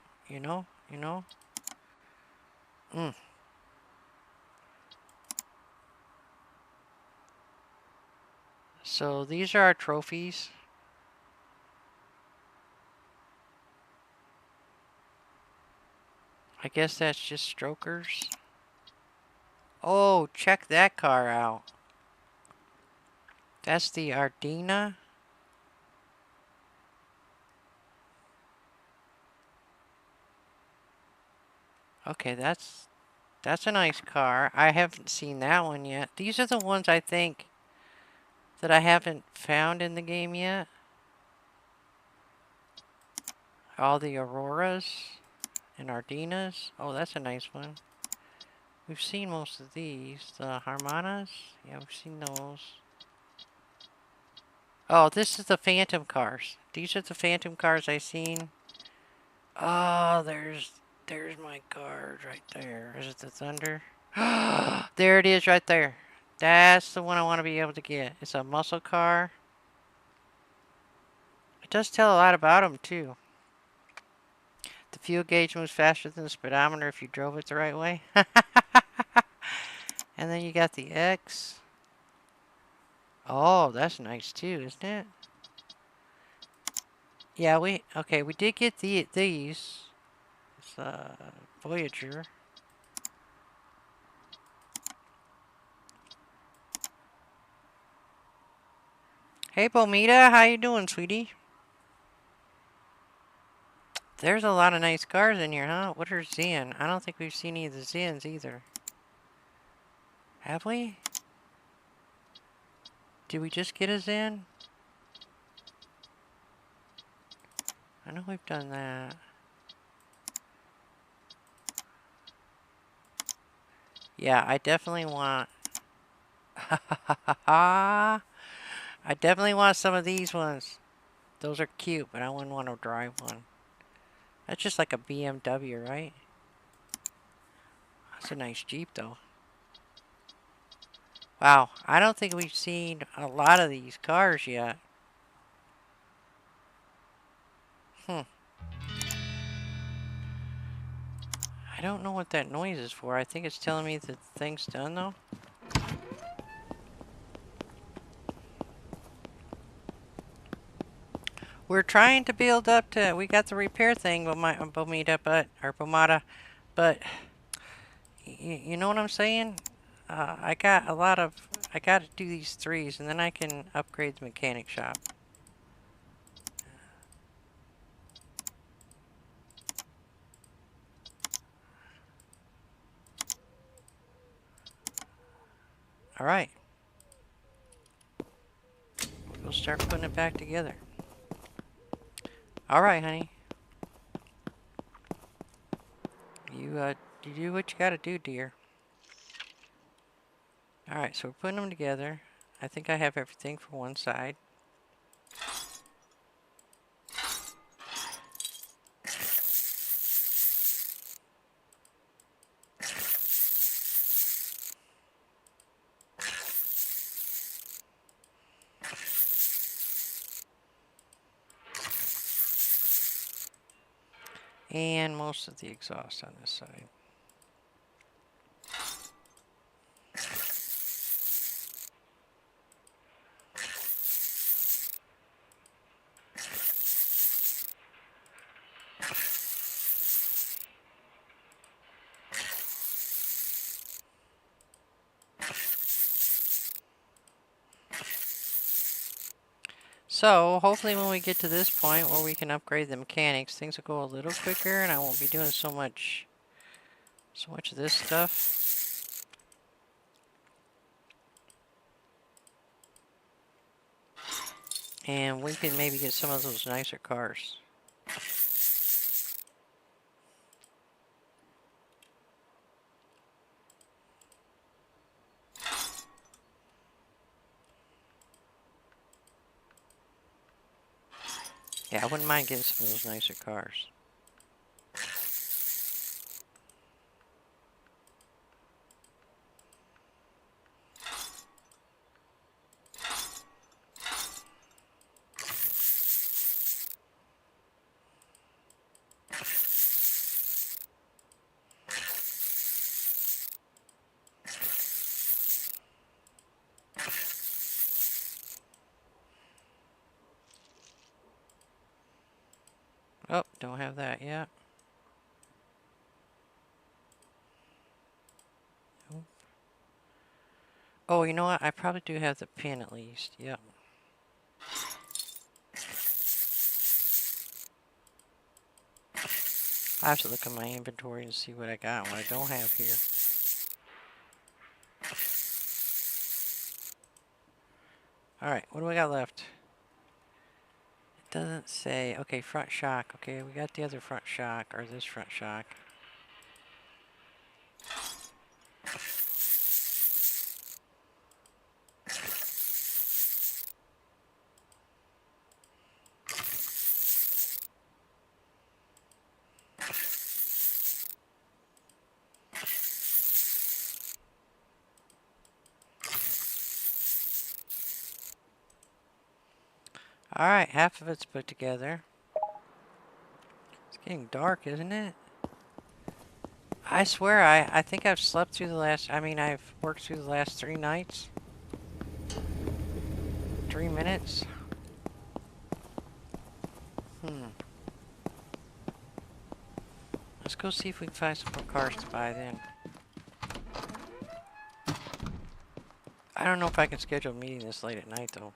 So these are our trophies. I guess that's just strokers. Oh, check that car out. That's the Ardina. Okay, that's a nice car. I haven't seen that one yet. These are the ones I think that I haven't found in the game yet. All the Auroras and Ardinas. Oh, that's a nice one. We've seen most of these. The Harmanas. Yeah, we've seen those. Oh, this is the Phantom cars. These are the Phantom cars I've seen. Oh, there's my card right there. Is it the thunder? There it is right there. That's the one I want to be able to get. It's a muscle car. It does tell a lot about them too. The fuel gauge moves faster than the speedometer if you drove it the right way. And then you got the X. Oh, that's nice too, isn't it? Yeah, we did get these. It's Voyager. Hey Bomita, how you doing, sweetie? There's a lot of nice cars in here, huh? What are Zen? I don't think we've seen any of the Zens either. Have we? Did we just get a Zen? I know we've done that. Yeah, I definitely want... I definitely want some of these ones. Those are cute, but I wouldn't want to drive one. That's just like a BMW, right? That's a nice Jeep, though. Wow, I don't think we've seen a lot of these cars yet. I don't know what that noise is for. I think it's telling me that the thing's done, though. We're trying to build up to... We got the repair thing, Bomita, but... You know what I'm saying? I got to do these 3s, and then I can upgrade the mechanic shop. Alright. We'll start putting it back together. Alright, honey. You do what you gotta do, dear. Alright, so we're putting them together. I think I have everything for one side. And most of the exhaust on this side. So, hopefully when we get to this point where we can upgrade the mechanics, things will go a little quicker and I won't be doing so much of this stuff. And we can maybe get some of those nicer cars. Yeah, I wouldn't mind getting some of those nicer cars. Oh, don't have that yet. Nope. Oh, you know what? I probably do have the pin at least. Yep. I have to look at my inventory and see what I got and what I don't have here. Alright, what do we got left? It doesn't say. Okay, front shock. Okay, we got the other front shock, or this front shock. Alright, half of it's put together. It's getting dark, isn't it? I swear, I think I've slept through the last... I mean, I've worked through the last 3 nights. 3 minutes. Let's go see if we can find some more cars to buy then. I don't know if I can schedule a meeting this late at night, though.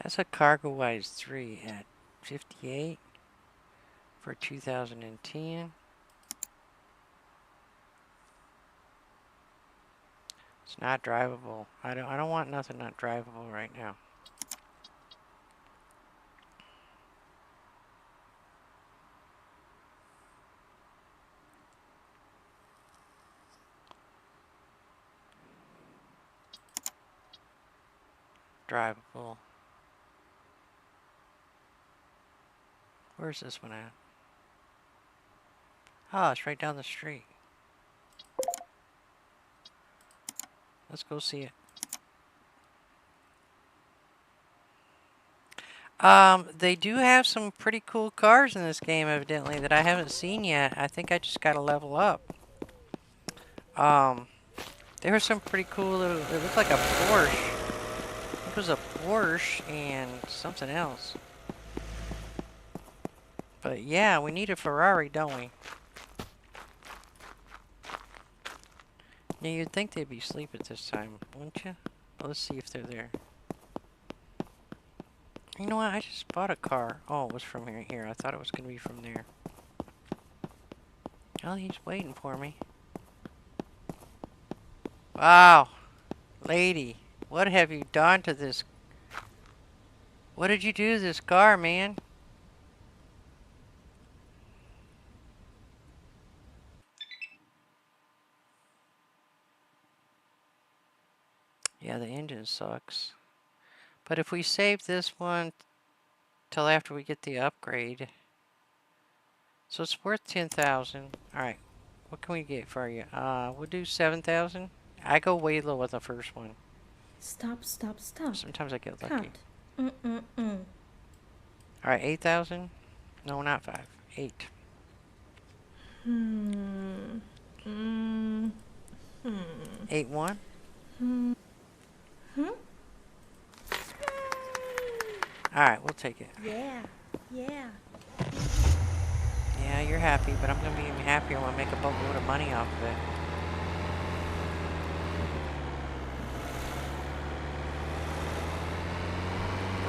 That's a CargoWise 3 at 58 for 2010. It's not drivable. I don't want nothing not drivable right now. Drivable. Where's this one at? Oh, it's right down the street. Let's go see it. They do have some pretty cool cars in this game, evidently, that I haven't seen yet. I think I just gotta level up. There were some pretty cool little... It looked like a Porsche. I think it was a Porsche and something else. But yeah, we need a Ferrari, don't we? Now, you'd think they'd be asleep at this time, wouldn't you? Well, let's see if they're there. You know what? I just bought a car. Oh, it was from here. I thought it was going to be from there. Oh, he's waiting for me. Wow. Lady, what have you done to this? What did you do to this car, man? Yeah, the engine sucks. But if we save this one till after we get the upgrade, so it's worth 10,000. All right, what can we get for you? We'll do 7,000. I go way low with the first one. Stop, stop, stop. Sometimes I get lucky. Cut. All right, 8,000. No, not 5. 8. 8-1. All right, we'll take it. Yeah, yeah. Yeah, you're happy, but I'm gonna be even happier when I make a boatload of money off of it.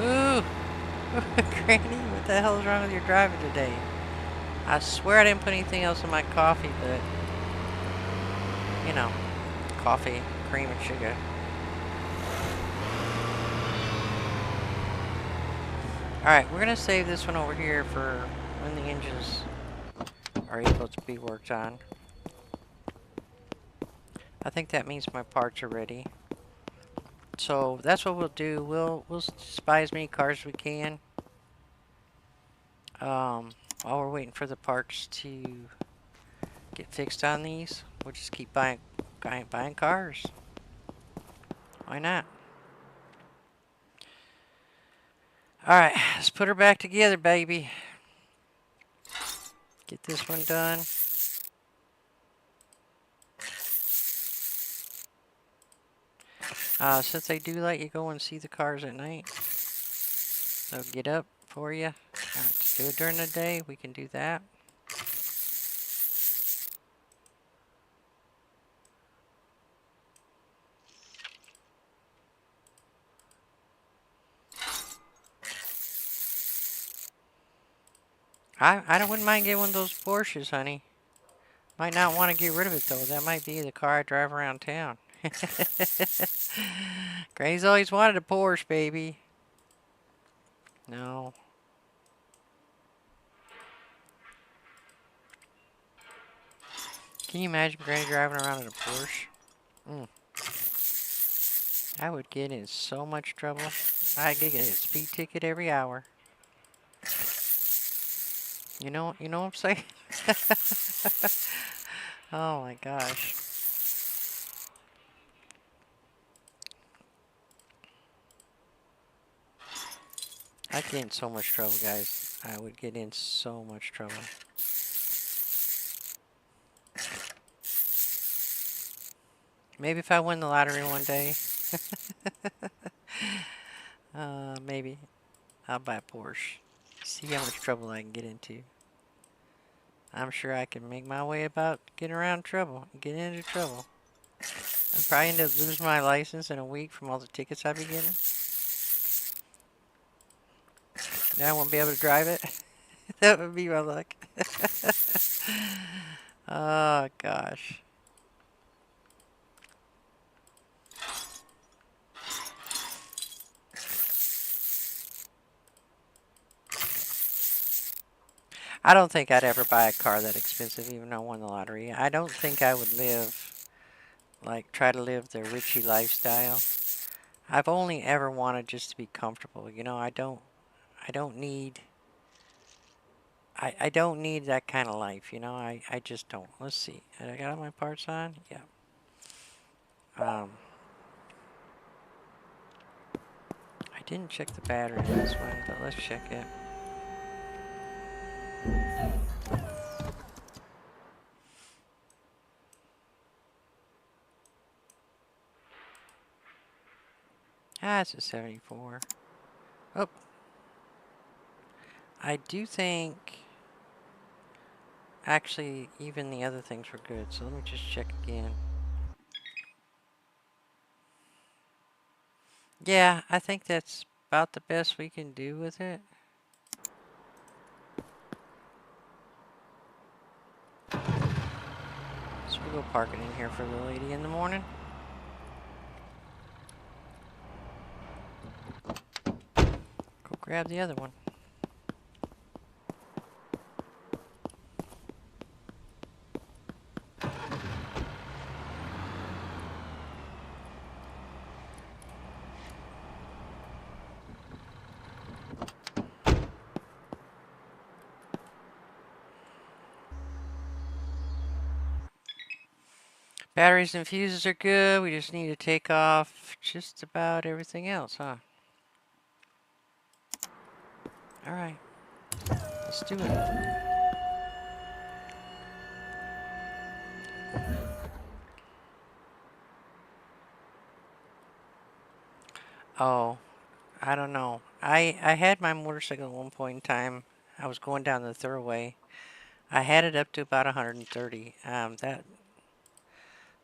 Ooh! Granny, what the hell is wrong with your driving today? I swear I didn't put anything else in my coffee, but... You know, coffee, cream, and sugar. Alright, we're gonna save this one over here for when the engines are able to be worked on. I think that means my parts are ready. So that's what we'll do. We'll just buy as many cars as we can. While we're waiting for the parts to get fixed on these, we'll just keep buying cars. Why not? Alright, let's put her back together, baby. Get this one done. Since they do let you go and see the cars at night, they'll get up for you. To do it during the day, we can do that. I wouldn't mind getting one of those Porsches, honey. Might not want to get rid of it, though. That might be the car I drive around town. Granny's always wanted a Porsche, baby. No. Can you imagine Granny driving around in a Porsche? Mm. I would get in so much trouble. I'd get a speed ticket every hour. You know what I'm saying? Oh my gosh. I'd get in so much trouble, guys. I would get in so much trouble. Maybe if I win the lottery one day. Maybe. I'll buy a Porsche. See how much trouble I can get into. I'm sure I can make my way about getting around trouble. Get into trouble. I'd probably end up losing my license in a week from all the tickets I'd be getting. Then I won't be able to drive it. That would be my luck. Oh, gosh. I don't think I'd ever buy a car that expensive, even though I won the lottery. I don't think I would live, like, try to live the Richie lifestyle. I've only ever wanted just to be comfortable. You know, I don't need, I don't need that kind of life, you know, I just don't. Let's see. Have I got all my parts on? Yeah. I didn't check the battery in this one, but let's check it. Ah, it's a 74. Oh. I do think, actually, even the other things were good, so let me just check again. Yeah, I think that's about the best we can do with it. So we'll go park it in here for the lady in the morning. Go grab the other one. Batteries and fuses are good. We just need to take off just about everything else, huh? Alright. Let's do it. Oh, I don't know. I had my motorcycle at one point in time. I was going down the thoroughway. I had it up to about 130.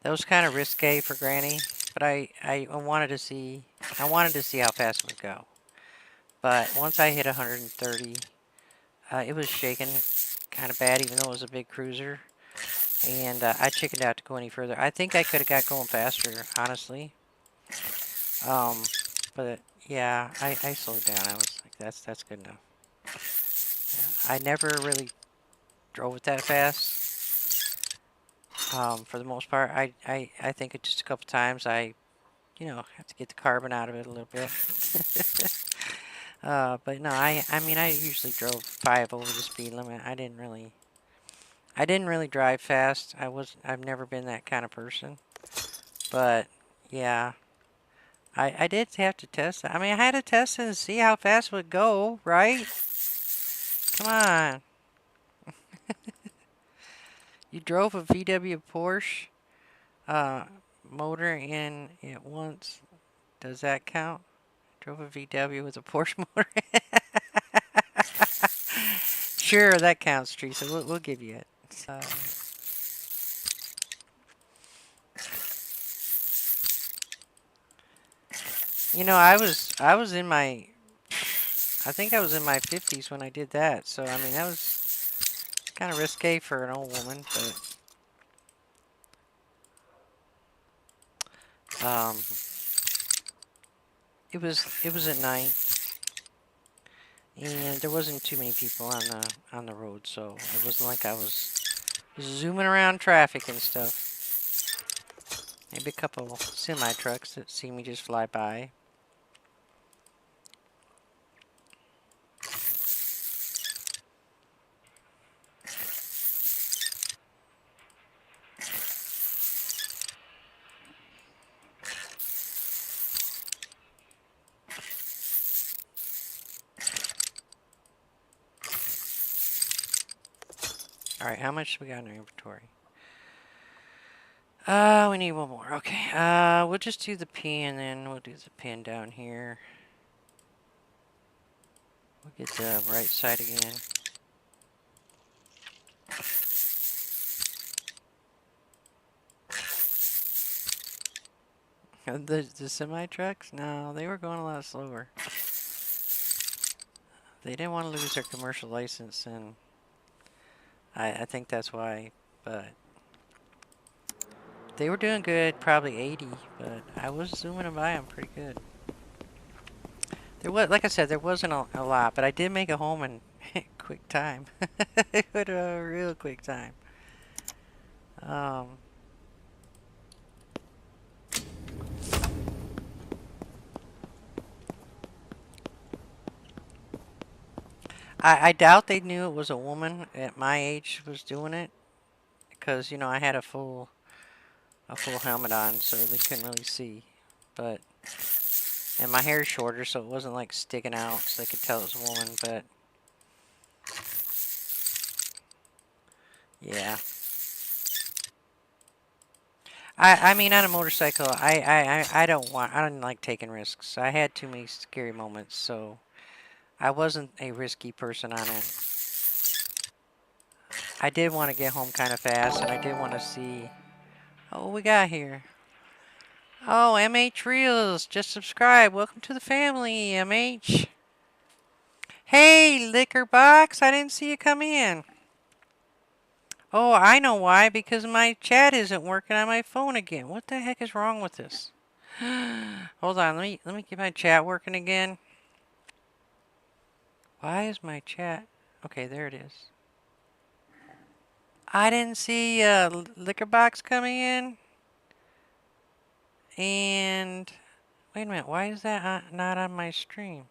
That was kind of risque for Granny, but I wanted to see how fast it would go. But once I hit 130, it was shaking kind of bad, even though it was a big cruiser. And I chickened out to go any further. I think I could have got going faster, honestly. But yeah, I slowed down. I was like, that's good enough. I never really drove it that fast. For the most part, I think it just a couple times I, have to get the carbon out of it a little bit. But no, I mean, I usually drove 5 over the speed limit. I didn't really drive fast. I've never been that kind of person. But yeah, I did have to test it. I mean, I had to test it and see how fast it would go, right? Come on. You drove a VW Porsche motor in it once. Does that count? Drove a VW with a Porsche motor. Sure, that counts, Teresa. We'll give you it. You know, I was in my, I think I was in my 50s when I did that. So I mean, that was kind of risque for an old woman, but it was at night, and there wasn't too many people on the road, so it wasn't like I was zooming around traffic and stuff. Maybe a couple semi-trucks that see me just fly by. Alright, how much do we got in our inventory? We need one more. Okay, we'll just do the P and then we'll do the pin down here. We'll get the right side again. The semi-trucks? No, they were going a lot slower. They didn't want to lose their commercial license, and I think that's why, but they were doing good, probably 80, but I was zooming them by them pretty good. There was, like I said, there wasn't a lot, but I did make a home in quick time. With a real quick time. I doubt they knew it was a woman at my age was doing it, because you know I had a full helmet on, so they couldn't really see. But and my hair's shorter, so it wasn't like sticking out, so they could tell it was a woman. But yeah, I mean on a motorcycle, I don't like taking risks. I had too many scary moments, so I wasn't a risky person on it. I did want to get home kind of fast, and I did want to see what we got here. Oh, MH Reels, just subscribe. Welcome to the family, MH. Hey, Liquor Box, I didn't see you come in. Oh, I know why, because my chat isn't working on my phone again. What the heck is wrong with this? Hold on, let me get my chat working again. Why is my chat? Okay, there it is. I didn't see Liquor Box coming in. And wait a minute, why is that not on my stream?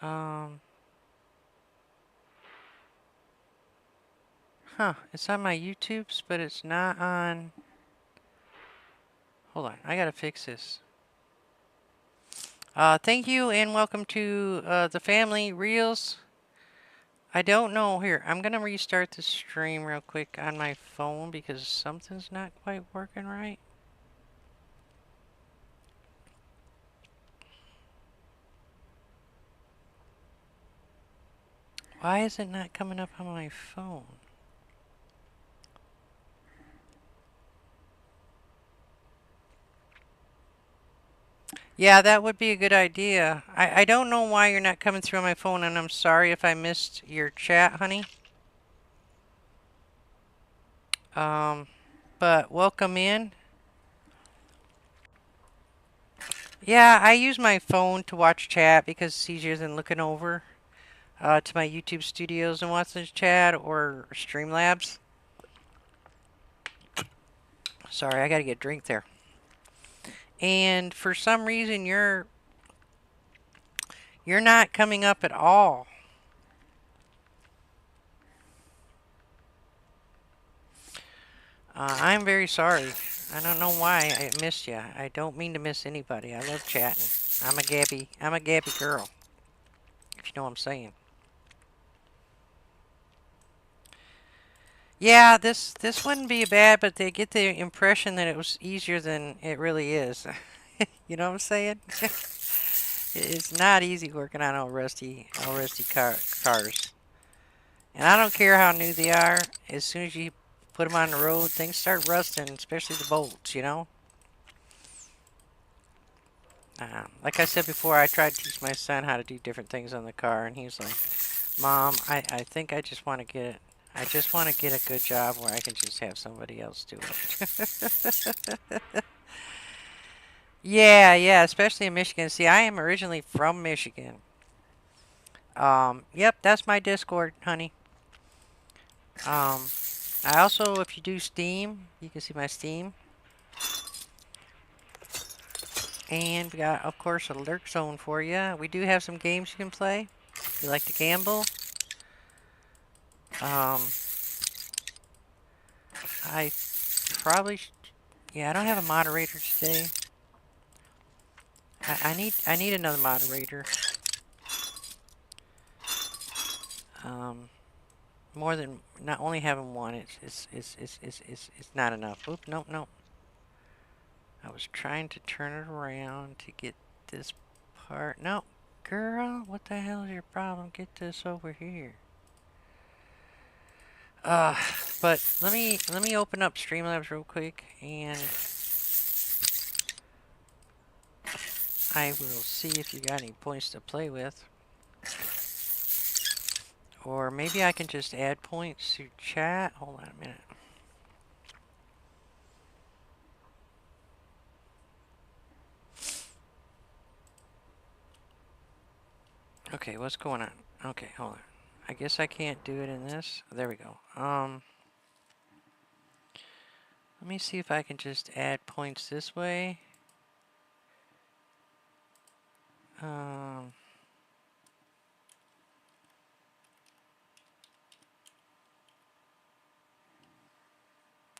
It's on my YouTube's, but it's not on. Hold on, I gotta fix this. Thank you and welcome to the family Reels. I don't know. Here, I'm gonna restart the stream real quick on my phone because something's not quite working right. Why is it not coming up on my phone? Yeah, that would be a good idea. I don't know why you're not coming through on my phone, and I'm sorry if I missed your chat, honey. But welcome in. Yeah, I use my phone to watch chat because it's easier than looking over to my YouTube studios and watching chat or Streamlabs. Sorry, I gotta get a drink there. And for some reason you're not coming up at all. I'm very sorry. I don't know why I missed you. I don't mean to miss anybody. I love chatting. I'm a Gabby girl. If you know what I'm saying. Yeah, this wouldn't be bad, but they get the impression that it was easier than it really is. You know what I'm saying? It's not easy working on all rusty cars. And I don't care how new they are. As soon as you put them on the road, things start rusting, especially the bolts, you know? Like I said before, I tried to teach my son how to do different things on the car, and he's like, Mom, I think I just want to get a good job where I can just have somebody else do it. Yeah, especially in Michigan. See, I am originally from Michigan. Yep, that's my Discord, honey. I also, if you do Steam, you can see my Steam. And we got, of course, a lurk zone for you. We do have some games you can play if you like to gamble. I probably, yeah, I don't have a moderator today. I need another moderator. More than not only having one, it's not enough. Oop, nope, nope. I was trying to turn it around to get this part. No, girl, what the hell is your problem? Get this over here. But let me open up Streamlabs real quick, and I will see if you got any points to play with. Or maybe I can just add points to chat. Hold on a minute. Okay, what's going on? Okay, hold on. I guess I can't do it in this. There we go. Let me see if I can just add points this way.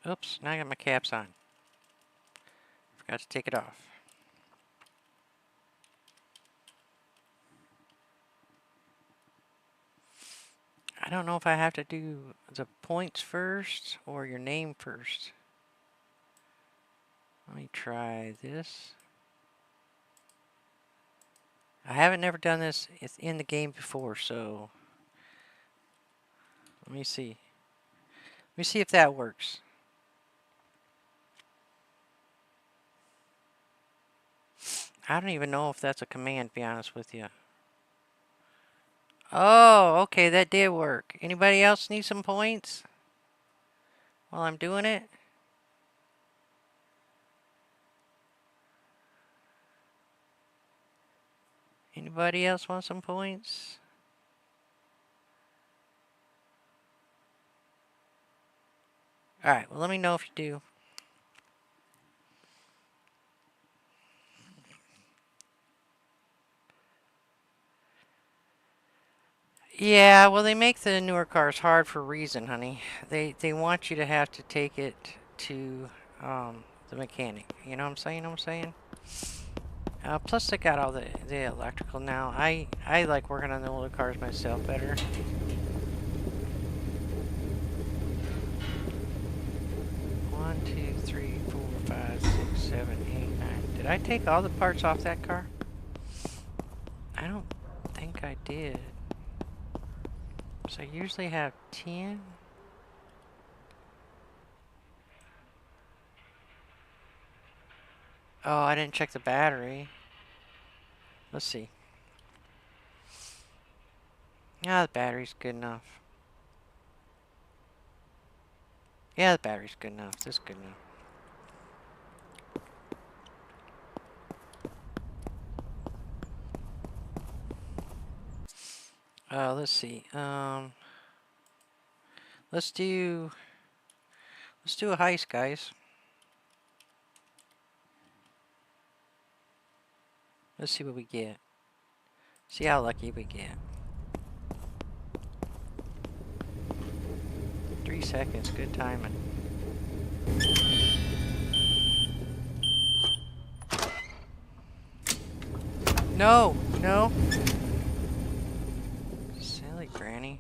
Oops, now I got my caps on. Forgot to take it off. I don't know if I have to do the points first or your name first. Let me try this. I haven't never done this in the game before, so let me see. Let me see if that works. I don't even know if that's a command, to be honest with you. Oh, okay, that did work. Anybody else need some points while I'm doing it? Anybody else want some points? Alright, well, let me know if you do. Yeah, well, they make the newer cars hard for a reason, honey. They want you to have to take it to the mechanic. You know what I'm saying? Plus, they got all the electrical now. I like working on the older cars myself better. One, two, three, 4, 5, 6, 7, 8, 9. Did I take all the parts off that car? I don't think I did. So I usually have 10. Oh, I didn't check the battery. Let's see. Yeah, the battery's good enough. Yeah, the battery's good enough. This is good enough. Let's see. Let's do a heist, guys. Let's see what we get. See how lucky we get. 3 seconds, good timing. No, no. Silly granny.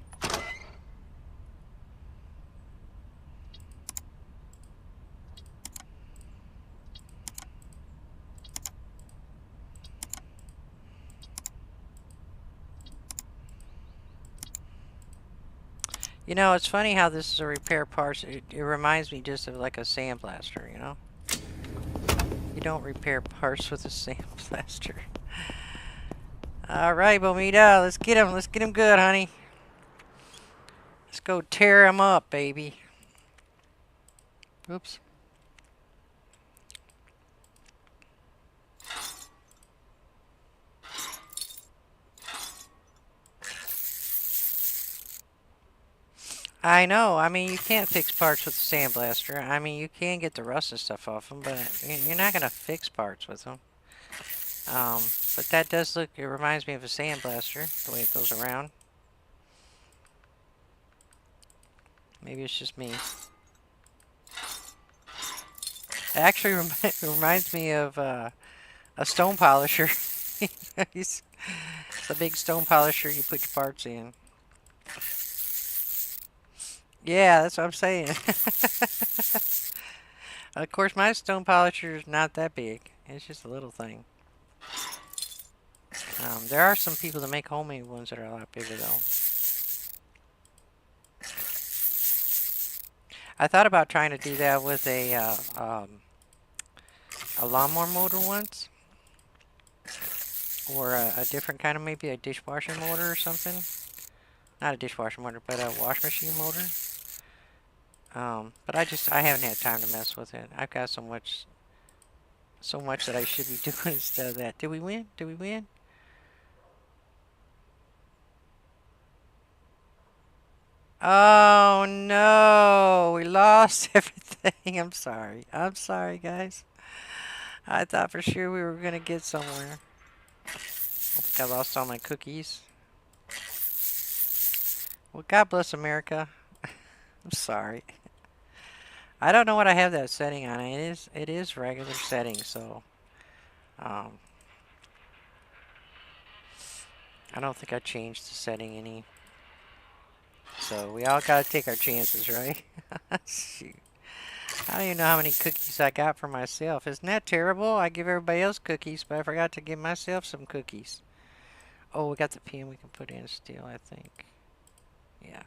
You know, it's funny how this is a repair parts. It reminds me just of like a sandblaster, you know? You don't repair parts with a sandblaster. Alright, Bomita, let's get him. Let's get him good, honey. Let's go tear him up, baby. Oops. I know. I mean, you can't fix parts with the sandblaster. I mean, you can get the rust and stuff off them, but you're not gonna fix parts with them. But that does look. It reminds me of a sandblaster, the way it goes around. Maybe it's just me. It actually reminds me of a stone polisher. It's a big stone polisher you put your parts in. Yeah, that's what I'm saying. Of course, my stone polisher is not that big. It's just a little thing. There are some people that make homemade ones that are a lot bigger, though. I thought about trying to do that with a lawnmower motor once. Or a different kind of, maybe a dishwasher motor or something. Not a dishwasher motor, but a wash machine motor. But I haven't had time to mess with it. I've got so much that I should be doing instead of that. Did we win? Did we win? Oh no, we lost everything. I'm sorry. I'm sorry, guys. I thought for sure we were gonna get somewhere. I think I lost all my cookies. Well, God bless America. I'm sorry. I don't know what I have that setting on. It is regular setting, so I don't think I changed the setting any. So we all gotta take our chances, right? Shoot. I don't even know how many cookies I got for myself. Isn't that terrible? I give everybody else cookies, but I forgot to give myself some cookies. Oh, we got the pin we can put in still, I think. Yeah.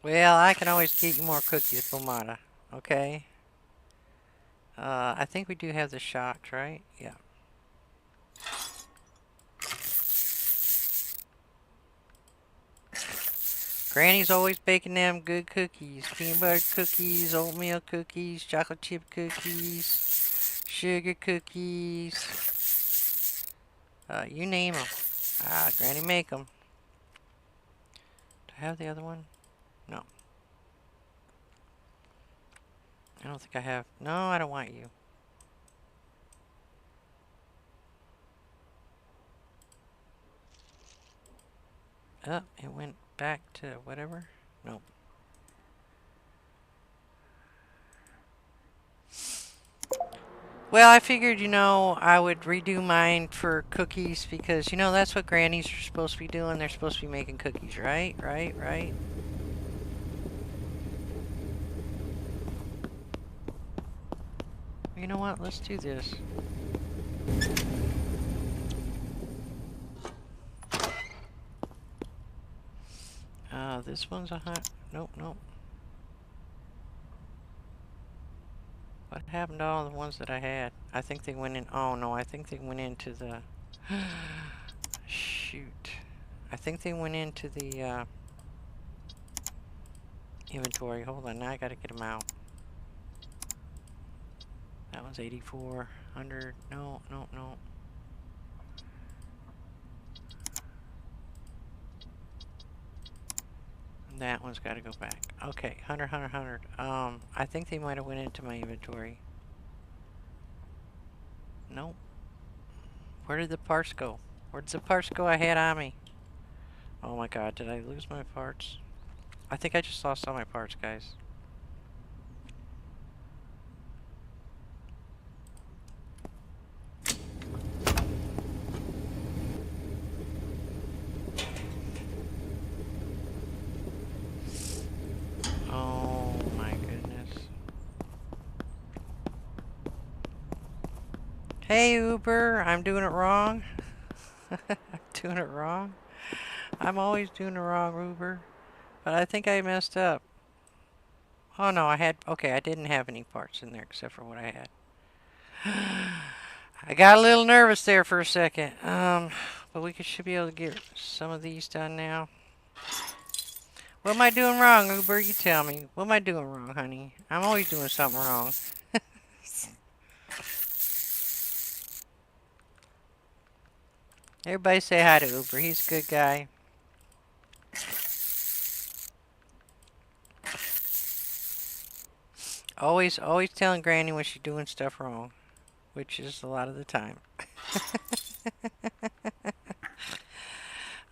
Well, I can always get you more cookies, Bomata. Okay? I think we do have the shocks, right? Yeah. Granny's always baking them good cookies. Peanut butter cookies, oatmeal cookies, chocolate chip cookies, sugar cookies. You name them. Granny make them. Do I have the other one? No. I don't think I have. No, I don't want you. Oh, it went back to whatever. Nope. Well, I figured, I would redo mine for cookies because, that's what grannies are supposed to be doing. They're supposed to be making cookies, right? Right? You know what? Let's do this. This one's a hot. Nope. What happened to all the ones that I had? I think they went in. Oh no, I think they went into the. Shoot. I think they went into the inventory. Hold on, now I gotta get them out. That one's 8,400. No. That one's got to go back. Okay, 100. I think they might have went into my inventory. Nope. Where did the parts go? Where did the parts go I had on me? Oh my god, did I lose my parts? I think I just lost all my parts, guys. Hey Uber, I'm doing it wrong. I'm doing it wrong. I'm always doing it wrong, Uber. But I think I messed up. Oh no, okay, I didn't have any parts in there except for what I had. I got a little nervous there for a second. But we should be able to get some of these done now. What am I doing wrong, Uber? You tell me. What am I doing wrong, honey? I'm always doing something wrong. Everybody say hi to Uber. He's a good guy. Always telling Granny when she's doing stuff wrong, which is a lot of the time.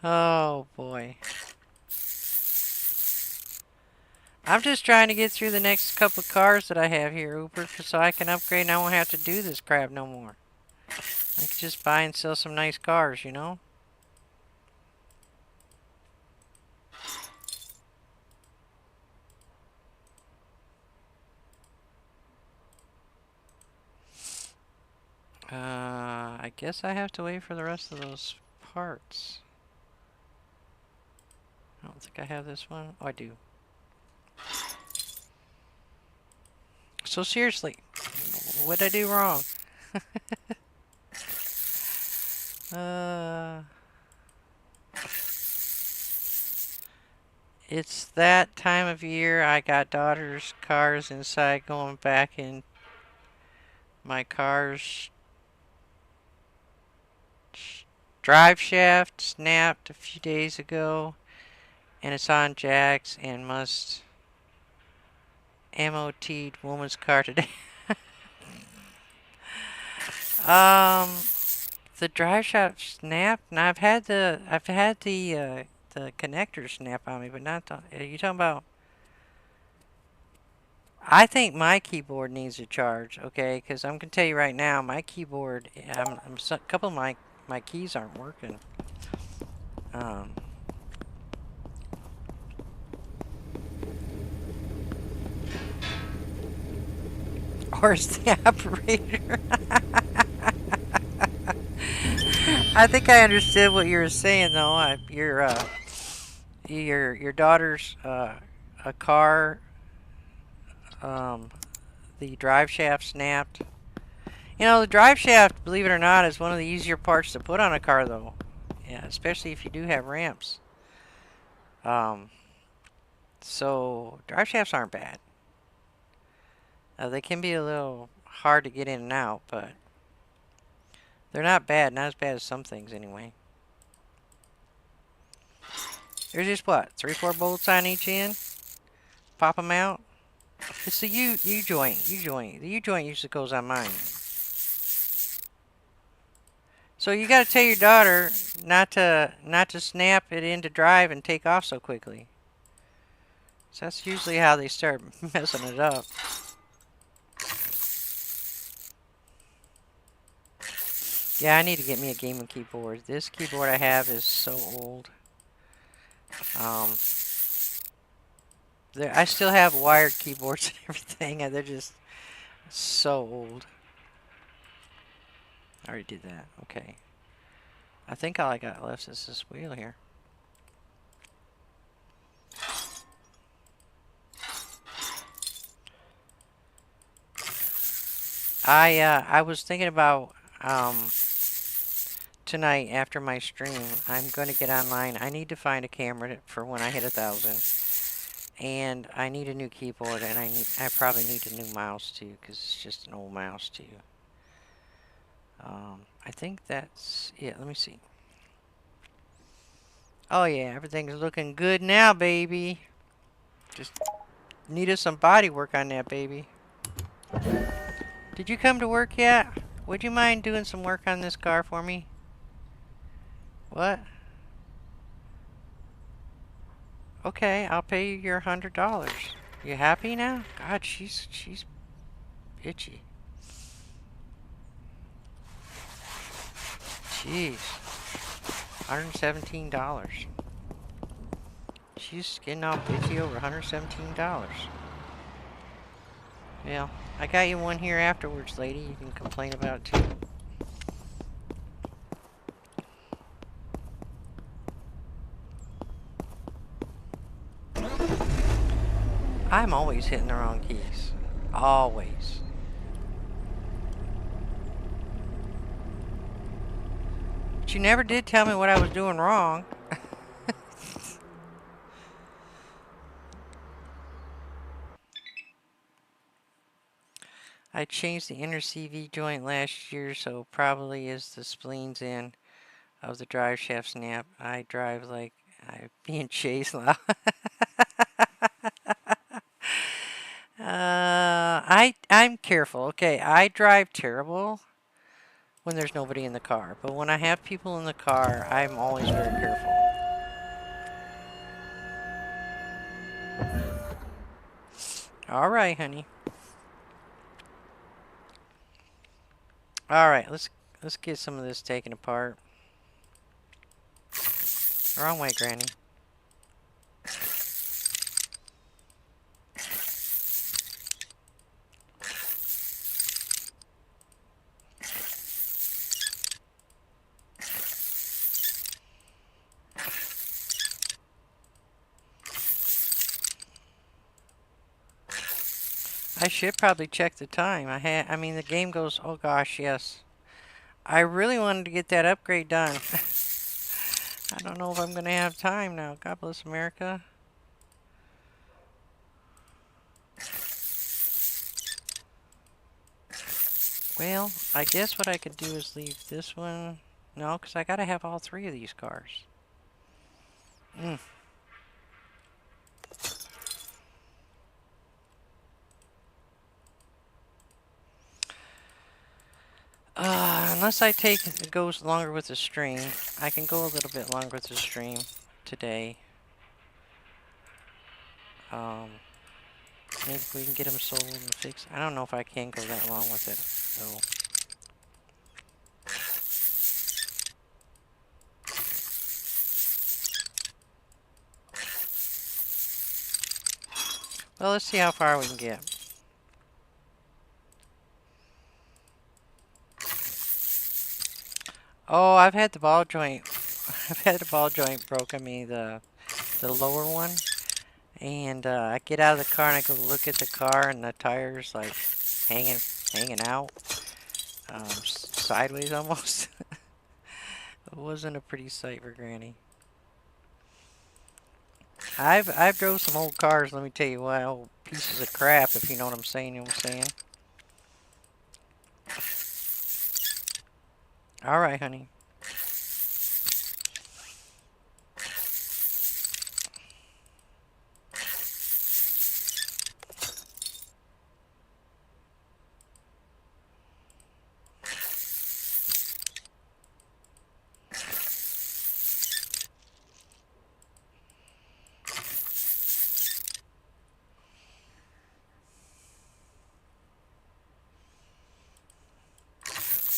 Oh boy. I'm just trying to get through the next couple of cars that I have here, Uber, so I can upgrade and I won't have to do this crap no more. I can just buy and sell some nice cars, you know? I guess I have to wait for the rest of those parts. I don't think I have this one. Oh, I do. So seriously, what did I do wrong? It's that time of year. I got daughter's cars inside going back in my car's drive shaft snapped a few days ago, and it's on jacks and must MOT'd woman's car today. The drive shaft snapped, and I've had the connector snap on me, but not the. Are you talking about? I think my keyboard needs a charge, okay? Because I'm gonna tell you right now, my keyboard, a couple of my keys aren't working. Or is the operator? I think I understood what you were saying, though. Your daughter's a car. The drive shaft snapped. You know, the drive shaft, believe it or not, is one of the easier parts to put on a car, though. Yeah, especially if you do have ramps. So drive shafts aren't bad. They can be a little hard to get in and out, but they're not bad. Not as bad as some things, anyway. There's just what, 3-4 bolts on each end. Pop them out. It's the U joint. The U joint usually goes on mine. So you got to tell your daughter not to snap it into drive and take off so quickly. So that's usually how they start messing it up. Yeah, I need to get me a gaming keyboard. This keyboard I have is so old. I still have wired keyboards and everything, and they're just so old. I already did that. Okay. I think all I got left is this wheel here. I was thinking about tonight after my stream, I'm going to get online. I need to find a camera for when I hit 1,000. And I need a new keyboard, and I probably need a new mouse too, because it's just an old mouse too. I think that's it. Let me see. Oh yeah, everything's looking good now, baby. Just needed some body work on that, baby. Did you come to work yet? Would you mind doing some work on this car for me? What? Okay, I'll pay you your $100. You happy now? God, she's bitchy. Jeez. $117. She's getting all bitchy over $117. Well, I got you one here afterwards, lady. You can complain about it too. I'm always hitting the wrong keys. Always. But you never did tell me what I was doing wrong. I changed the inner CV joint last year, so probably is the spleen's in. of the drive shaft snap. I drive like I'm being chased now. I'm careful. Okay, I drive terrible when there's nobody in the car, but when I have people in the car, I'm always very careful. All right, honey. All right, let's get some of this taken apart. Wrong way, Granny. I should probably check the time. I mean, the game goes, oh gosh, yes. I really wanted to get that upgrade done. I don't know if I'm going to have time now. God bless America. Well, I guess what I could do is leave this one. No, because I got to have all three of these cars. Unless it goes longer with the stream. I can go a little bit longer with the stream today. Maybe we can get them sold and fixed. I don't know if I can go that long with it, though. Well, let's see how far we can get. Oh, I've had the ball joint. I've had the ball joint broken me, the lower one. And I get out of the car and I go look at the car and the tires like hanging out, sideways almost. It wasn't a pretty sight for Granny. I've drove some old cars. Let me tell you what, old pieces of crap. If you know what I'm saying, you know what I'm saying. All right, honey.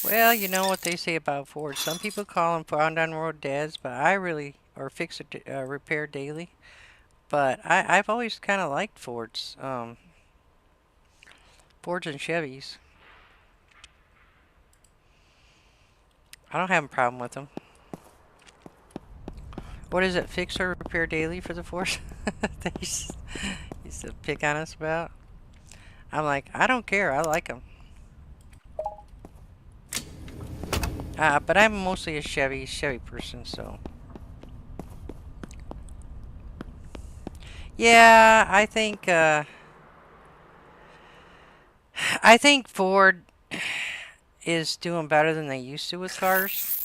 Well, you know what they say about Fords. Some people call them found on road dads, but I really, or fix or repair daily. But I've always kind of liked Fords. Fords and Chevys. I don't have a problem with them. What is it? Fix or repair daily for the Fords? They used to pick on us about. I'm like, I don't care. I like them. But I'm mostly a Chevy person, so. Yeah, I think Ford is doing better than they used to with cars.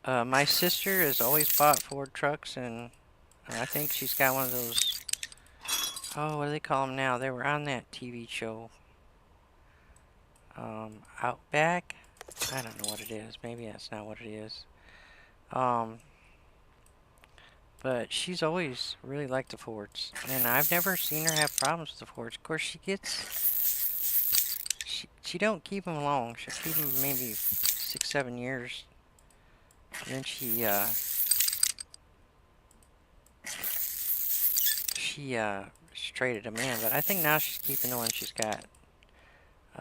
My sister has always bought Ford trucks, and I think she's got one of those. Oh, what do they call them now? They were on that TV show. Outback? I don't know what it is. Maybe that's not what it is. But she's always really liked the Fords. And I've never seen her have problems with the Fords. Of course, she don't keep them long. She'll keep them maybe 6-7 years. And then she traded them in. But I think now she's keeping the one she's got.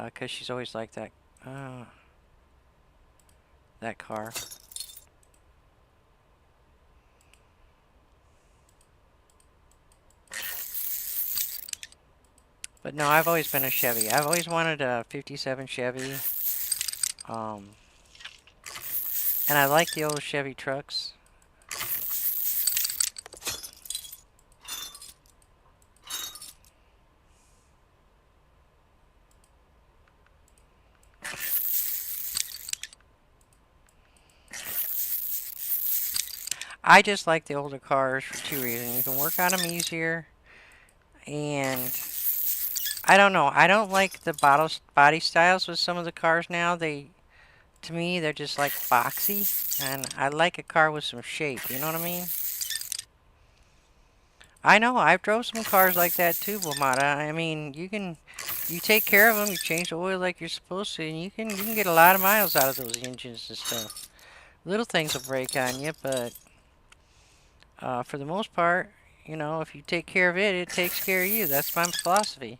Because she's always liked that car. But no, I've always been a Chevy. I've always wanted a 57 Chevy. And I like the old Chevy trucks. I just like the older cars for two reasons. You can work on them easier, and I don't know. I don't like the body styles with some of the cars now. To me, they're just like boxy, and I like a car with some shape. You know what I mean? I know. I've drove some cars like that too, Bomata. I mean, you take care of them, you change the oil like you're supposed to, and you can get a lot of miles out of those engines and stuff. Little things will break on you, but for the most part, you know, if you take care of it, it takes care of you. That's my philosophy.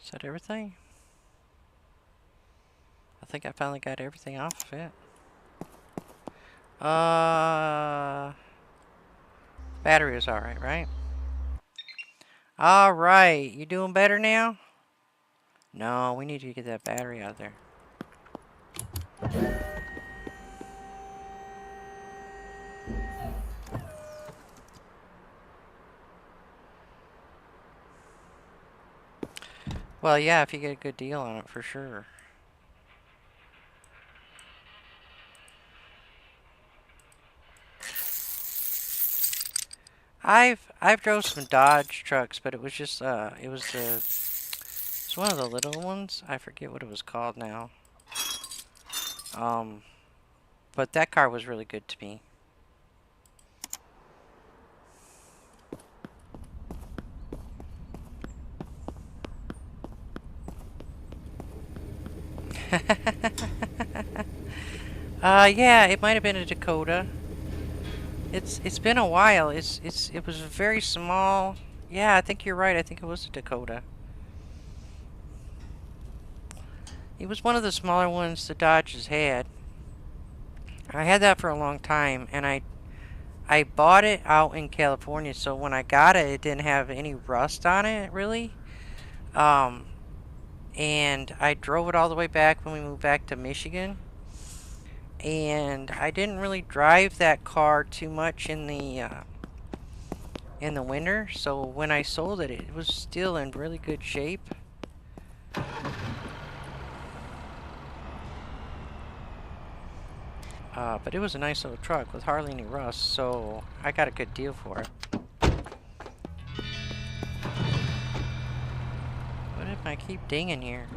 Is that everything? I think I finally got everything off of it. Battery is alright, right? Alright, you doing better now? No, we need to get that battery out there. Well, yeah, if you get a good deal on it, for sure. I've drove some Dodge trucks, but it was just it's one of the little ones. I forget what it was called now. But that car was really good to me. Yeah, it might have been a Dakota. It's been a while. It was very small. Yeah, I think you're right. I think it was a Dakota. It was one of the smaller ones the Dodges had. I had that for a long time, and I bought it out in California, so when I got it, it didn't have any rust on it, really. And I drove it all the way back when we moved back to Michigan. And I didn't really drive that car too much in the winter, so when I sold it, it was still in really good shape. But it was a nice little truck with hardly any rust, so I got a good deal for it. What if I keep dinging here?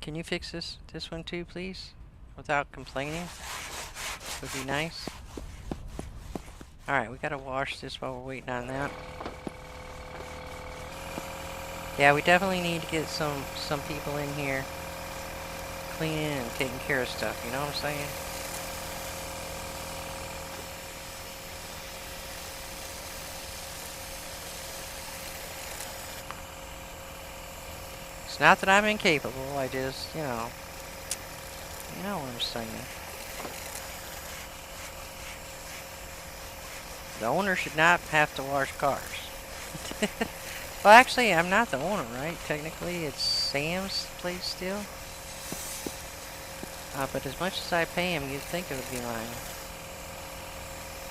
Can you fix this one too, please? Without complaining? Would be nice. Alright, we gotta wash this while we're waiting on that. Yeah, we definitely need to get some people in here cleaning and taking care of stuff, you know what I'm saying? It's not that I'm incapable, I just, you know what I'm saying. The owner should not have to wash cars. Well, actually, I'm not the owner, right? Technically, it's Sam's place still. But as much as I pay him, you'd think it would be mine.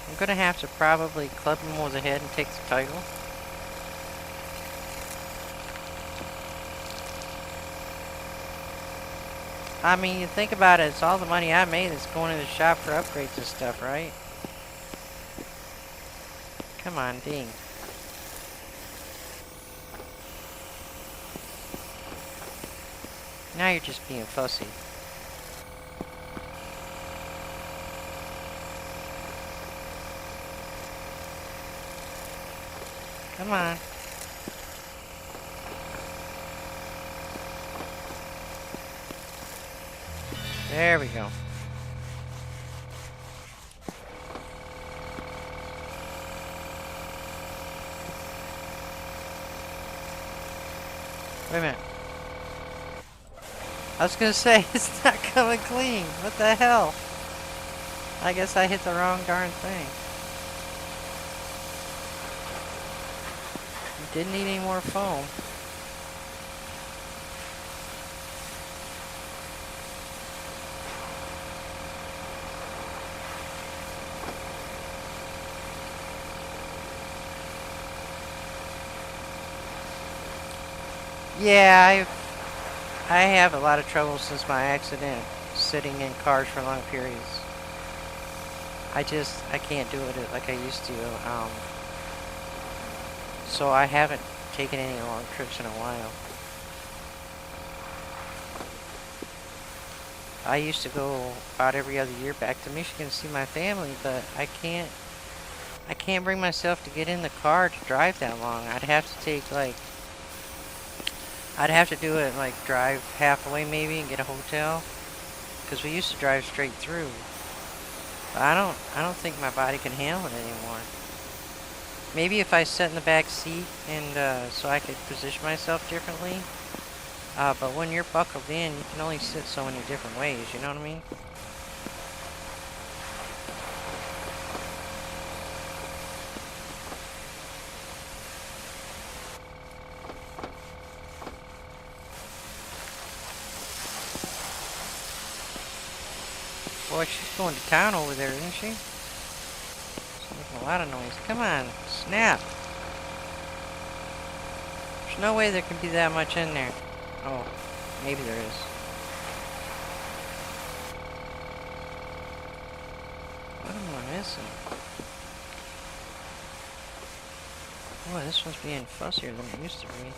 I'm gonna have to probably club him over the head and take the title. I mean, you think about it, it's all the money I made that's going to the shop for upgrades and stuff, right? Come on, ding. Now you're just being fussy. Come on. There we go. Wait a minute. I was gonna say, it's not coming clean. What the hell? I guess I hit the wrong darn thing. Didn't need any more foam. Yeah, I have a lot of trouble since my accident sitting in cars for long periods. I can't do it like I used to. So I haven't taken any long trips in a while. I used to go about every other year back to Michigan to see my family, but I can't bring myself to get in the car to drive that long. I'd have to do it like drive halfway maybe and get a hotel, because we used to drive straight through. But I don't think my body can handle it anymore. Maybe if I sat in the back seat and so I could position myself differently. But when you're buckled in, you can only sit so many different ways, you know what I mean? Boy, she's going to town over there, isn't she? She's making a lot of noise. Come on, snap. There's no way there can be that much in there. Oh, maybe there is. What am I missing? Boy, this one's being fussier than it used to be.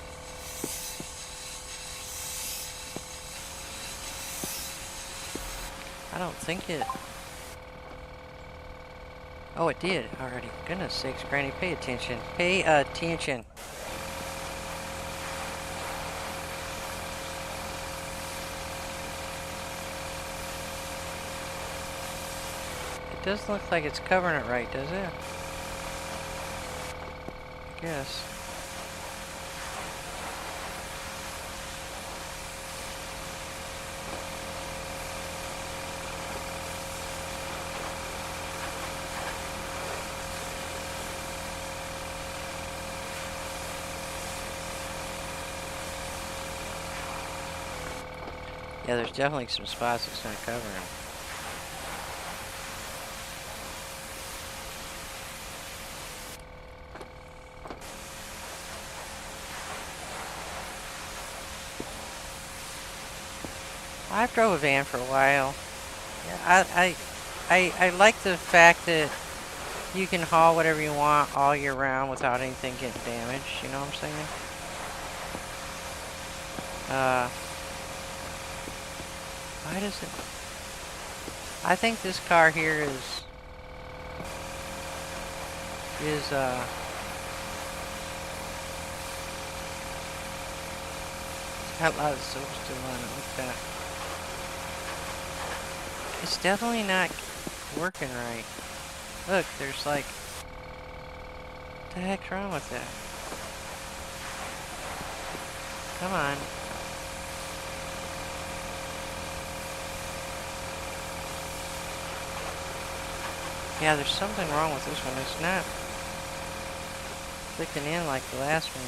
I don't think it... Oh, it did already. Goodness sakes, Granny, pay attention. Pay attention. It doesn't look like it's covering it right, does it? I guess. Yeah, there's definitely some spots it's not covering. I've drove a van for a while. Yeah, I like the fact that you can haul whatever you want all year round without anything getting damaged, you know what I'm saying? Why does it... I think this car here is got a lot of soap still on it. Look at that. It's definitely not working right. Look, there's like... What the heck's wrong with that? Come on. Yeah, there's something wrong with this one. It's not clicking in like the last one.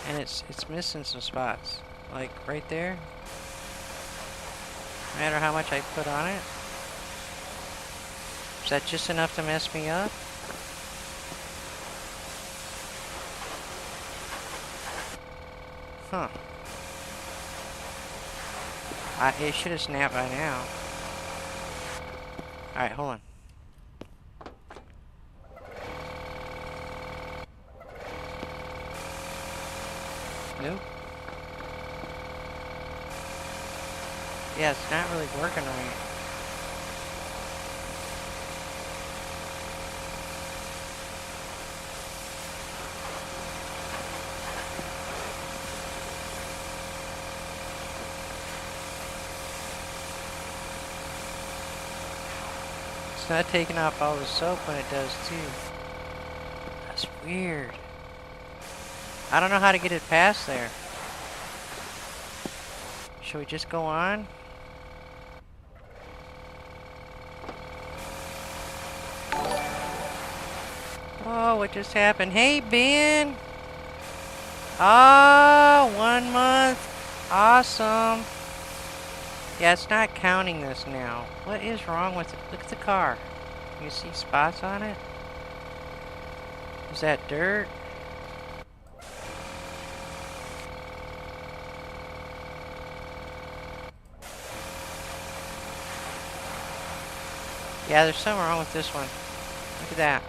And it's missing some spots. Like right there. No matter how much I put on it. Is that just enough to mess me up? Huh. It should have snapped by now. Alright, hold on. Nope. Yeah, it's not really working right. It's not taking off all the soap when it does too. That's weird. I don't know how to get it past there. Should we just go on? Oh, what just happened? Hey, Ben! Oh, 1 month. Awesome. Yeah, it's not counting this now. What is wrong with it? Look at the car. You see spots on it? Is that dirt? Yeah, there's something wrong with this one. Look at that.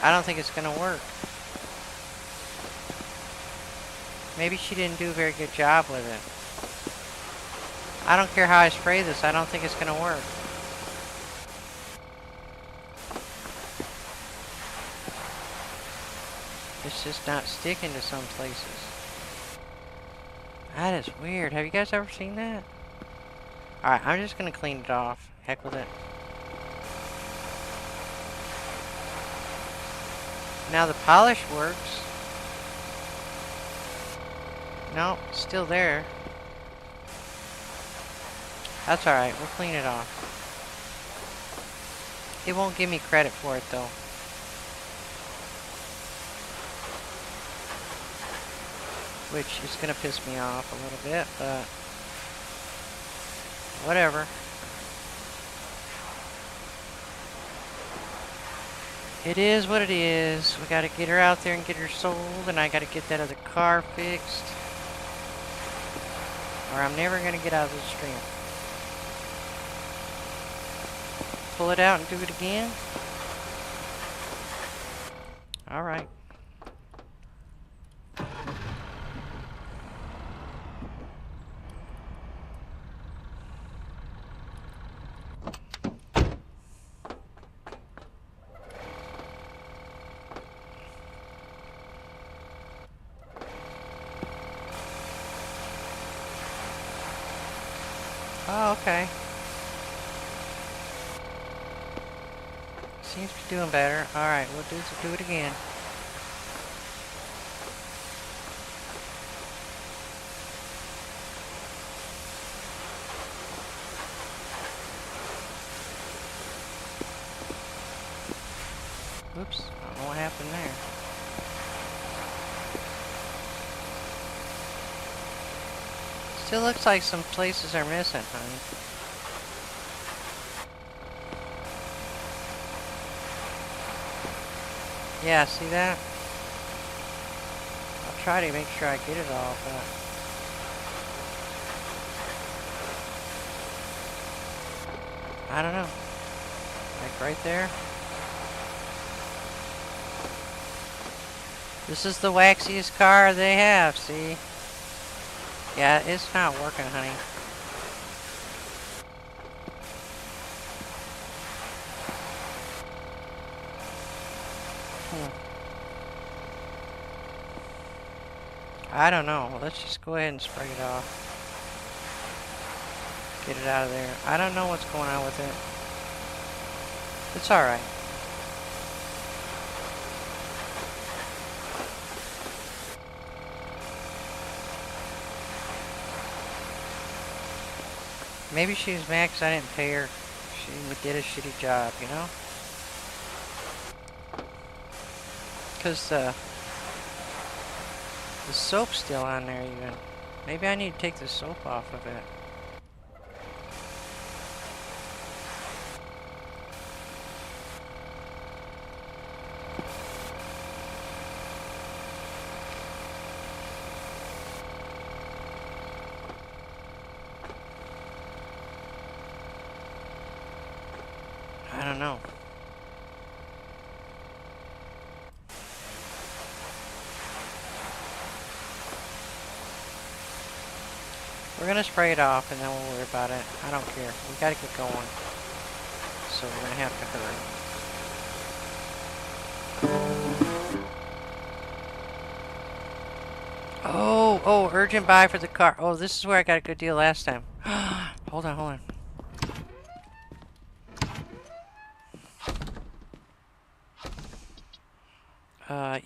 I don't think it's gonna work. Maybe she didn't do a very good job with it. I don't care how I spray this, I don't think it's gonna work. It's just not sticking to some places. That is weird. Have you guys ever seen that? Alright, I'm just gonna clean it off. Heck with it. Now the polish works. No, it's still there. That's alright, we'll clean it off. It won't give me credit for it though. Which is gonna piss me off a little bit, but whatever. It is what it is. We gotta get her out there and get her sold, and I gotta get that other car fixed. Or I'm never gonna get out of this stream. Pull it out and do it again. Alright. Oh, okay. Seems to be doing better. Alright, we'll do it again. Oops, I don't know what happened there. Still looks like some places are missing, honey. Yeah, see that? I'll try to make sure I get it all, but... I don't know. Like right there. This is the waxiest car they have, see? Yeah, it's not working, honey. I don't know. Let's just go ahead and spray it off. Get it out of there. I don't know what's going on with it. It's alright. Maybe she's mad because I didn't pay her. She did a shitty job, you know? Because the soap's still on there even. Maybe I need to take the soap off of it. I don't know. We're gonna spray it off and then we'll worry about it. I don't care. We gotta get going. So we're gonna have to hurry. Oh, urgent buy for the car. Oh, this is where I got a good deal last time. Hold on.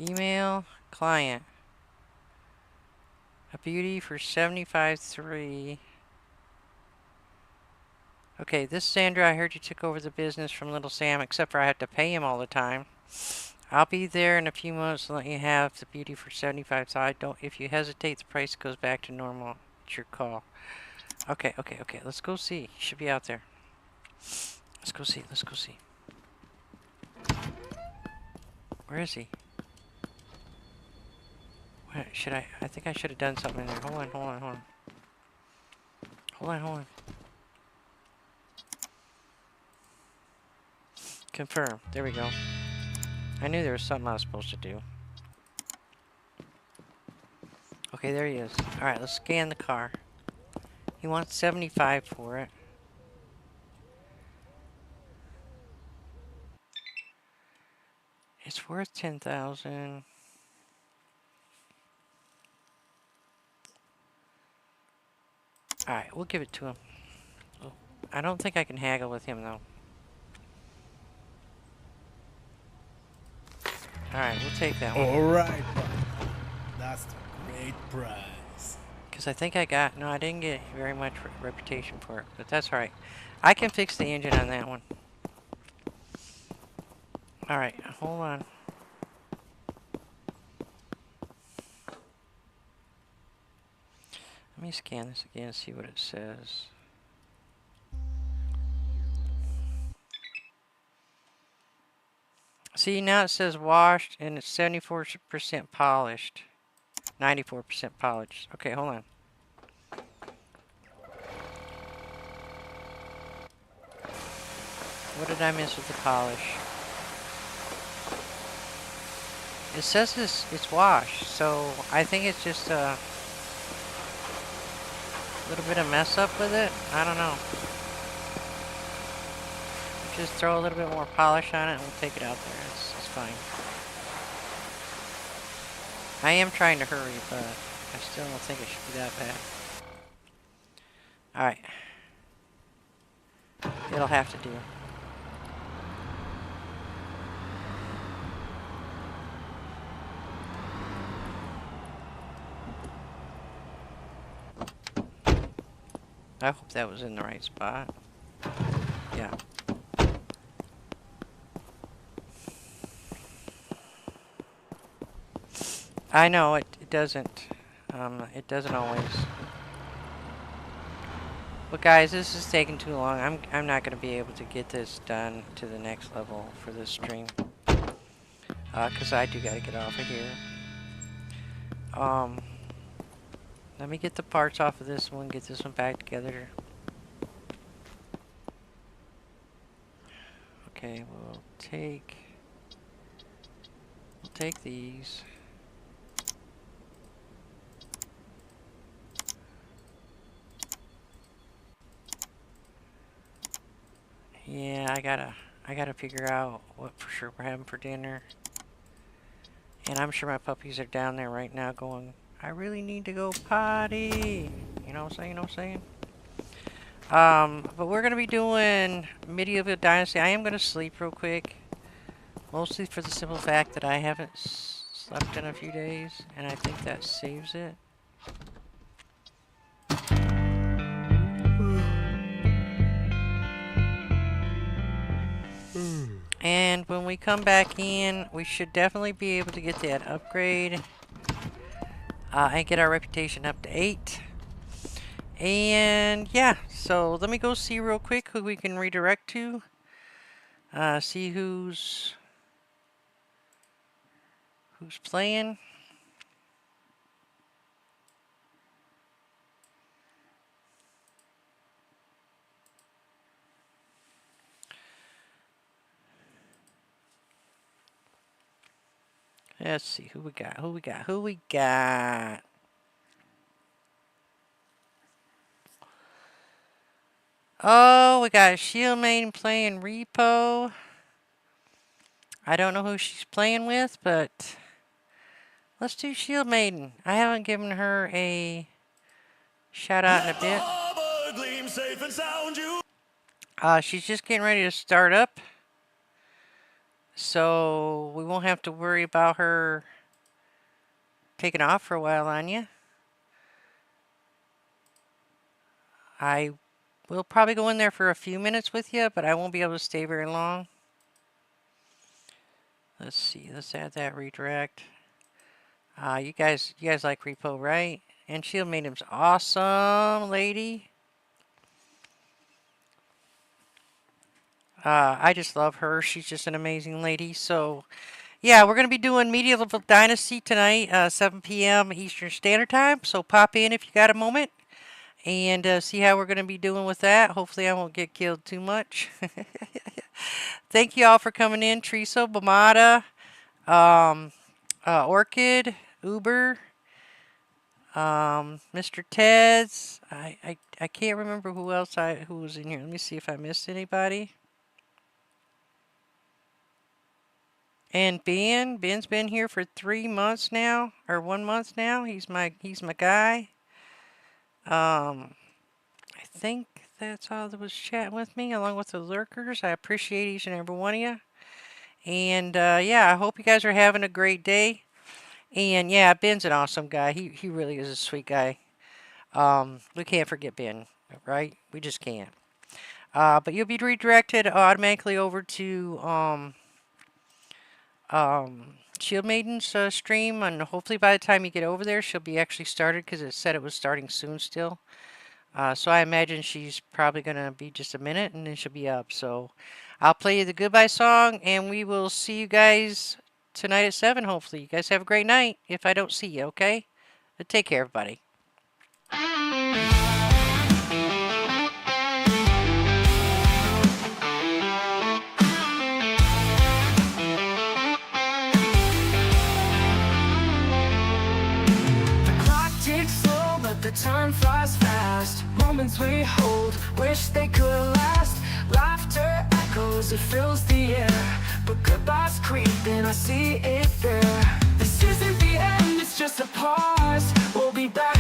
Email client. A beauty for 75.3. Okay, this is Sandra. I heard you took over the business from Little Sam, except for I have to pay him all the time. I'll be there in a few months to let you have the beauty for 75. So I don't. If you hesitate, the price goes back to normal. It's your call. Okay. Let's go see. Should be out there. Let's go see. Let's go see. Where is he? What should I think I should have done something in there. Hold on, hold on, hold on. Hold on, hold on. Confirm. There we go. I knew there was something I was supposed to do. Okay, there he is. Alright, let's scan the car. He wants 75 for it. It's worth 10,000. Alright, we'll give it to him. Oh, I don't think I can haggle with him though. Alright, we'll take that one. Alright, partner. That's a great prize. Because I think I got... No, I didn't get very much reputation for it. But that's alright. I can fix the engine on that one. Alright, hold on. Let me scan this again and see what it says. See, now it says washed and it's 74% polished. 94% polished. Okay, hold on. What did I miss with the polish? It says it's washed, so I think it's just a little bit of mess up with it. I don't know. Just throw a little bit more polish on it and we'll take it out there. It's fine. I am trying to hurry, but I still don't think it should be that bad. Alright. It'll have to do. I hope that was in the right spot. Yeah. I know it doesn't. It doesn't always. But guys, this is taking too long. I'm not going to be able to get this done to the next level for this stream. Cause I do got to get off of here. Let me get the parts off of this one. Get this one back together. Okay, we'll take these. Yeah, I gotta figure out what for sure we're having for dinner. And I'm sure my puppies are down there right now going, I really need to go potty. You know what I'm saying? You know what I'm saying? But we're gonna be doing Medieval Dynasty. I am gonna sleep real quick. Mostly for the simple fact that I haven't slept in a few days. And I think that saves it. And when we come back in, we should definitely be able to get that upgrade. And get our reputation up to 8. And yeah, so let me go see real quick who we can redirect to. See who's playing. Let's see who we got. Who we got. Oh, we got Shield Maiden playing Repo. I don't know who she's playing with, but let's do Shield Maiden. I haven't given her a shout out in a bit. She's just getting ready to start up. So we won't have to worry about her taking off for a while on you. I will probably go in there for a few minutes with you, but I won't be able to stay very long. Let's see. Let's add that redirect. You guys like Repo, right? And Shield Maiden's awesome, lady. I just love her. She's just an amazing lady. So, yeah, we're going to be doing Medieval Dynasty tonight, 7 p.m. Eastern Standard Time. So pop in if you got a moment and see how we're going to be doing with that. Hopefully I won't get killed too much. Thank you all for coming in. Teresa, Bamada, Orchid, Uber, Mr. Ted's. I can't remember who else who was in here. Let me see if I missed anybody. And Ben's been here for 3 months now, or 1 month now. He's my guy. I think that's all that was chatting with me, along with the lurkers. I appreciate each and every one of you. And yeah, I hope you guys are having a great day. And yeah, Ben's an awesome guy. He really is a sweet guy. We can't forget Ben, right? We just can't. But you'll be redirected automatically over to Shield Maiden's stream, and hopefully by the time you get over there, she'll be actually started because it said it was starting soon still. So I imagine she's probably going to be just a minute and then she'll be up. So I'll play you the goodbye song and we will see you guys tonight at 7 hopefully. You guys have a great night if I don't see you, okay? Take care, everybody. The time flies fast, moments we hold, wish they could last. Laughter echoes, it fills the air, but goodbyes creeping, I see it there. This isn't the end, it's just a pause. We'll be back.